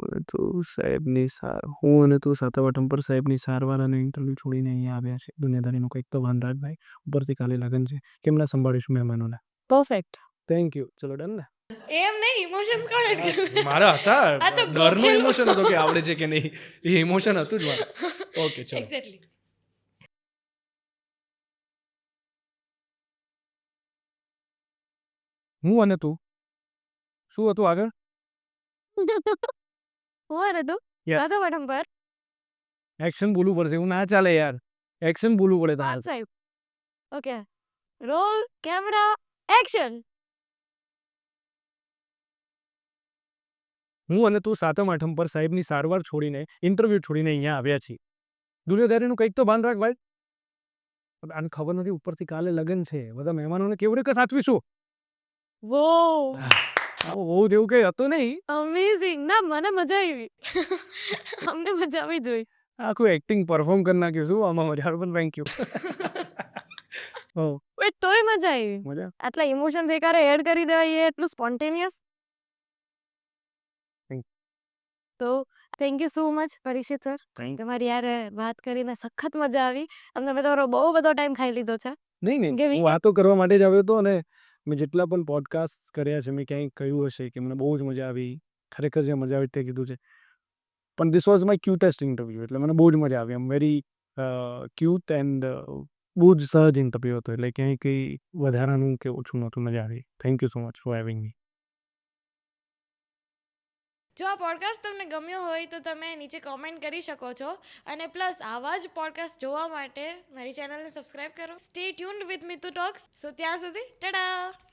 અને તું સાતમ આઠમ પર સાહેબની સારવાર અને ઇન્ટરવ્યુ છોડીને અહીંયા આવ્યા છે દુનિયાદારીનું કંઈક તો ભાન રાખ ભાઈ ઉપરથી કાલે લગન છે કેમ ના સંભાળીશું મહેમાનોને પરફેક્ટ. થેન્ક યુ ચલો ડન ને એમ નહીં, ઇમોશન્સ કોણ એડ કર્યું? મારા હતા આ તો ડરનો ગોખેલું. ઇમોશન હતો કે આવડે છે કે નહીં એ ઇમોશન હતું જ મારું ઓકે ચલો એક્ઝેક્ટલી. હું અને તું શું હતું આગળ હું અને તું Yeah. સાતમ આઠમ પર એક્શન બોલવું પડશે એવું ના ચાલે યાર એક્શન બોલવું પડે પાર્થ તમારે સાહેબ. ઓકે. Roll camera action. હું અને તું સાતમ આઠમ પર સાહેબની સારવાર છોડીને ઇન્ટરવ્યુ છોડીને અહીંયા આવ્યા છીએ દુનિયાદારીનું કંઈક તો ભાન રાખ ભાઈ આને ખબર નથી ઉપરથી કાલે લગન છે બધા મહેમાનોને કેવી રીતે સાચવીશું વો બહુ જેવું કંઈ હતું નહીં અમેઝિંગ. ના મને મજા આવી. અમને મજા આવી જોઈ. આખું એક્ટિંગ પરફોર્મ કરી નાખ્યું શું આમાં મજા પણ થેન્ક યુ વેટ તોય મજા આવી. મજા આટલા ઇમોશન દેખારે એડ કરી દેવાય એ એટલું સ્પોન્ટેનિયસ. Thank તો thank you so much Parikshit sir. Thank તમારી યાર વાત કરીને સખત મજા આવી. અમને મેં તમારો બહુ બધો ટાઈમ ખાઈ લીધો છે. નહીં કે નહીં we હું વાતો કરવા માટે જ આવ્યો હતો અને મેં જેટલા પણ પોડકાસ્ટ કર્યા છે મેં ક્યાંય કહ્યું હશે કે મને બહુ જ મજા આવી ખરેખર જે મજા આવી તે કીધું છે પણ ધીસ વોઝ માય ક્યુટેસ્ટ ઇન્ટરવ્યૂ એટલે મને બહુ જ મજા આવી એમ વેરી ક્યુટ એન્ડ બહુ જ સહજ ઇન્ટરવ્યૂ હતો એટલે ક્યાંય કંઈ વધારાનું કે ઓછું નહોતું મજા આવી thank you so much for having મી જો આ પોડકાસ્ટ તમને ગમ્યો હોય તો તમે નીચે કોમેન્ટ કરી શકો છો અને પ્લસ આવા જ પોડકાસ્ટ જોવા માટે મારી ચેનલને સબસ્ક્રાઇબ કરો. Stay tuned with Mitu talks. So ત્યાં સુધી ટાટા.